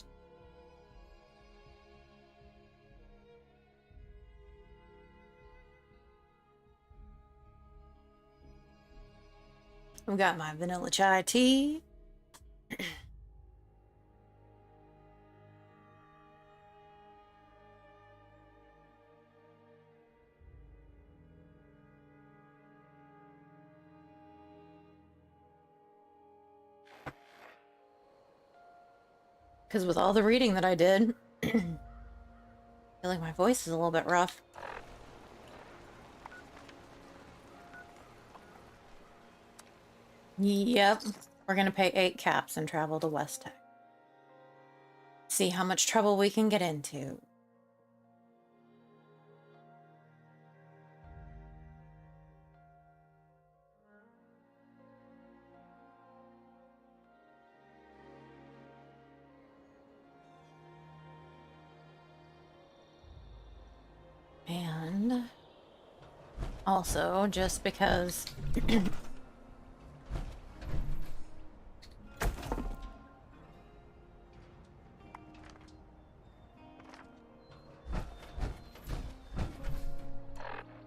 I've got my vanilla chai tea. Because with all the reading that I did, I feel like my voice is a little bit rough. Yep, we're gonna pay 8 caps and travel to West Tech. See how much trouble we can get into. Also, just because... Where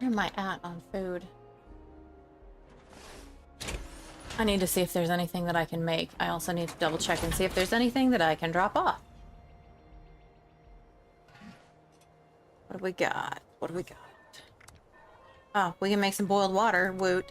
am I at on food? I need to see if there's anything that I can make. I also need to double check and see if there's anything that I can drop off. What do we got? What do we got? Oh, we can make some boiled water. Woot.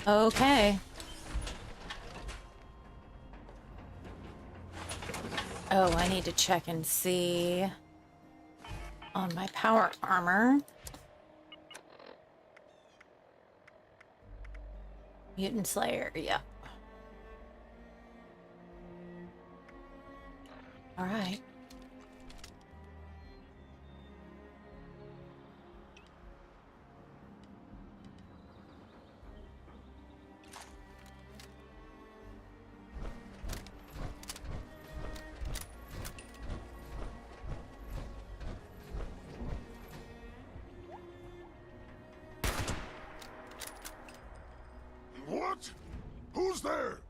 Okay. Oh, I need to check and see on my power armor. Mutant Slayer, yep. All right. What? Who's there?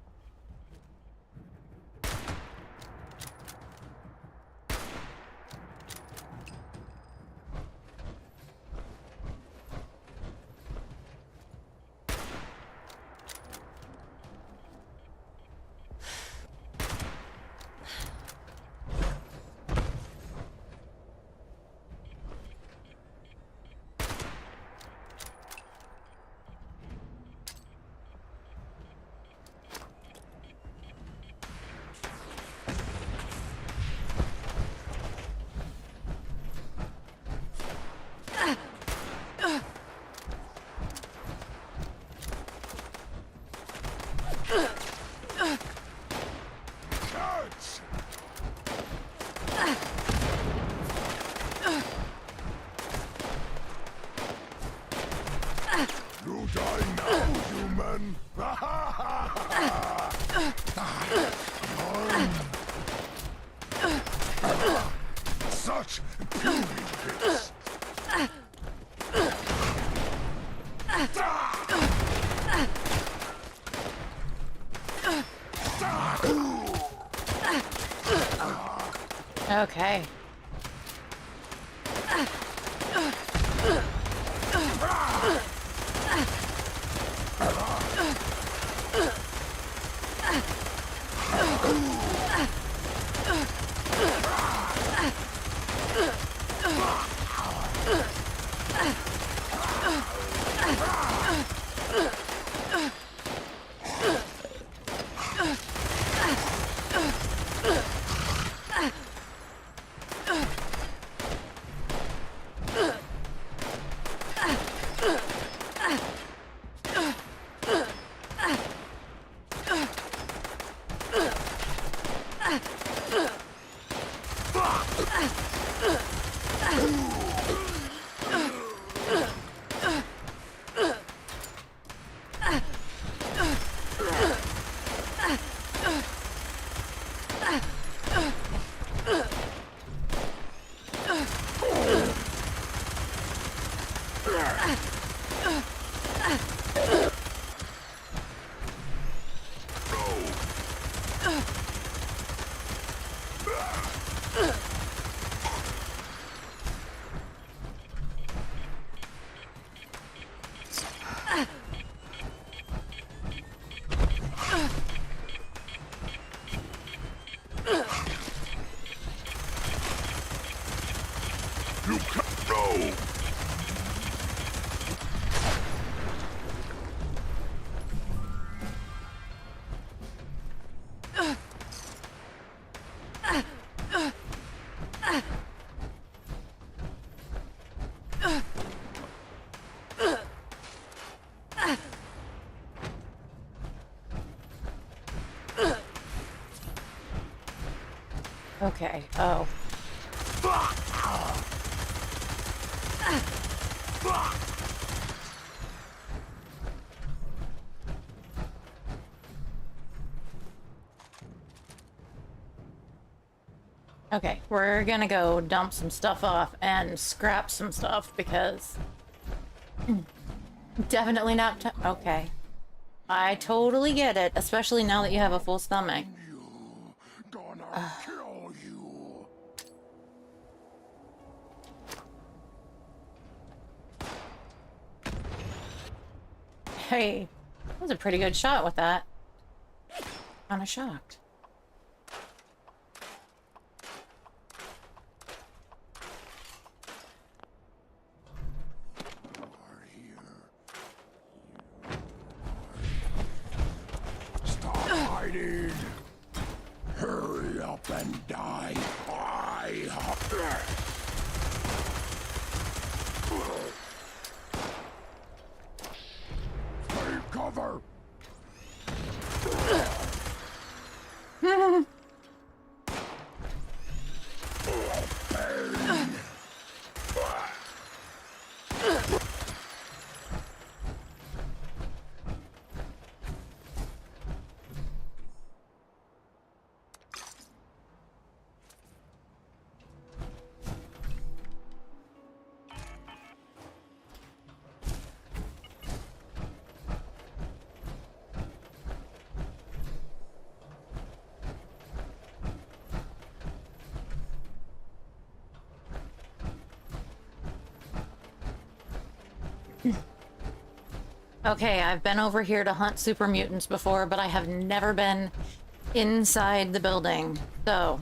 You die now, human! Such beauty pits! Okay. Okay. Oh. Okay, we're gonna go dump some stuff off and scrap some stuff because definitely not okay. I totally get it, especially now that you have a full stomach. Gonna kill you. Hey, that was a pretty good shot with that. Kinda shocked. Stop hiding. Hurry up and die. Take cover. Okay, I've been over here to hunt super mutants before, but I have never been inside the building, so...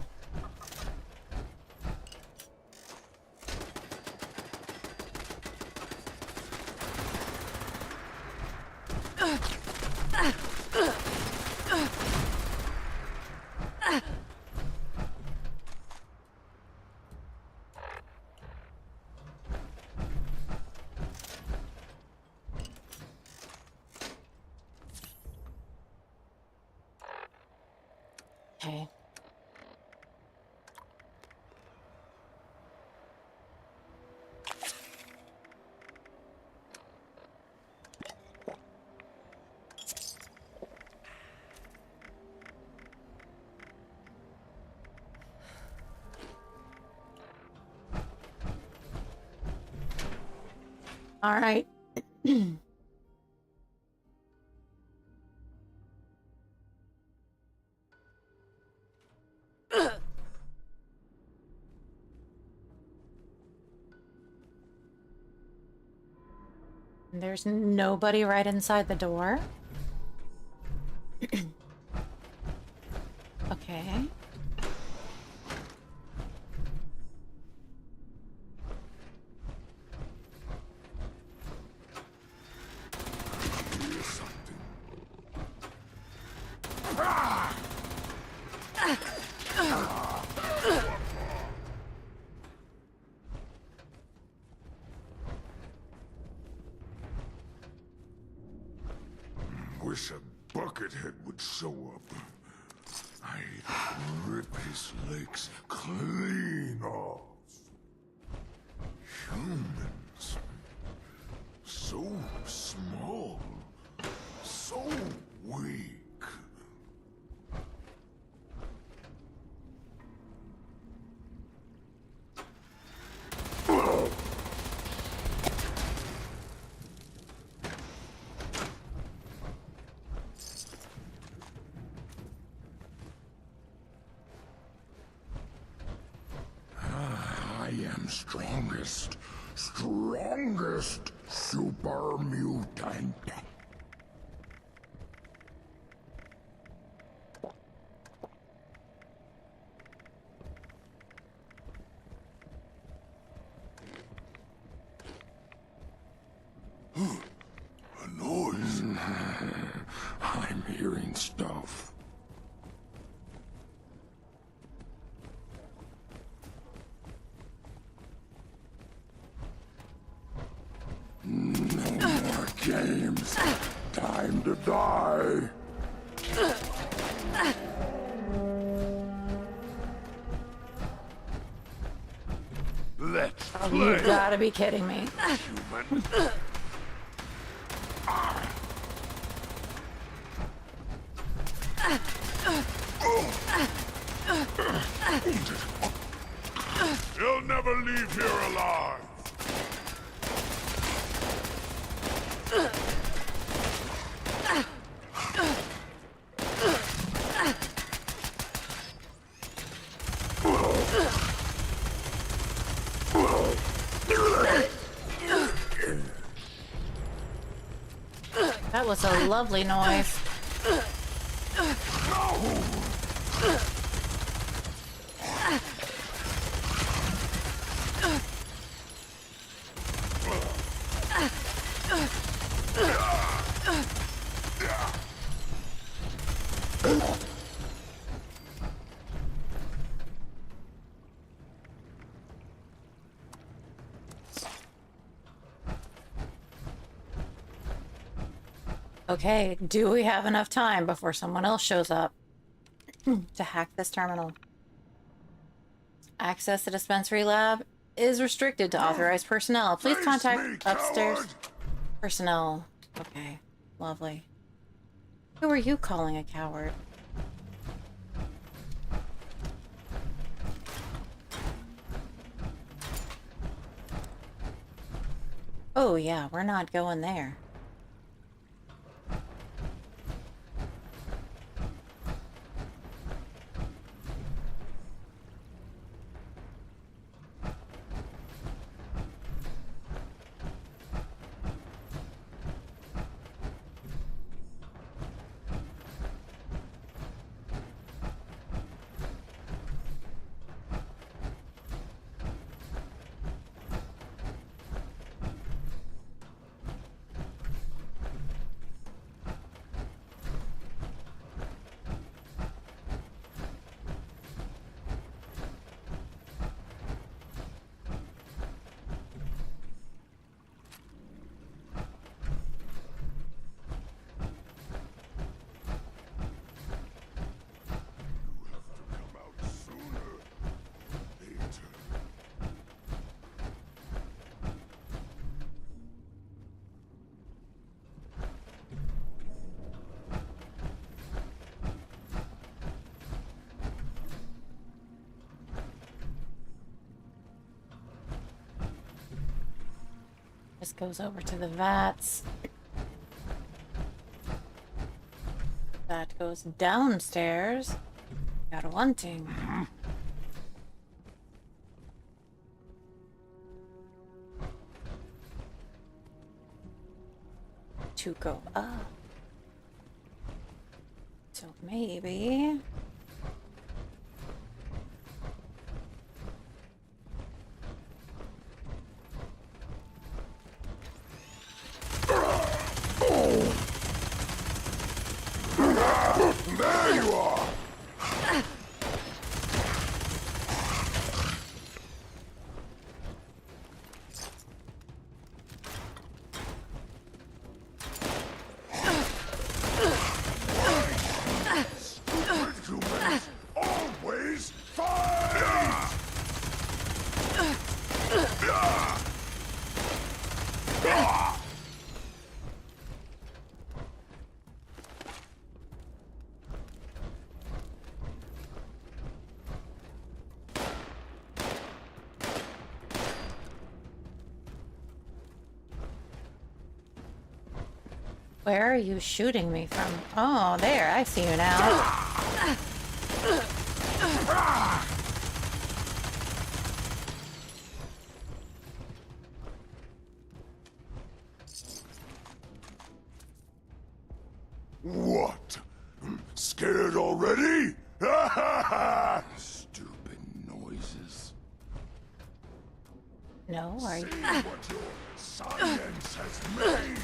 Okay. All right. There's nobody right inside the door. Okay. Wish a buckethead would show up. I'd rip his legs clean off. Humans. So small. So weak. I am strongest super mutant. A noise. I'm hearing stuff. No more games. Time to die. You gotta be kidding me. Human. You'll never leave here alive. That was a lovely noise. Okay, do we have enough time before someone else shows up to hack this terminal? Access to dispensary lab is restricted to authorized personnel. Please contact upstairs personnel. Okay, lovely. Who are you calling a coward? Oh yeah, we're not going there. This goes over to the vats. That goes downstairs. Got a wanting. To go up. So maybe... There you are! Humans always fight! Where are you shooting me from? Oh, there, I see you now. What? Scared already? Stupid noises. No, are you? See what your science has made.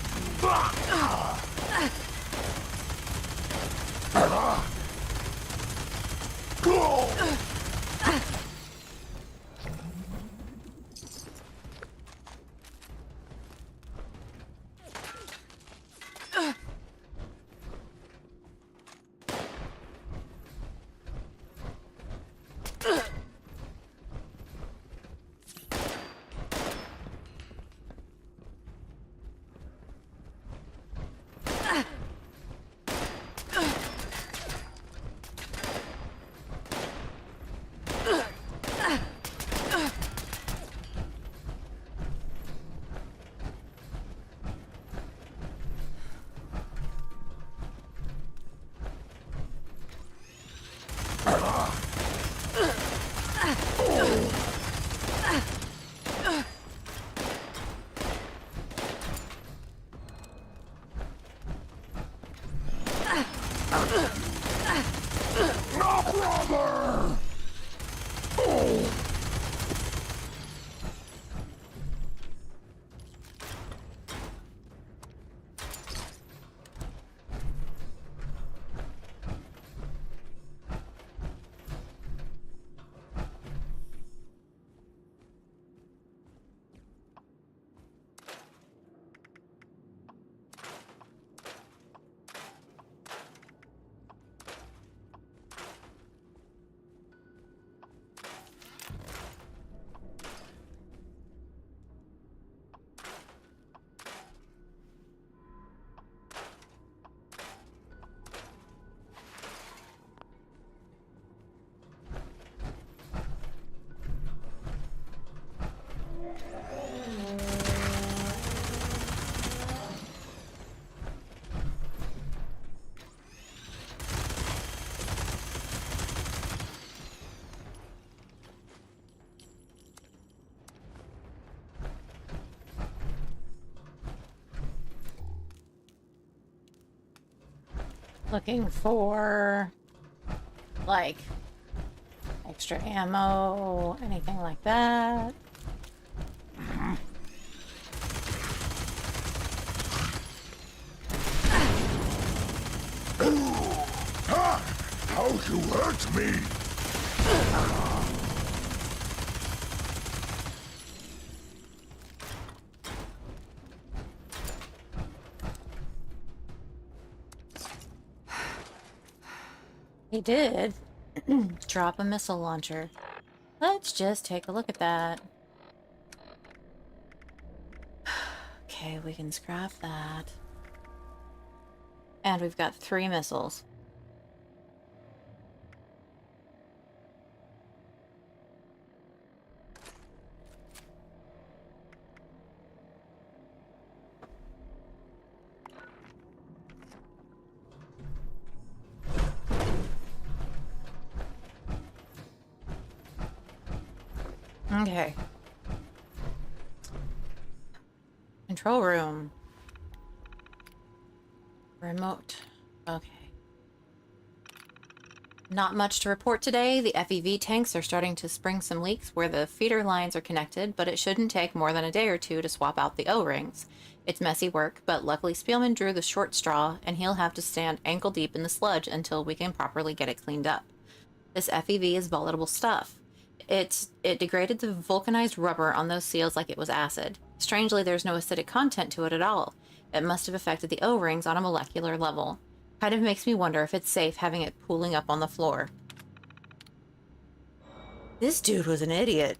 Brother! Oh! Looking for, like, extra ammo, anything like that. How you hurt me! He did drop a missile launcher. Let's just take a look at that. Okay, we can scrap that. And we've got 3 missiles. Okay. Control room. Remote. Okay. Not much to report today. The FEV tanks are starting to spring some leaks where the feeder lines are connected, but it shouldn't take more than a day or 2 to swap out the O-rings. It's messy work, but luckily Spielman drew the short straw, and he'll have to stand ankle deep in the sludge until we can properly get it cleaned up. This FEV is volatile stuff. It degraded the vulcanized rubber on those seals like it was acid. Strangely, there's no acidic content to it at all. It must have affected the O-rings on a molecular level. Kind of makes me wonder if it's safe having it pooling up on the floor. This dude was an idiot.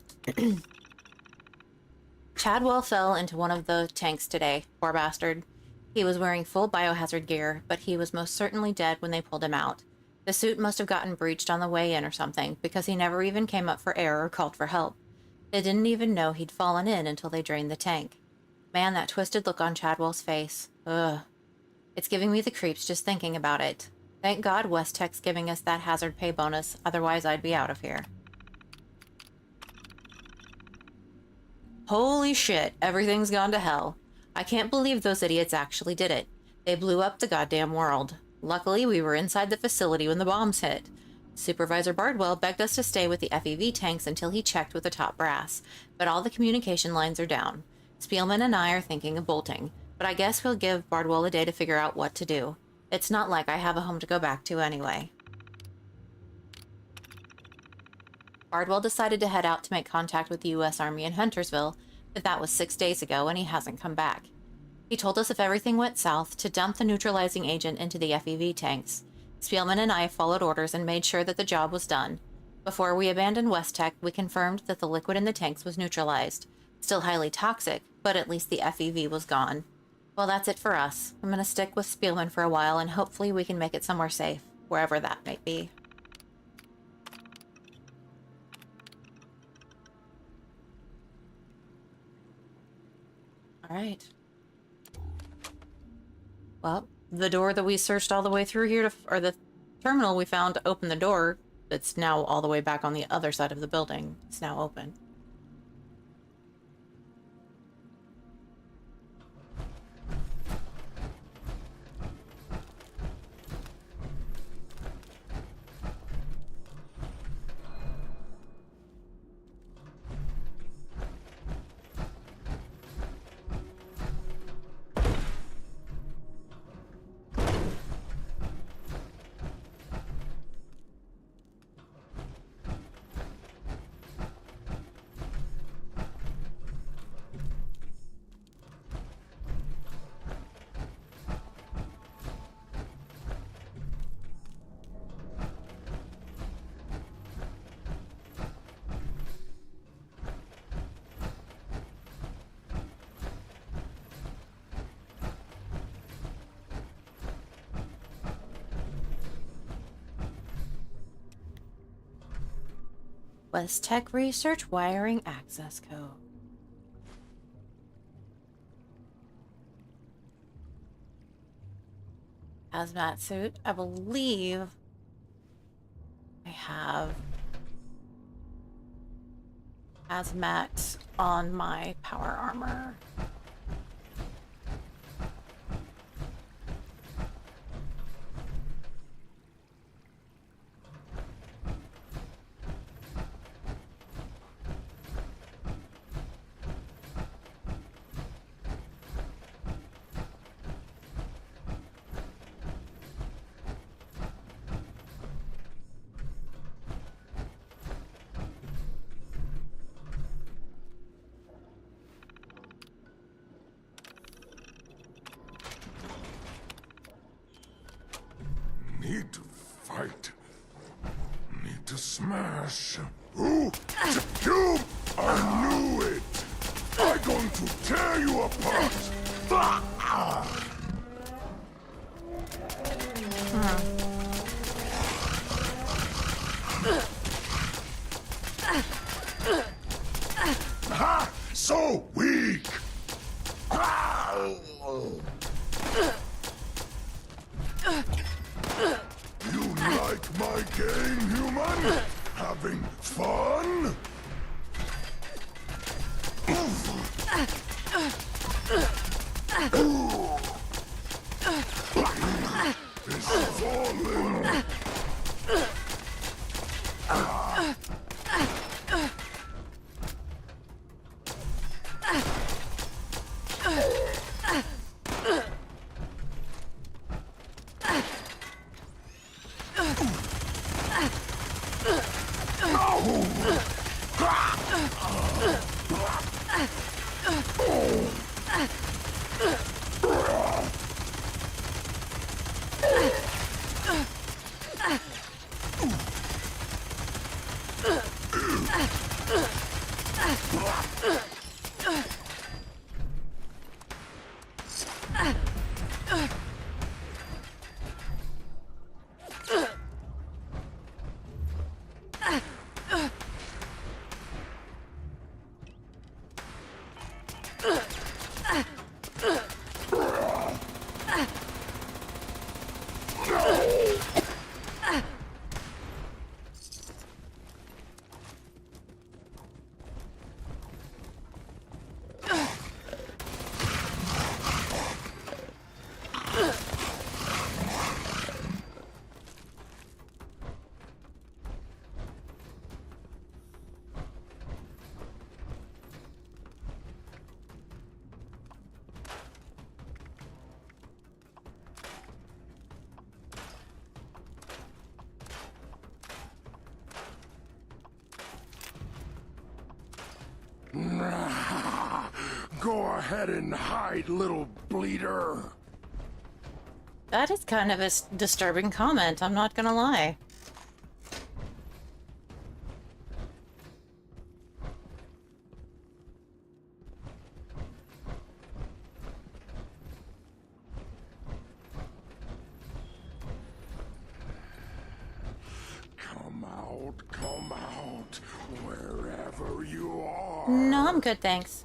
Chadwell fell into one of the tanks today, poor bastard. He was wearing full biohazard gear, but he was most certainly dead when they pulled him out. The suit must have gotten breached on the way in or something, because he never even came up for air or called for help. They didn't even know he'd fallen in until they drained the tank. Man, that twisted look on Chadwell's face. Ugh. It's giving me the creeps just thinking about it. Thank God West Tech's giving us that hazard pay bonus, otherwise I'd be out of here. Holy shit, everything's gone to hell. I can't believe those idiots actually did it. They blew up the goddamn world. Luckily, we were inside the facility when the bombs hit. Supervisor Bardwell begged us to stay with the FEV tanks until he checked with the top brass, but all the communication lines are down. Spielman and I are thinking of bolting, but I guess we'll give Bardwell a day to figure out what to do. It's not like I have a home to go back to anyway. Bardwell decided to head out to make contact with the U.S. Army in Huntersville, but that was 6 days ago and he hasn't come back. He told us if everything went south, to dump the neutralizing agent into the FEV tanks. Spielman and I followed orders and made sure that the job was done. Before we abandoned West Tech, we confirmed that the liquid in the tanks was neutralized. Still highly toxic, but at least the FEV was gone. Well, that's it for us. I'm gonna stick with Spielman for a while, and hopefully we can make it somewhere safe, wherever that might be. All right. Well, the door that we searched all the way through here, or the terminal we found to open the door, that's now all the way back on the other side of the building, it's now open. West Tech Research wiring access code. Hazmat suit. I believe I have hazmat on my power armor. Need to fight. Need to smash. Ooh, you! I knew it! I'm going to tear you apart! Ha! So weak! You like my game, human? Having fun? It's falling. Go ahead and hide, little bleeder. That is kind of a disturbing comment, I'm not gonna lie. Come out, wherever you are. No, I'm good, thanks.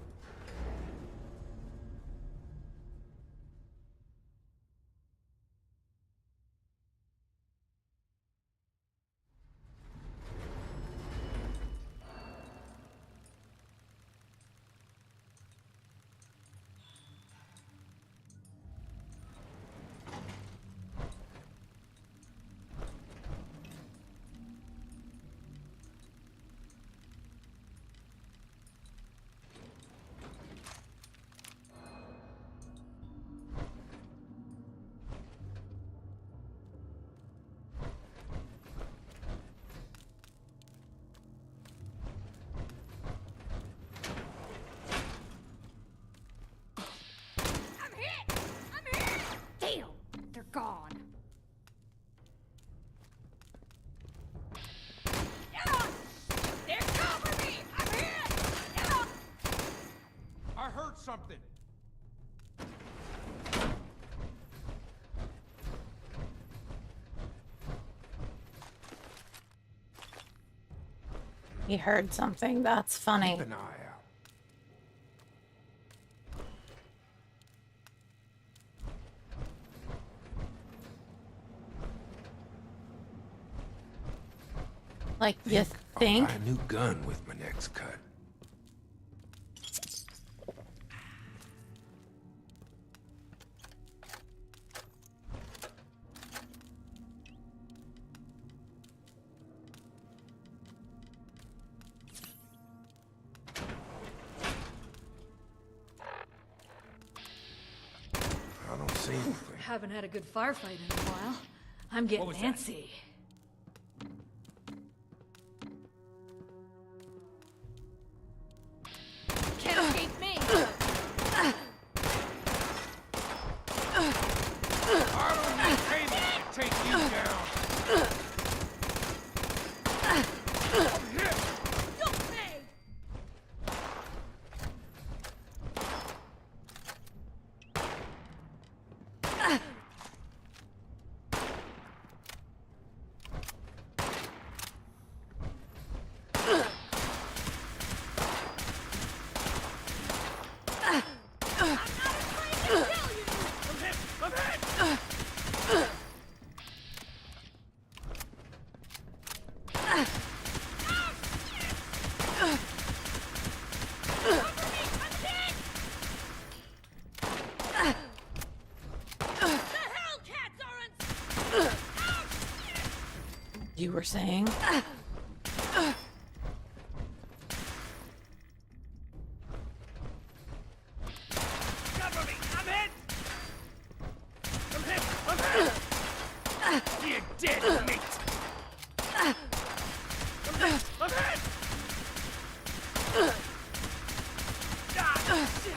Damn, they're gone. They're covering me! I'm hit! I heard something. He heard something. That's funny. Keep an eye out. Like, you think? I'll buy a new gun with my next cut. I don't see anything. Haven't had a good firefight in a while. I'm getting antsy. Can't escape me! I don't need payment to take you down. You were saying? Cover me! I'm hit! I'm hit! I'm hit! You dead meat! I'm hit! I'm hit! Ah, shit!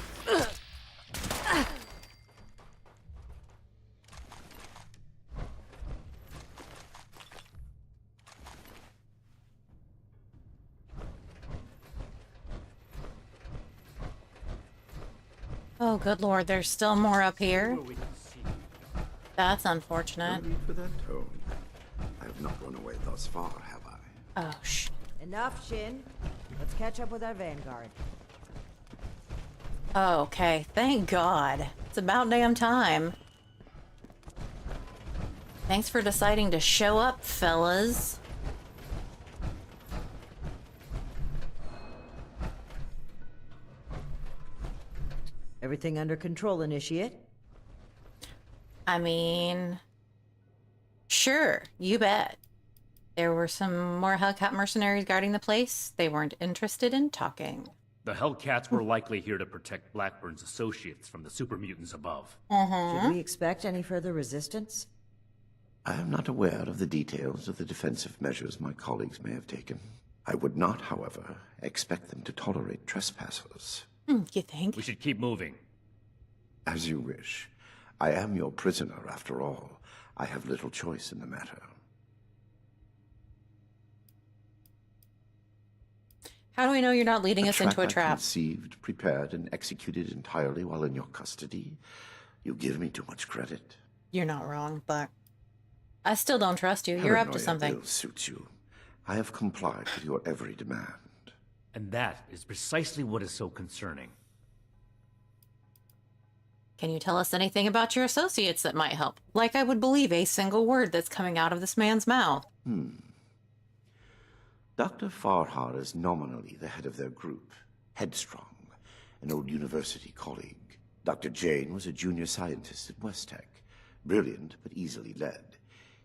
Oh, good lord, there's still more up here? That's unfortunate. No need for that tone. I have not run away thus far, have I? Oh, shh. Enough, Shin. Let's catch up with our vanguard. Okay, thank God. It's about damn time. Thanks for deciding to show up, fellas. Everything under control, Initiate? I mean... Sure, you bet. There were some more Hellcat mercenaries guarding the place. They weren't interested in talking. The Hellcats were likely here to protect Blackburn's associates from the super mutants above. Should we expect any further resistance? I am not aware of the details of the defensive measures my colleagues may have taken. I would not, however, expect them to tolerate trespassers. You think? We should keep moving. As you wish. I am your prisoner, after all. I have little choice in the matter. How do we know you're not leading us into a I trap? conceived, prepared, and executed entirely while in your custody. You give me too much credit. You're not wrong, but I still don't trust you. You're up to Paranoia something. ill suits you. I have complied with your every demand. And that is precisely what is so concerning. Can you tell us anything about your associates that might help? Like I would believe a single word that's coming out of this man's mouth. Dr. Farhar is nominally the head of their group, Headstrong, an old university colleague. Dr. Jane was a junior scientist at Westtech, brilliant but easily led.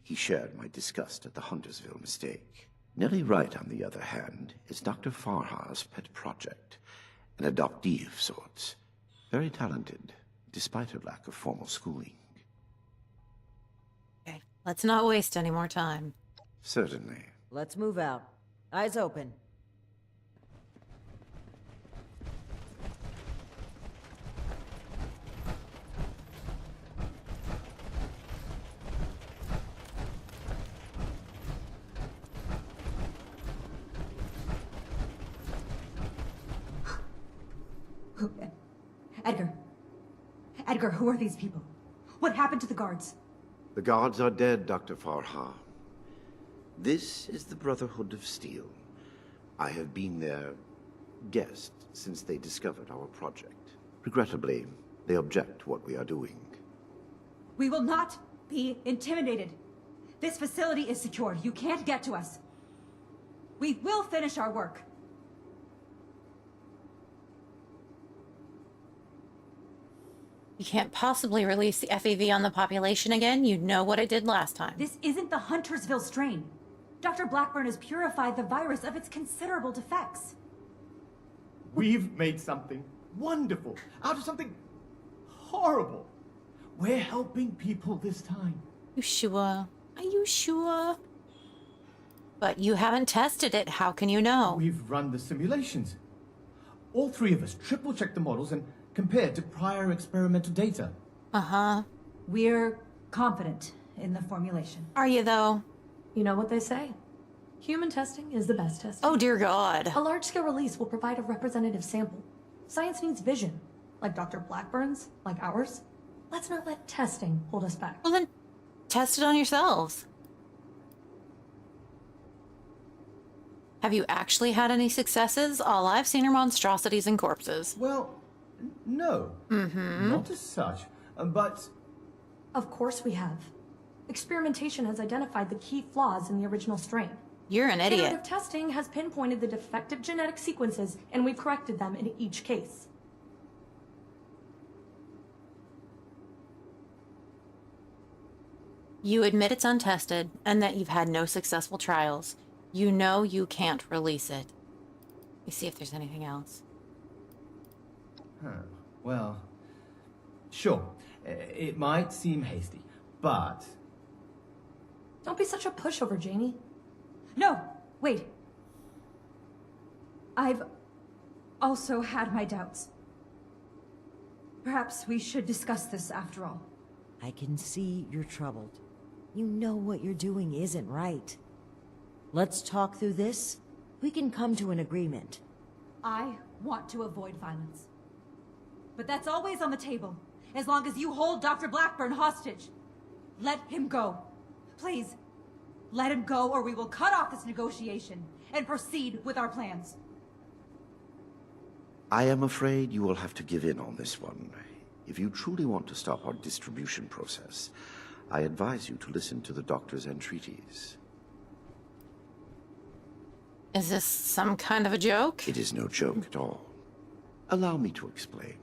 He shared my disgust at the Huntersville mistake. Nellie Wright, on the other hand, is Dr. Farhar's pet project, an adoptee of sorts. Very talented, despite her lack of formal schooling. Okay, let's not waste any more time. Certainly. Let's move out. Eyes open. Edgar. Edgar, who are these people? What happened to the guards? The guards are dead, Dr. Farhar. This is the Brotherhood of Steel. I have been their guest since they discovered our project. Regrettably, they object to what we are doing. We will not be intimidated. This facility is secured. You can't get to us. We will finish our work. You can't possibly release the FEV on the population again. You know what it did last time. This isn't the Huntersville strain. Dr. Blackburn has purified the virus of its considerable defects. We've made something wonderful out of something horrible. We're helping people this time. You sure? Are you sure? But you haven't tested it. How can you know? We've run the simulations. All three of us triple-checked the models and compared to prior experimental data. Uh-huh. We're confident in the formulation. Are you, though? You know what they say. Human testing is the best testing. Oh, dear God. A large-scale release will provide a representative sample. Science needs vision. Like Dr. Blackburn's, like ours. Let's not let testing hold us back. Well, then test it on yourselves. Have you actually had any successes? All I've seen are monstrosities and corpses. Well, no. Mm-hmm. Not as such, but... Of course we have. Experimentation has identified the key flaws in the original strain. You're an idiot. Iterative testing has pinpointed the defective genetic sequences, and we've corrected them in each case. You admit it's untested, and that you've had no successful trials. You know you can't release it. Let me see if there's anything else. Well, sure. It might seem hasty, but... Don't be such a pushover, Janie. No, wait. I've also had my doubts. Perhaps we should discuss this after all. I can see you're troubled. You know what you're doing isn't right. Let's talk through this. We can come to an agreement. I want to avoid violence. But that's always on the table, as long as you hold Dr. Blackburn hostage. Let him go. Please, let him go or we will cut off this negotiation and proceed with our plans. I am afraid you will have to give in on this one. If you truly want to stop our distribution process, I advise you to listen to the doctor's entreaties. Is this some kind of a joke? It is no joke at all. Allow me to explain.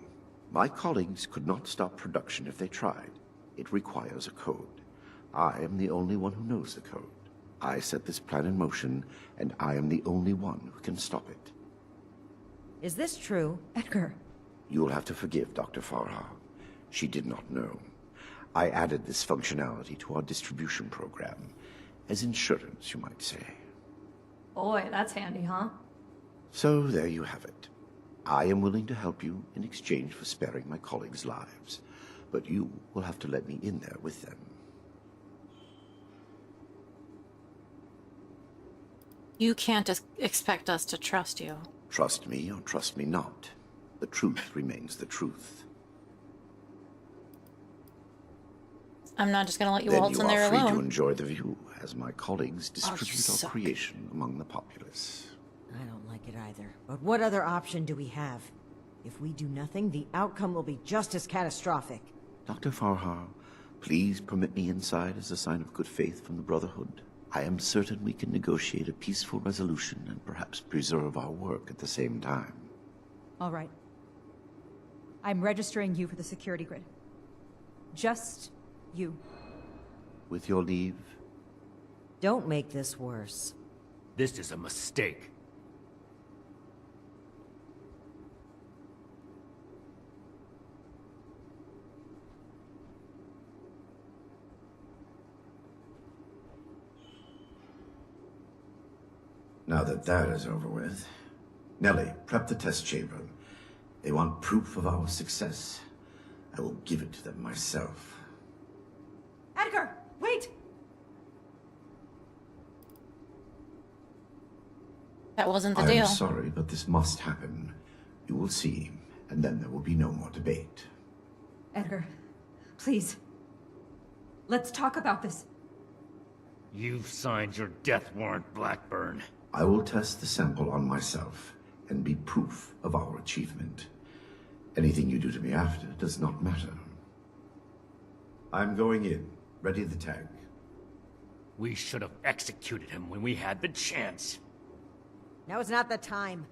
My colleagues could not stop production if they tried. It requires a code. I am the only one who knows the code. I set this plan in motion, and I am the only one who can stop it. Is this true? Edgar. You will have to forgive Dr. Farha. She did not know. I added this functionality to our distribution program. As insurance, you might say. Boy, that's handy, huh? So there you have it. I am willing to help you in exchange for sparing my colleagues' lives. But you will have to let me in there with them. You can't expect us to trust you. Trust me or trust me not. The truth remains the truth. I'm not just gonna let you Then waltz you in there are free alone. to enjoy the view as my colleagues distribute our suck. creation among the populace. I don't like it either. But what other option do we have? If we do nothing, the outcome will be just as catastrophic. Dr. Farha, please permit me inside as a sign of good faith from the Brotherhood. I am certain we can negotiate a peaceful resolution and perhaps preserve our work at the same time. All right. I'm registering you for the security grid. Just you. With your leave? Don't make this worse. This is a mistake. Now that that is over with, Nellie, prep the test chamber. They want proof of our success. I will give it to them myself. Edgar, wait! That wasn't the I deal. am sorry, but this must happen. You will see, and then there will be no more debate. Edgar, please. Let's talk about this. You've signed your death warrant, Blackburn. I will test the sample on myself and be proof of our achievement. Anything you do to me after does not matter. I'm going in. Ready the tag. We should have executed him when we had the chance. Now is not the time.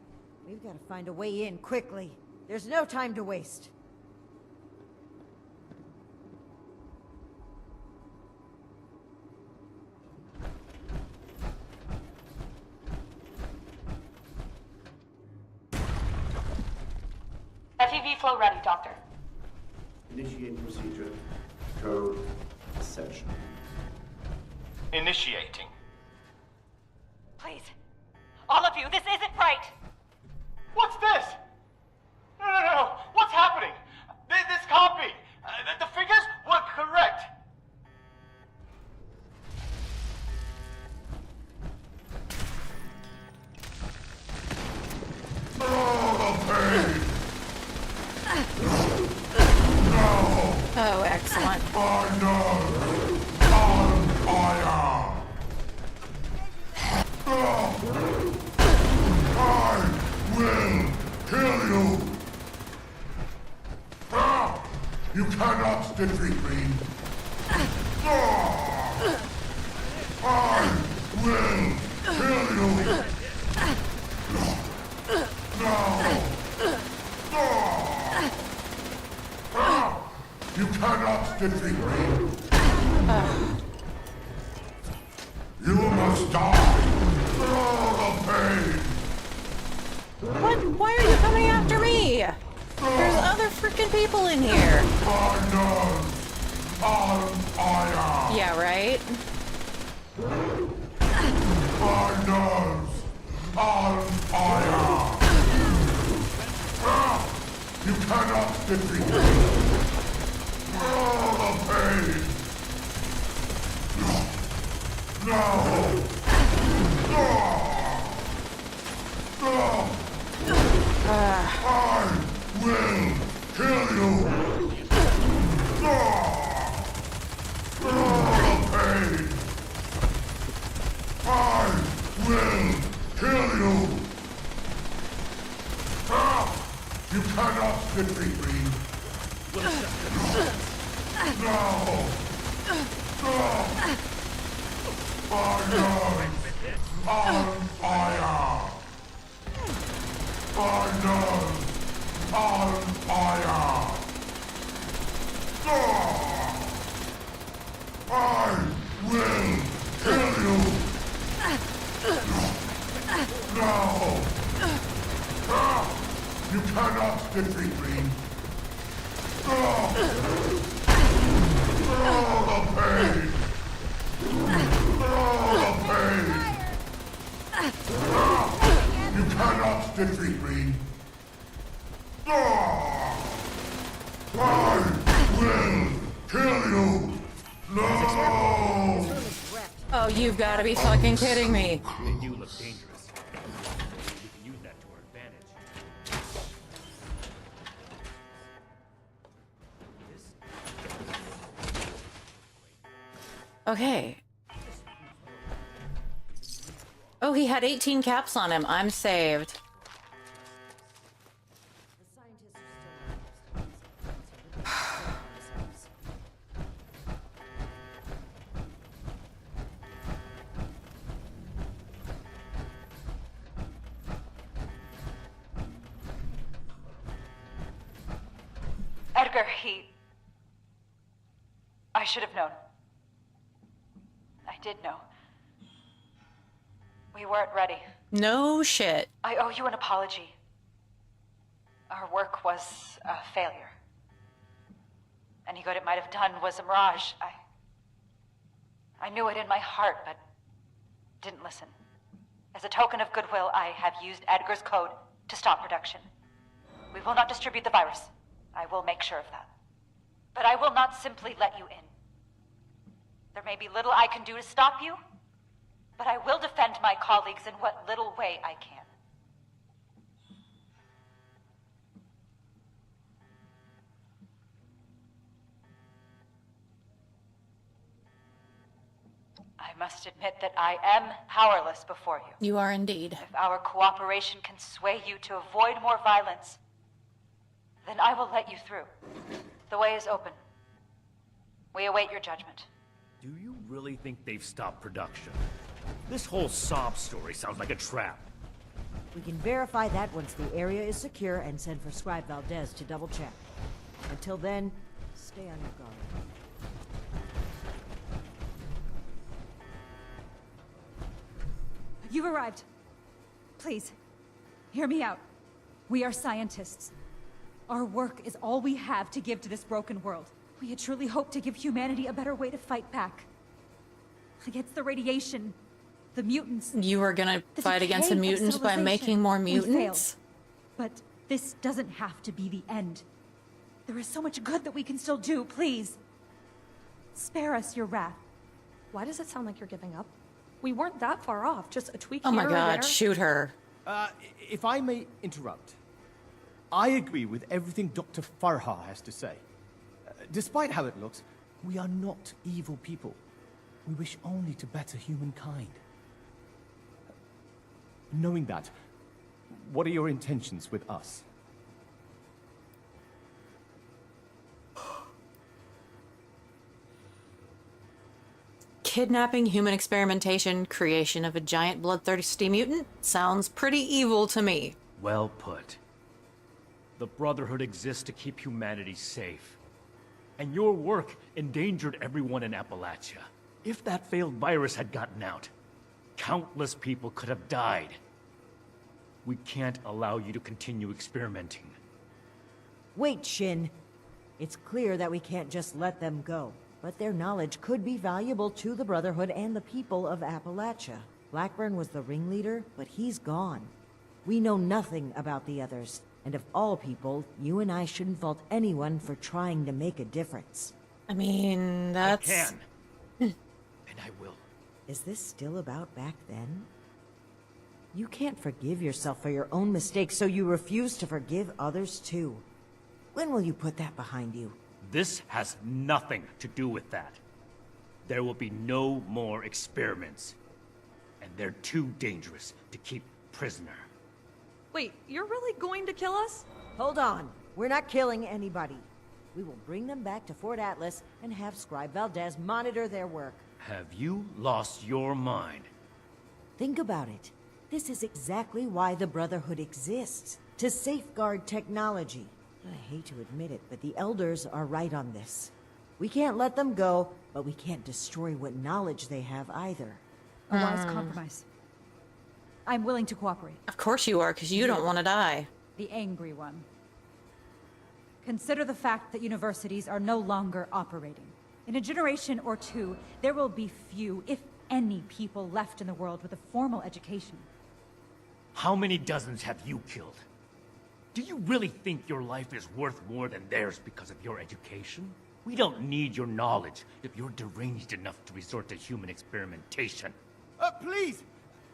We've got to find a way in quickly. There's no time to waste. FEV flow ready, Doctor. Initiate procedure. Code Ascension. Initiating. Please. All of you, this isn't right! What's this? No. What's happening? This can't be. The figures were correct. Oh, excellent. Kill you! You cannot defeat me! I will kill you! You cannot defeat me! You must die! The pain! What? Why are you coming after me? There's other freaking people in here. Yeah, right? My nerves on fire! You cannot defeat me! The pain! No! I will kill you! The pain! I will kill you! You cannot defeat me! No! Fire! On fire! Fire! On fire! I will kill you! No! You cannot defeat me! The pain! The pain! You cannot defeat me! I will kill you! No! Oh, you've got to be fucking kidding me. They do look dangerous. We can use that to our advantage. Okay. Oh, he had 18 caps on him. I'm saved. Edgar, I should have known. I did know. We weren't ready. No shit. I owe you an apology. Our work was a failure. Any good it might have done was a mirage. I knew it in my heart, but didn't listen. As a token of goodwill, I have used Edgar's code to stop production. We will not distribute the virus. I will make sure of that. But I will not simply let you in. There may be little I can do to stop you, but I will defend my colleagues in what little way I can. I must admit, admit that I am powerless before you. You are indeed. If our cooperation can sway you to avoid more violence, then I will let you through. The way is open. We await your judgment. Do you really think they've stopped production? This whole sob story sounds like a trap. We can verify that once the area is secure and send for Scribe Valdez to double-check. Until then, stay on your guard. You've arrived. Please, hear me out. We are scientists. Our work is all we have to give to this broken world. We had truly hoped to give humanity a better way to fight back. Against the radiation, the mutants. You are gonna the fight against the decay of mutants by making more civilization. We mutants? failed. But this doesn't have to be the end. There is so much good that we can still do, please. Spare us your wrath. Why does it sound like you're giving up? We weren't that far off, just a tweak Oh here my or god, there. shoot her. If I may interrupt, I agree with everything Dr. Farha has to say. Despite how it looks, we are not evil people. We wish only to better humankind. Knowing that, what are your intentions with us? Kidnapping, human experimentation, creation of a giant bloodthirsty mutant? Sounds pretty evil to me. Well put. The Brotherhood exists to keep humanity safe. And your work endangered everyone in Appalachia. If that failed virus had gotten out, countless people could have died. We can't allow you to continue experimenting. Wait, Shin. It's clear that we can't just let them go. But their knowledge could be valuable to the Brotherhood and the people of Appalachia. Blackburn was the ringleader, but he's gone. We know nothing about the others. And of all people, you and I shouldn't fault anyone for trying to make a difference. I mean, that's... I can. And I will. Is this still about back then? You can't forgive yourself for your own mistakes, so you refuse to forgive others too. When will you put that behind you? This has nothing to do with that. There will be no more experiments. And they're too dangerous to keep prisoner. Wait, you're really going to kill us? Hold on. We're not killing anybody. We will bring them back to Fort Atlas and have Scribe Valdez monitor their work. Have you lost your mind? Think about it. This is exactly why the Brotherhood exists. To safeguard technology. I hate to admit it, but the Elders are right on this. We can't let them go, but we can't destroy what knowledge they have either. A wise compromise. I'm willing to cooperate. Of course you are, because you don't want to die. The angry one. Consider the fact that universities are no longer operating. In a generation or two, there will be few, if any, people left in the world with a formal education. How many dozens have you killed? Do you really think your life is worth more than theirs because of your education? We don't need your knowledge if you're deranged enough to resort to human experimentation. Please!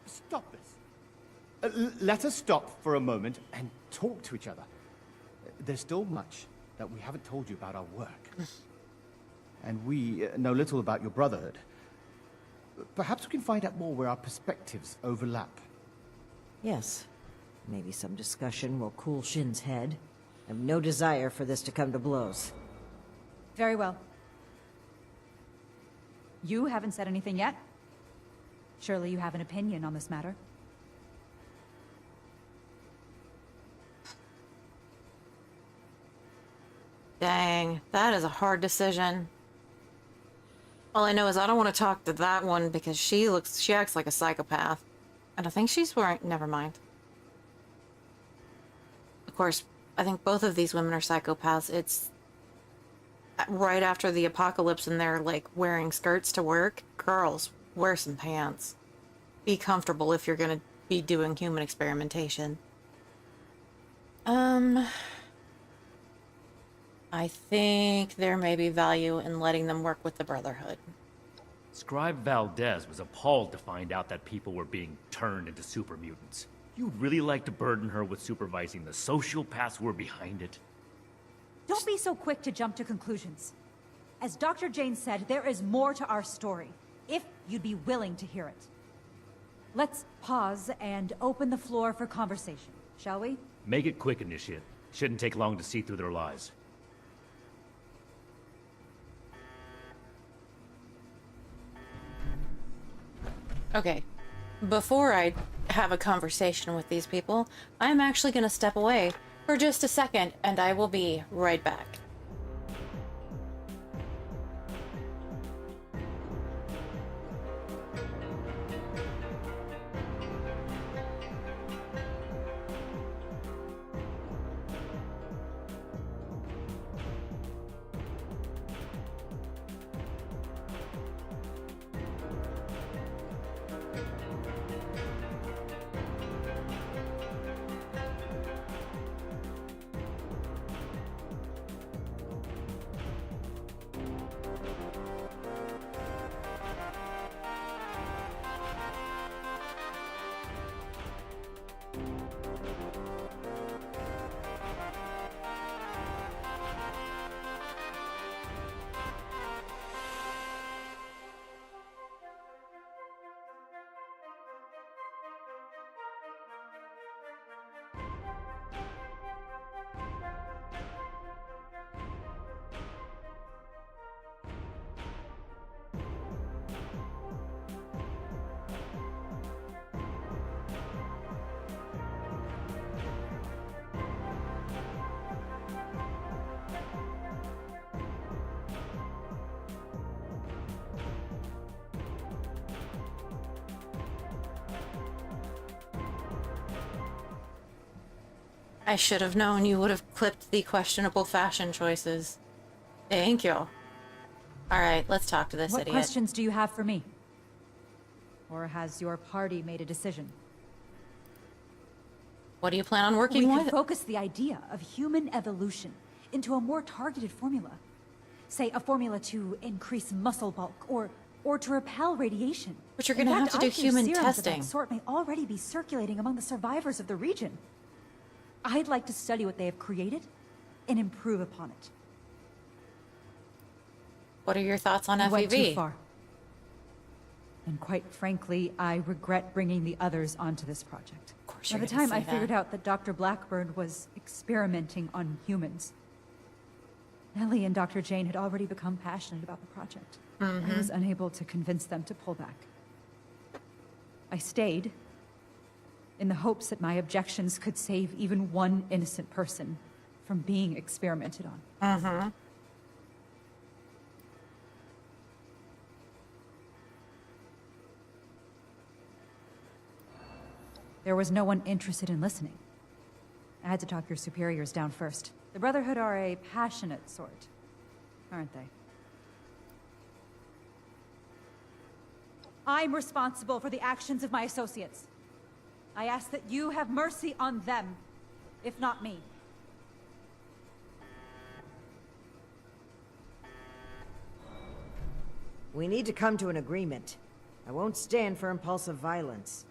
Stop this. Let us stop for a moment and talk to each other. There's still much that we haven't told you about our work. And we know little about your Brotherhood. Perhaps we can find out more where our perspectives overlap. Yes. Maybe some discussion will cool Shin's head. I have no desire for this to come to blows. Very well. You haven't said anything yet. Surely you have an opinion on this matter. Dang, that is a hard decision. All I know is I don't want to talk to that one because she acts like a psychopath. And I think she's wearing, never mind. Of course, I think both of these women are psychopaths. It's right after the apocalypse and they're like wearing skirts to work. Girls, wear some pants. Be comfortable if you're gonna be doing human experimentation. I think there may be value in letting them work with the Brotherhood. Scribe Valdez was appalled to find out that people were being turned into super mutants. You'd really like to burden her with supervising the sociopaths who were behind it? Don't be so quick to jump to conclusions. As Dr. Jane said, there is more to our story. If you'd be willing to hear it. Let's pause and open the floor for conversation, shall we? Make it quick, Initiate. Shouldn't take long to see through their lies. Okay. Before I have a conversation with these people, I'm actually going to step away for just a second, and I will be right back. I should have known you would have clipped the questionable fashion choices. Thank you. Alright, let's talk to this What idiot. questions do you have for me? Or has your party made a decision? What do you plan on working We with? can focus the idea of human evolution into a more targeted formula. Say, a formula to increase muscle bulk, or to repel radiation. But you're In gonna have fact, to do I hear human serums testing. of that sort may already be circulating among the survivors of the region. I'd like to study what they have created and improve upon it. What are your thoughts on We went too FEV? far. And quite frankly, I regret bringing the others onto this project. Of course By you're the gonna time I say that. figured out that Dr. Blackburn was experimenting on humans, Ellie and Dr. Jane had already become passionate about the project. I was unable to convince them to pull back. I stayed in the hopes that my objections could save even one innocent person from being experimented on. There was no one interested in listening. I had to talk your superiors down first. The Brotherhood are a passionate sort, aren't they? I'm responsible for the actions of my associates. I ask that you have mercy on them, if not me. We need to come to an agreement. I won't stand for impulsive violence.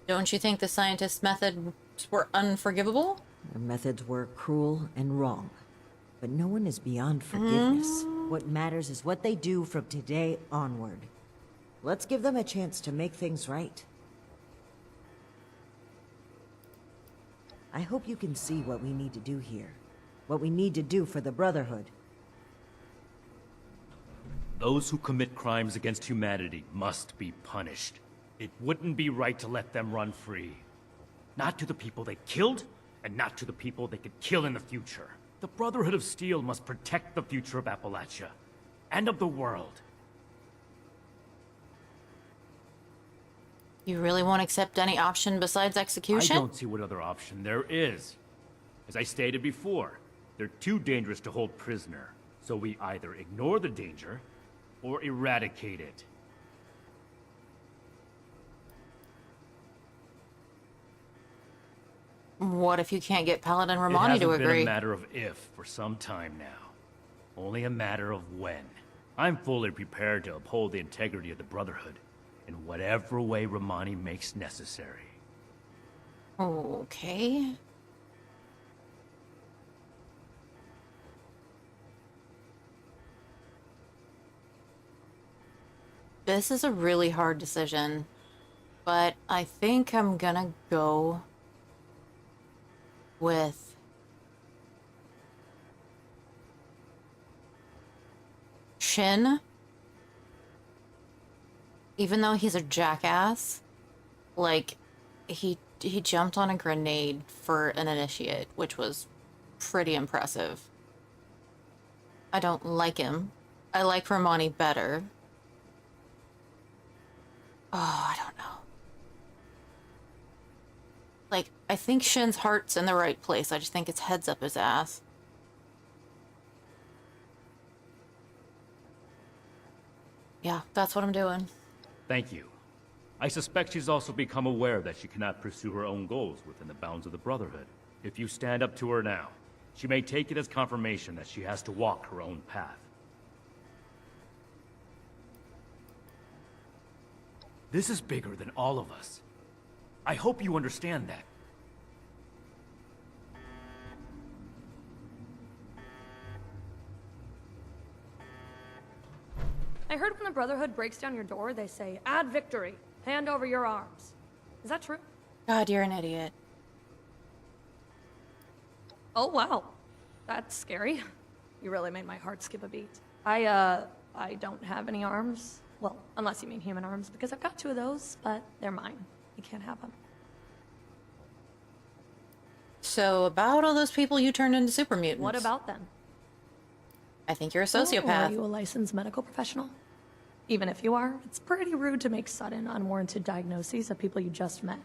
Don't you think the scientists' methods were unforgivable? Their methods were cruel and wrong. But no one is beyond forgiveness. What matters is what they do from today onward. Let's give them a chance to make things right. I hope you can see what we need to do here. What we need to do for the Brotherhood. Those who commit crimes against humanity must be punished. It wouldn't be right to let them run free. Not to the people they killed, and not to the people they could kill in the future. The Brotherhood of Steel must protect the future of Appalachia, and of the world. You really won't accept any option besides execution? I don't see what other option there is. As I stated before, they're too dangerous to hold prisoner, so we either ignore the danger, or eradicate it. What if you can't get Paladin It Romani hasn't to been agree? a matter of if for some time now. Only a matter of when. I'm fully prepared to uphold the integrity of the Brotherhood in whatever way Romani makes necessary. Okay. This is a really hard decision, but I think I'm gonna go with Shin. Even though he's a jackass, like, he jumped on a grenade for an initiate, which was pretty impressive. I don't like him. I like Romani better. Oh, I don't know. Like, I think Shin's heart's in the right place. I just think its head's up his ass. Yeah, that's what I'm doing. Thank you. I suspect she's also become aware that she cannot pursue her own goals within the bounds of the Brotherhood. If you stand up to her now, she may take it as confirmation that she has to walk her own path. This is bigger than all of us. I hope you understand that. I heard when the Brotherhood breaks down your door, they say, "Add victory. Hand over your arms." Is that true? God, you're an idiot. Oh, wow. That's scary. You really made my heart skip a beat. I don't have any arms. Well, unless you mean human arms, because I've got 2 of those, but they're mine. You can't have them. So, about all those people you turned into super mutants. What about them? I think you're a Oh, sociopath. are you a licensed medical professional? Even if you are, it's pretty rude to make sudden, unwarranted diagnoses of people you just met.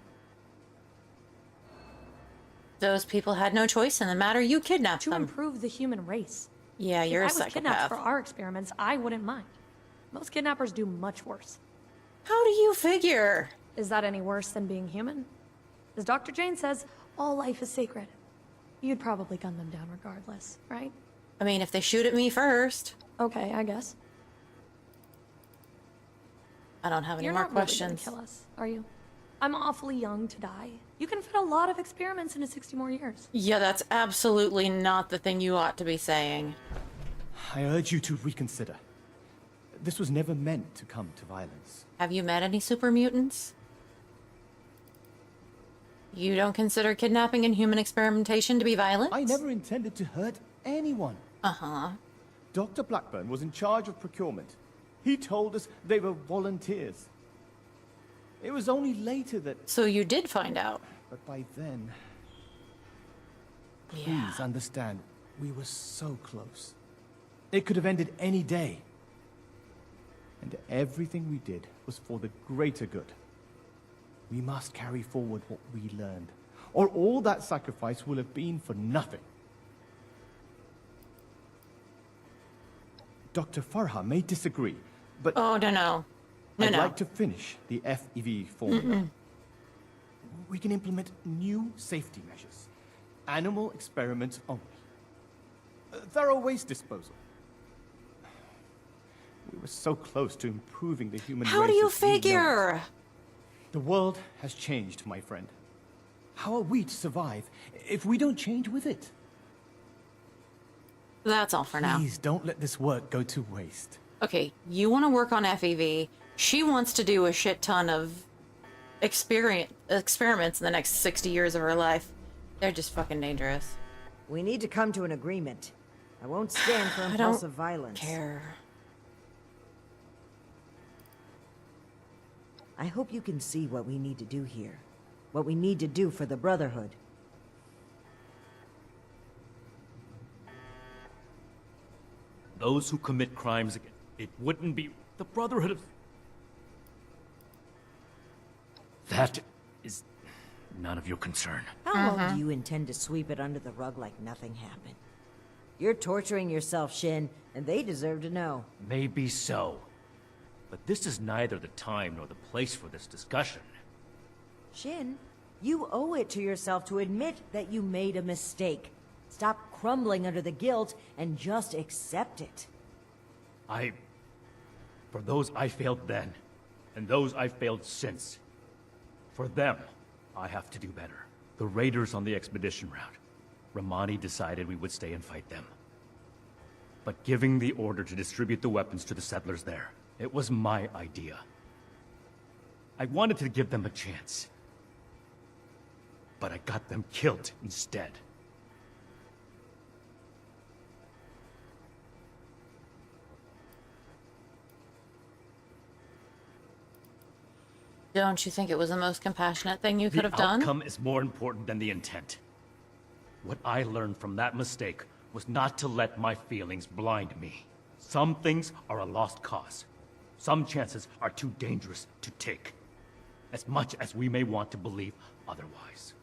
Those people had no choice in the matter. You kidnapped To them. improve the human race. Yeah, you're a If I was kidnapped psychopath. for our experiments, I wouldn't mind. Most kidnappers do much worse. How do you figure? Is that any worse than being human? As Dr. Jane says, all life is sacred. You'd probably gun them down regardless, right? I mean, if they shoot at me first. Okay, I guess. I don't have any You're more not questions. really gonna kill us, are you? I'm awfully young to die. You can fit a lot of experiments into 60 more years. Yeah, that's absolutely not the thing you ought to be saying. I urge you to reconsider. This was never meant to come to violence. Have you met any super mutants? You don't consider kidnapping and human experimentation to be violent? I never intended to hurt anyone. Uh-huh. Dr. Blackburn was in charge of procurement. He told us they were volunteers. It was only later that... So you did find out. But by then... Yeah. Please understand, we were so close. It could have ended any day. And everything we did was for the greater good. We must carry forward what we learned, or all that sacrifice will have been for nothing. Dr. Farha may disagree, but... Oh, no. I'd like to finish the FEV formula. We can implement new safety measures. Animal experiments only. Thorough waste disposal. We were so close to improving the human race. How do you as we know it. figure? The world has changed, my friend. How are we to survive if we don't change with it? That's all for now. Please don't let this work go to waste. Okay, you want to work on FEV. She wants to do a shit ton of experiments in the next 60 years of her life. They're just fucking dangerous. We need to come to an agreement. I won't stand for impulsive violence. Care. I hope you can see what we need to do here. What we need to do for the Brotherhood. Those who commit crimes against... It wouldn't be... The Brotherhood of... That is none of your concern. How long do you intend to sweep it under the rug like nothing happened? You're torturing yourself, Shin, and they deserve to know. Maybe so. But this is neither the time nor the place for this discussion. Shin, you owe it to yourself to admit that you made a mistake. Stop crumbling under the guilt and just accept it. For those I failed then, and those I failed since, for them, I have to do better. The raiders on the expedition route, Romani decided we would stay and fight them. But giving the order to distribute the weapons to the settlers there, It was my idea. I wanted to give them a chance. But I got them killed instead. Don't you think it was the most compassionate thing you could have done? The outcome is more important than the intent. What I learned from that mistake was not to let my feelings blind me. Some things are a lost cause. Some chances are too dangerous to take, as much as we may want to believe otherwise.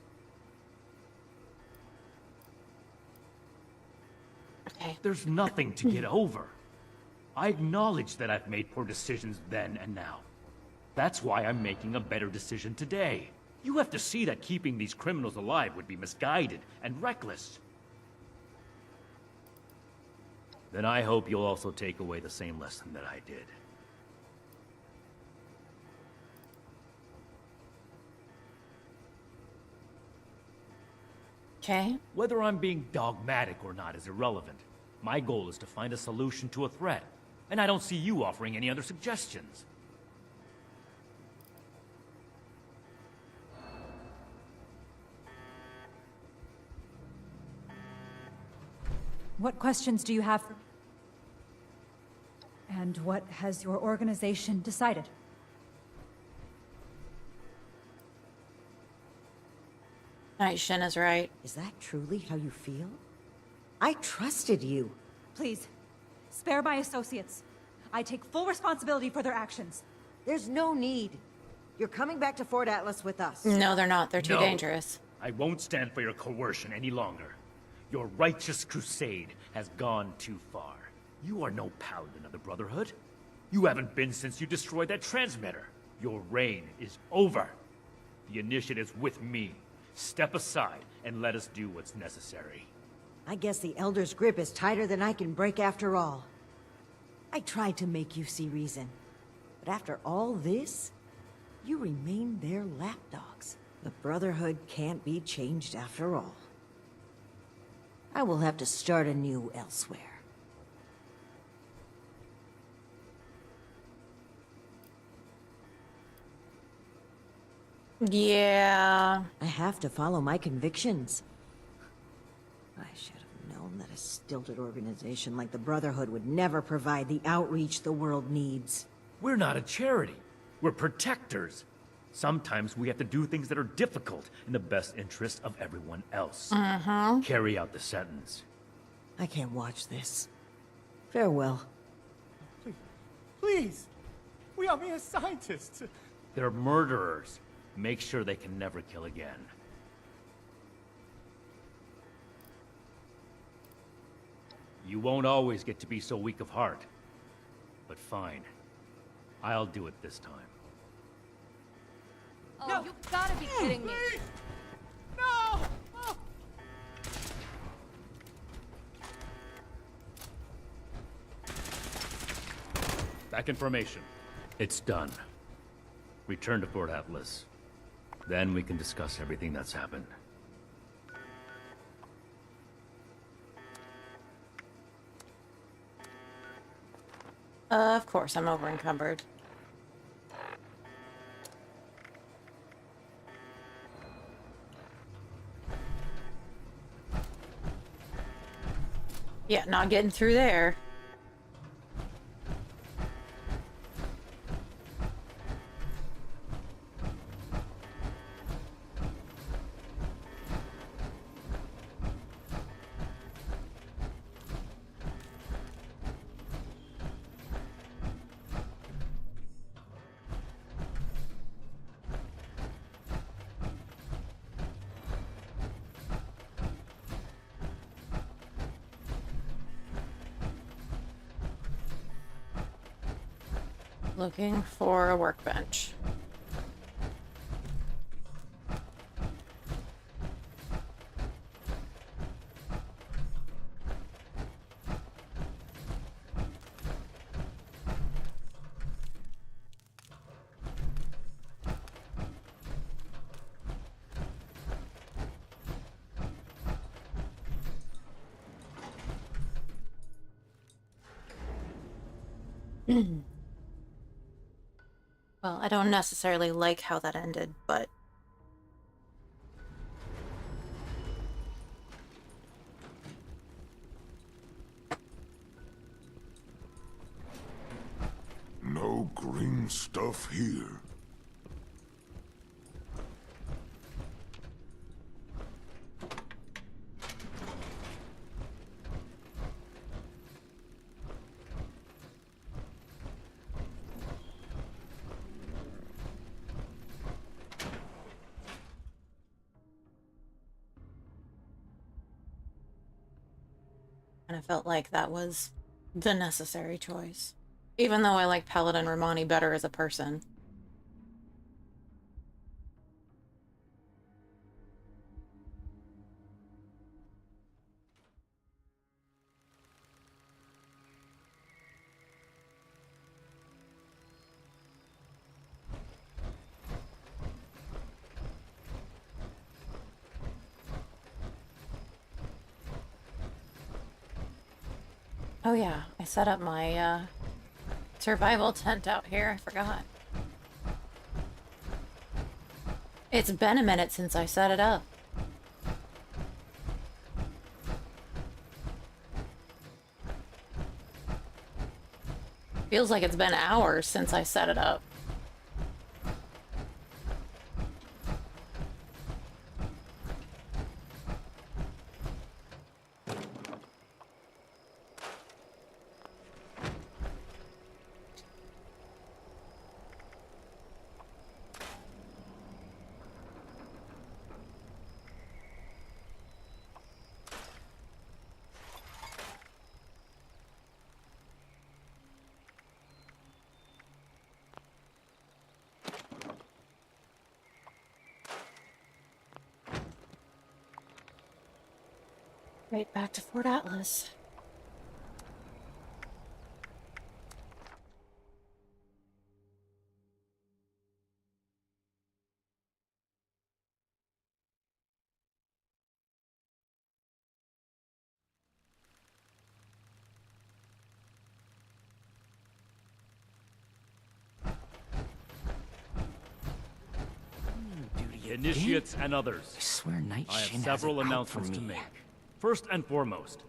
Okay. There's nothing to get over. I acknowledge that I've made poor decisions then and now. That's why I'm making a better decision today. You have to see that keeping these criminals alive would be misguided and reckless. Then I hope you'll also take away the same lesson that I did. Okay. Whether I'm being dogmatic or not is irrelevant. My goal is to find a solution to a threat, and I don't see you offering any other suggestions. What questions do you have for me? And what has your organization decided? Night Shin is right. Is that truly how you feel? I trusted you. Please, spare my associates. I take full responsibility for their actions. There's no need. You're coming back to Fort Atlas with us. No, they're not. They're too No. dangerous. I won't stand for your coercion any longer. Your righteous crusade has gone too far. You are no paladin of the Brotherhood. You haven't been since you destroyed that transmitter. Your reign is over. The initiative's with me. Step aside and let us do what's necessary. I guess the Elder's grip is tighter than I can break after all. I tried to make you see reason. But after all this, you remain their lapdogs. The Brotherhood can't be changed after all. I will have to start anew elsewhere. Yeah. I have to follow my convictions. I should have known that a stilted organization like the Brotherhood would never provide the outreach the world needs. We're not a charity. We're protectors. Sometimes we have to do things that are difficult in the best interest of everyone else. Carry out the sentence. I can't watch this. Farewell. Please! We are mere scientists! They're murderers. Make sure they can never kill again. You won't always get to be so weak of heart. But fine. I'll do it this time. Oh, no. You gotta be kidding me. Please! No! Oh. Back in formation. It's done. Return to Fort Atlas. Then we can discuss everything that's happened. Of course, I'm over encumbered. Yeah, not getting through there. Looking for a workbench. Well, I don't necessarily like how that ended, but... No green stuff here. And I felt like that was the necessary choice. Even though I like Paladin Romani better as a person. Oh yeah, I set up my survival tent out here, I forgot. It's been a minute since I set it up. Feels like it's been hours since I set it up. Right back to Fort Atlas. Initiates and others. I swear Night I have Shin several has it out for announcements to me. make. First and foremost,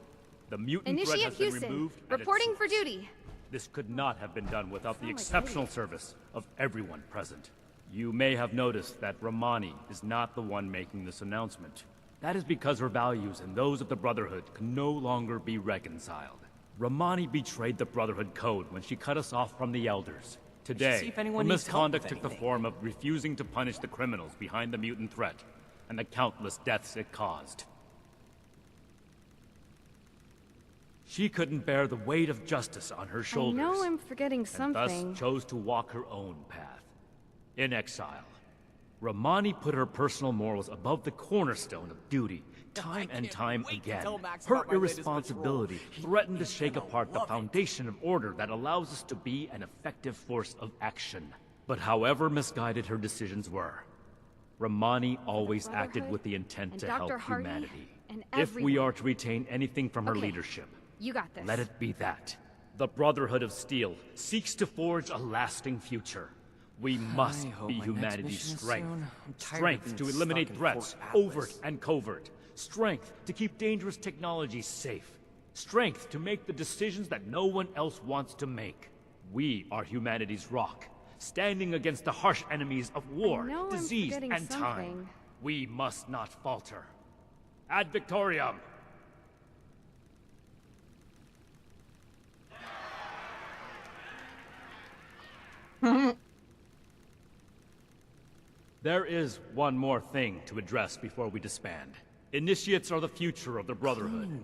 the mutant threat Initiate has been Houston. removed at its Reporting for source. duty. This could not have been done without the exceptional service of everyone present. You may have noticed that Romani is not the one making this announcement. That is because her values and those of the Brotherhood can no longer be reconciled. Romani betrayed the Brotherhood code when she cut us off from the Elders. see Today, if her anyone needs help misconduct with took the anything. form of refusing to punish the criminals behind the mutant threat, and the countless deaths it caused. She couldn't bear the weight of justice on her shoulders. I know I'm forgetting and something. thus chose to walk her own path. In exile, Romani put her personal morals above the cornerstone of duty, time and time again. Her irresponsibility threatened to shake apart the foundation of order that allows us to be an effective force of action. But however misguided her decisions were, Romani always acted with the intent and to Dr. help Hardy humanity. and If we everyone. are to retain anything from her Okay. leadership, You got this. let it be that. The Brotherhood of Steel seeks to forge a lasting future. We must hope be my next humanity's mission is strength. soon. I'm tired of Strength being to stuck eliminate in threats, Fort Atlas. overt and covert. Strength to keep dangerous technologies safe. Strength to make the decisions that no one else wants to make. We are humanity's rock, standing against the harsh enemies of war, know I'm disease, forgetting and time. something. We must not falter. Ad Victoriam! There is one more thing to address before we disband. Initiates are the future of the Brotherhood.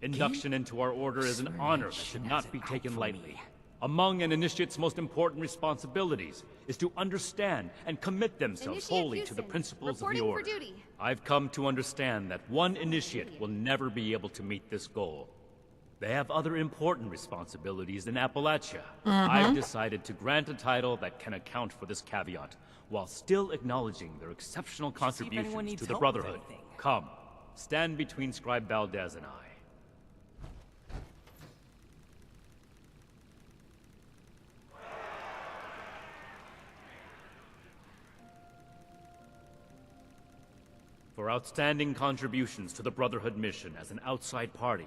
Induction into our order is an honor that should not be taken lightly. Among an initiate's most important responsibilities is to understand and commit themselves Initiate wholly to the Houston. principles Reporting of the for order. duty. I've come to understand that one initiate will never be able to meet this goal. They have other important responsibilities in Appalachia. I've decided to grant a title that can account for this caveat, while still acknowledging their exceptional anyone contributions needs to the help with Brotherhood. anything. Come, stand between Scribe Valdez and I. For outstanding contributions to the Brotherhood mission as an outside party,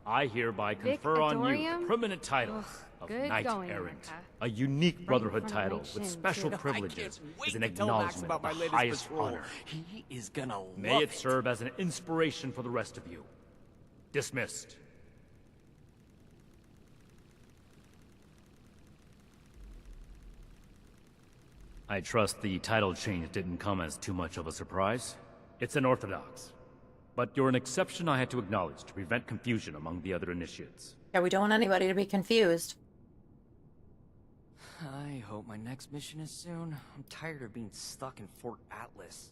I hereby confer on you the Adorium? permanent title Ugh, of good Knight going, Errant. Erica. A unique Right in Brotherhood front of my title with chin, special too. privileges is an to tell Max acknowledgement about of my the latest highest patrol. honor. He is gonna May love it serve as an inspiration for the rest of you. Dismissed. I trust the title change didn't come as too much of a surprise. It's unorthodox. But you're an exception I had to acknowledge to prevent confusion among the other initiates. Yeah, we don't want anybody to be confused. I hope my next mission is soon. I'm tired of being stuck in Fort Atlas.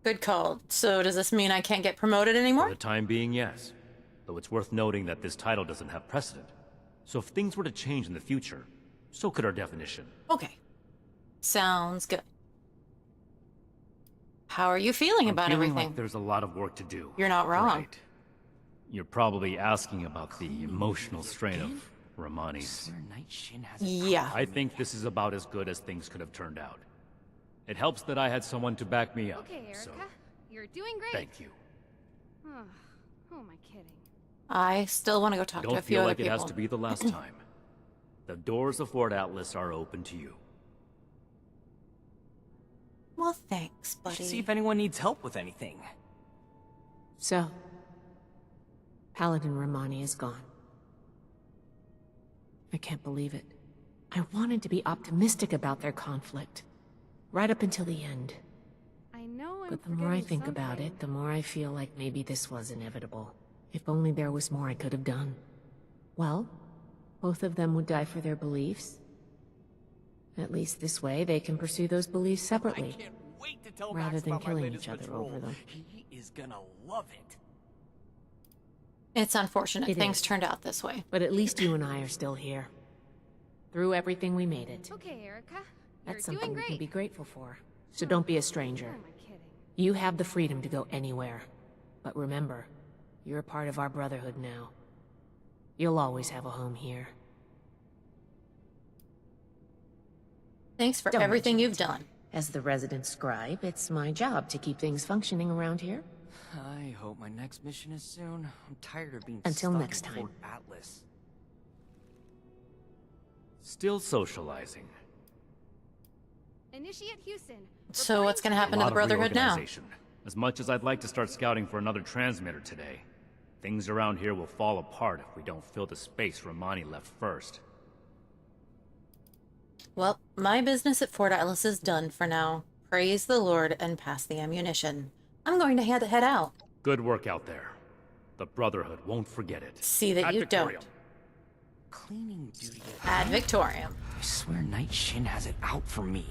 Good call. So does this mean I can't get promoted For anymore? the time being, yes. Though it's worth noting that this title doesn't have precedent. So if things were to change in the future, so could our definition. Okay. Sounds good. How are you feeling about feeling everything? like there's a lot of work to do. You're not wrong. Right. You're probably asking about the emotional strain of Romani's. Yeah. I think this is about as good as things could have turned out. It helps that I had someone to back me up. Okay, Erica. So, You're doing great. thank you. Oh, who am I kidding? I still want to go talk to a Don't few feel other like it people. has to be the last time. The doors of Fort Atlas are open to you. Well, thanks, I should see buddy. if anyone needs help with anything. So, Paladin Romani is gone. I can't believe it. I wanted to be optimistic about their conflict, right up until the end. I know I'm But the more I think about it, the more I feel like maybe this was inevitable. If only there was more I could have done. Well, both of them would die for their beliefs. At least this way, they can pursue those beliefs separately, I can't wait to tell rather Max than about my killing latest each other patrol. over them. He is gonna love it. It's unfortunate It things is. turned out this way. But at least you and I are still here. Through everything, we made it. Okay, Erica. That's You're something doing we can great. be grateful for. So don't be a stranger. Who am I kidding? You have the freedom to go anywhere. But remember, you're a part of our Brotherhood now. You'll always have a home here. Thanks for Don't everything mention you've done. As the resident scribe, it's my job to keep things functioning around here. I hope my next mission is soon. I'm tired of being Until stuck next in time. Fort Atlas. Still socializing. Initiate Houston. So what's going to A happen to lot the of Brotherhood now? reorganization. As much as I'd like to start scouting for another transmitter today, things around here will fall apart if we don't fill the space Romani left first. Well, my business at Fort Atlas is done for now. Praise the Lord and pass the ammunition. I'm going to head out. Good work out there. The Brotherhood won't forget it. See that Ad you Victoriam. don't. Cleaning duty. Ad Victoriam. I swear Night Shin has it out for me.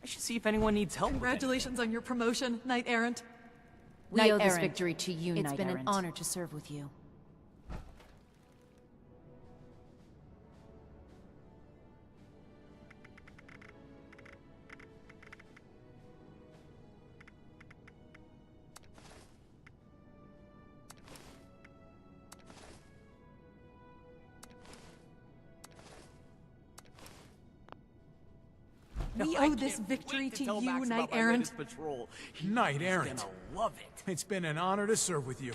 I should see if anyone needs help. Congratulations on your promotion, Knight Errant. We owe this Errant. victory to you, It's Knight been Errant. an honor to serve with you. We I owe this can't victory wait to tell you, Max Knight about my Errant. latest patrol. Knight He's Errant. gonna love it. It's been an honor to serve with you.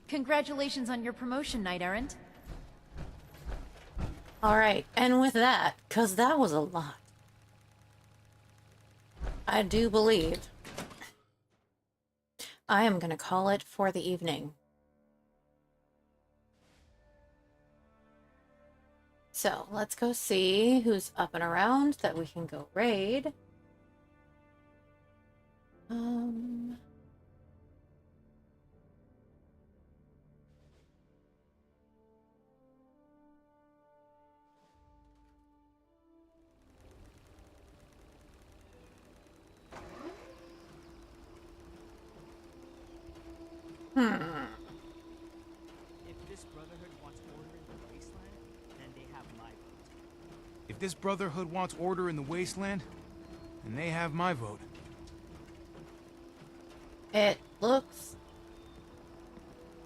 Congratulations on your promotion, Knight Errant. All right, and with that, because that was a lot, I do believe I am going to call it for the evening. So let's go see who's up and around that we can go raid. If this Brotherhood wants order in the wasteland, then they have my vote. If this Brotherhood wants order in the wasteland, then they have my vote. It looks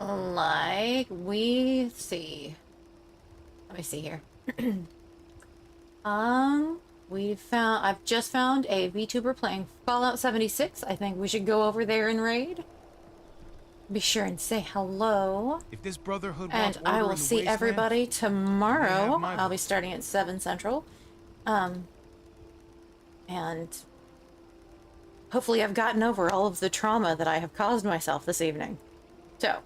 like we see. Let me see here. I've just found a VTuber playing Fallout 76. I think we should go over there and raid. Be sure and say hello. If this Brotherhood And wants I order will in the see wasteland, everybody tomorrow. my I'll be vote. starting at 7 Central. And hopefully I've gotten over all of the trauma that I have caused myself this evening. So,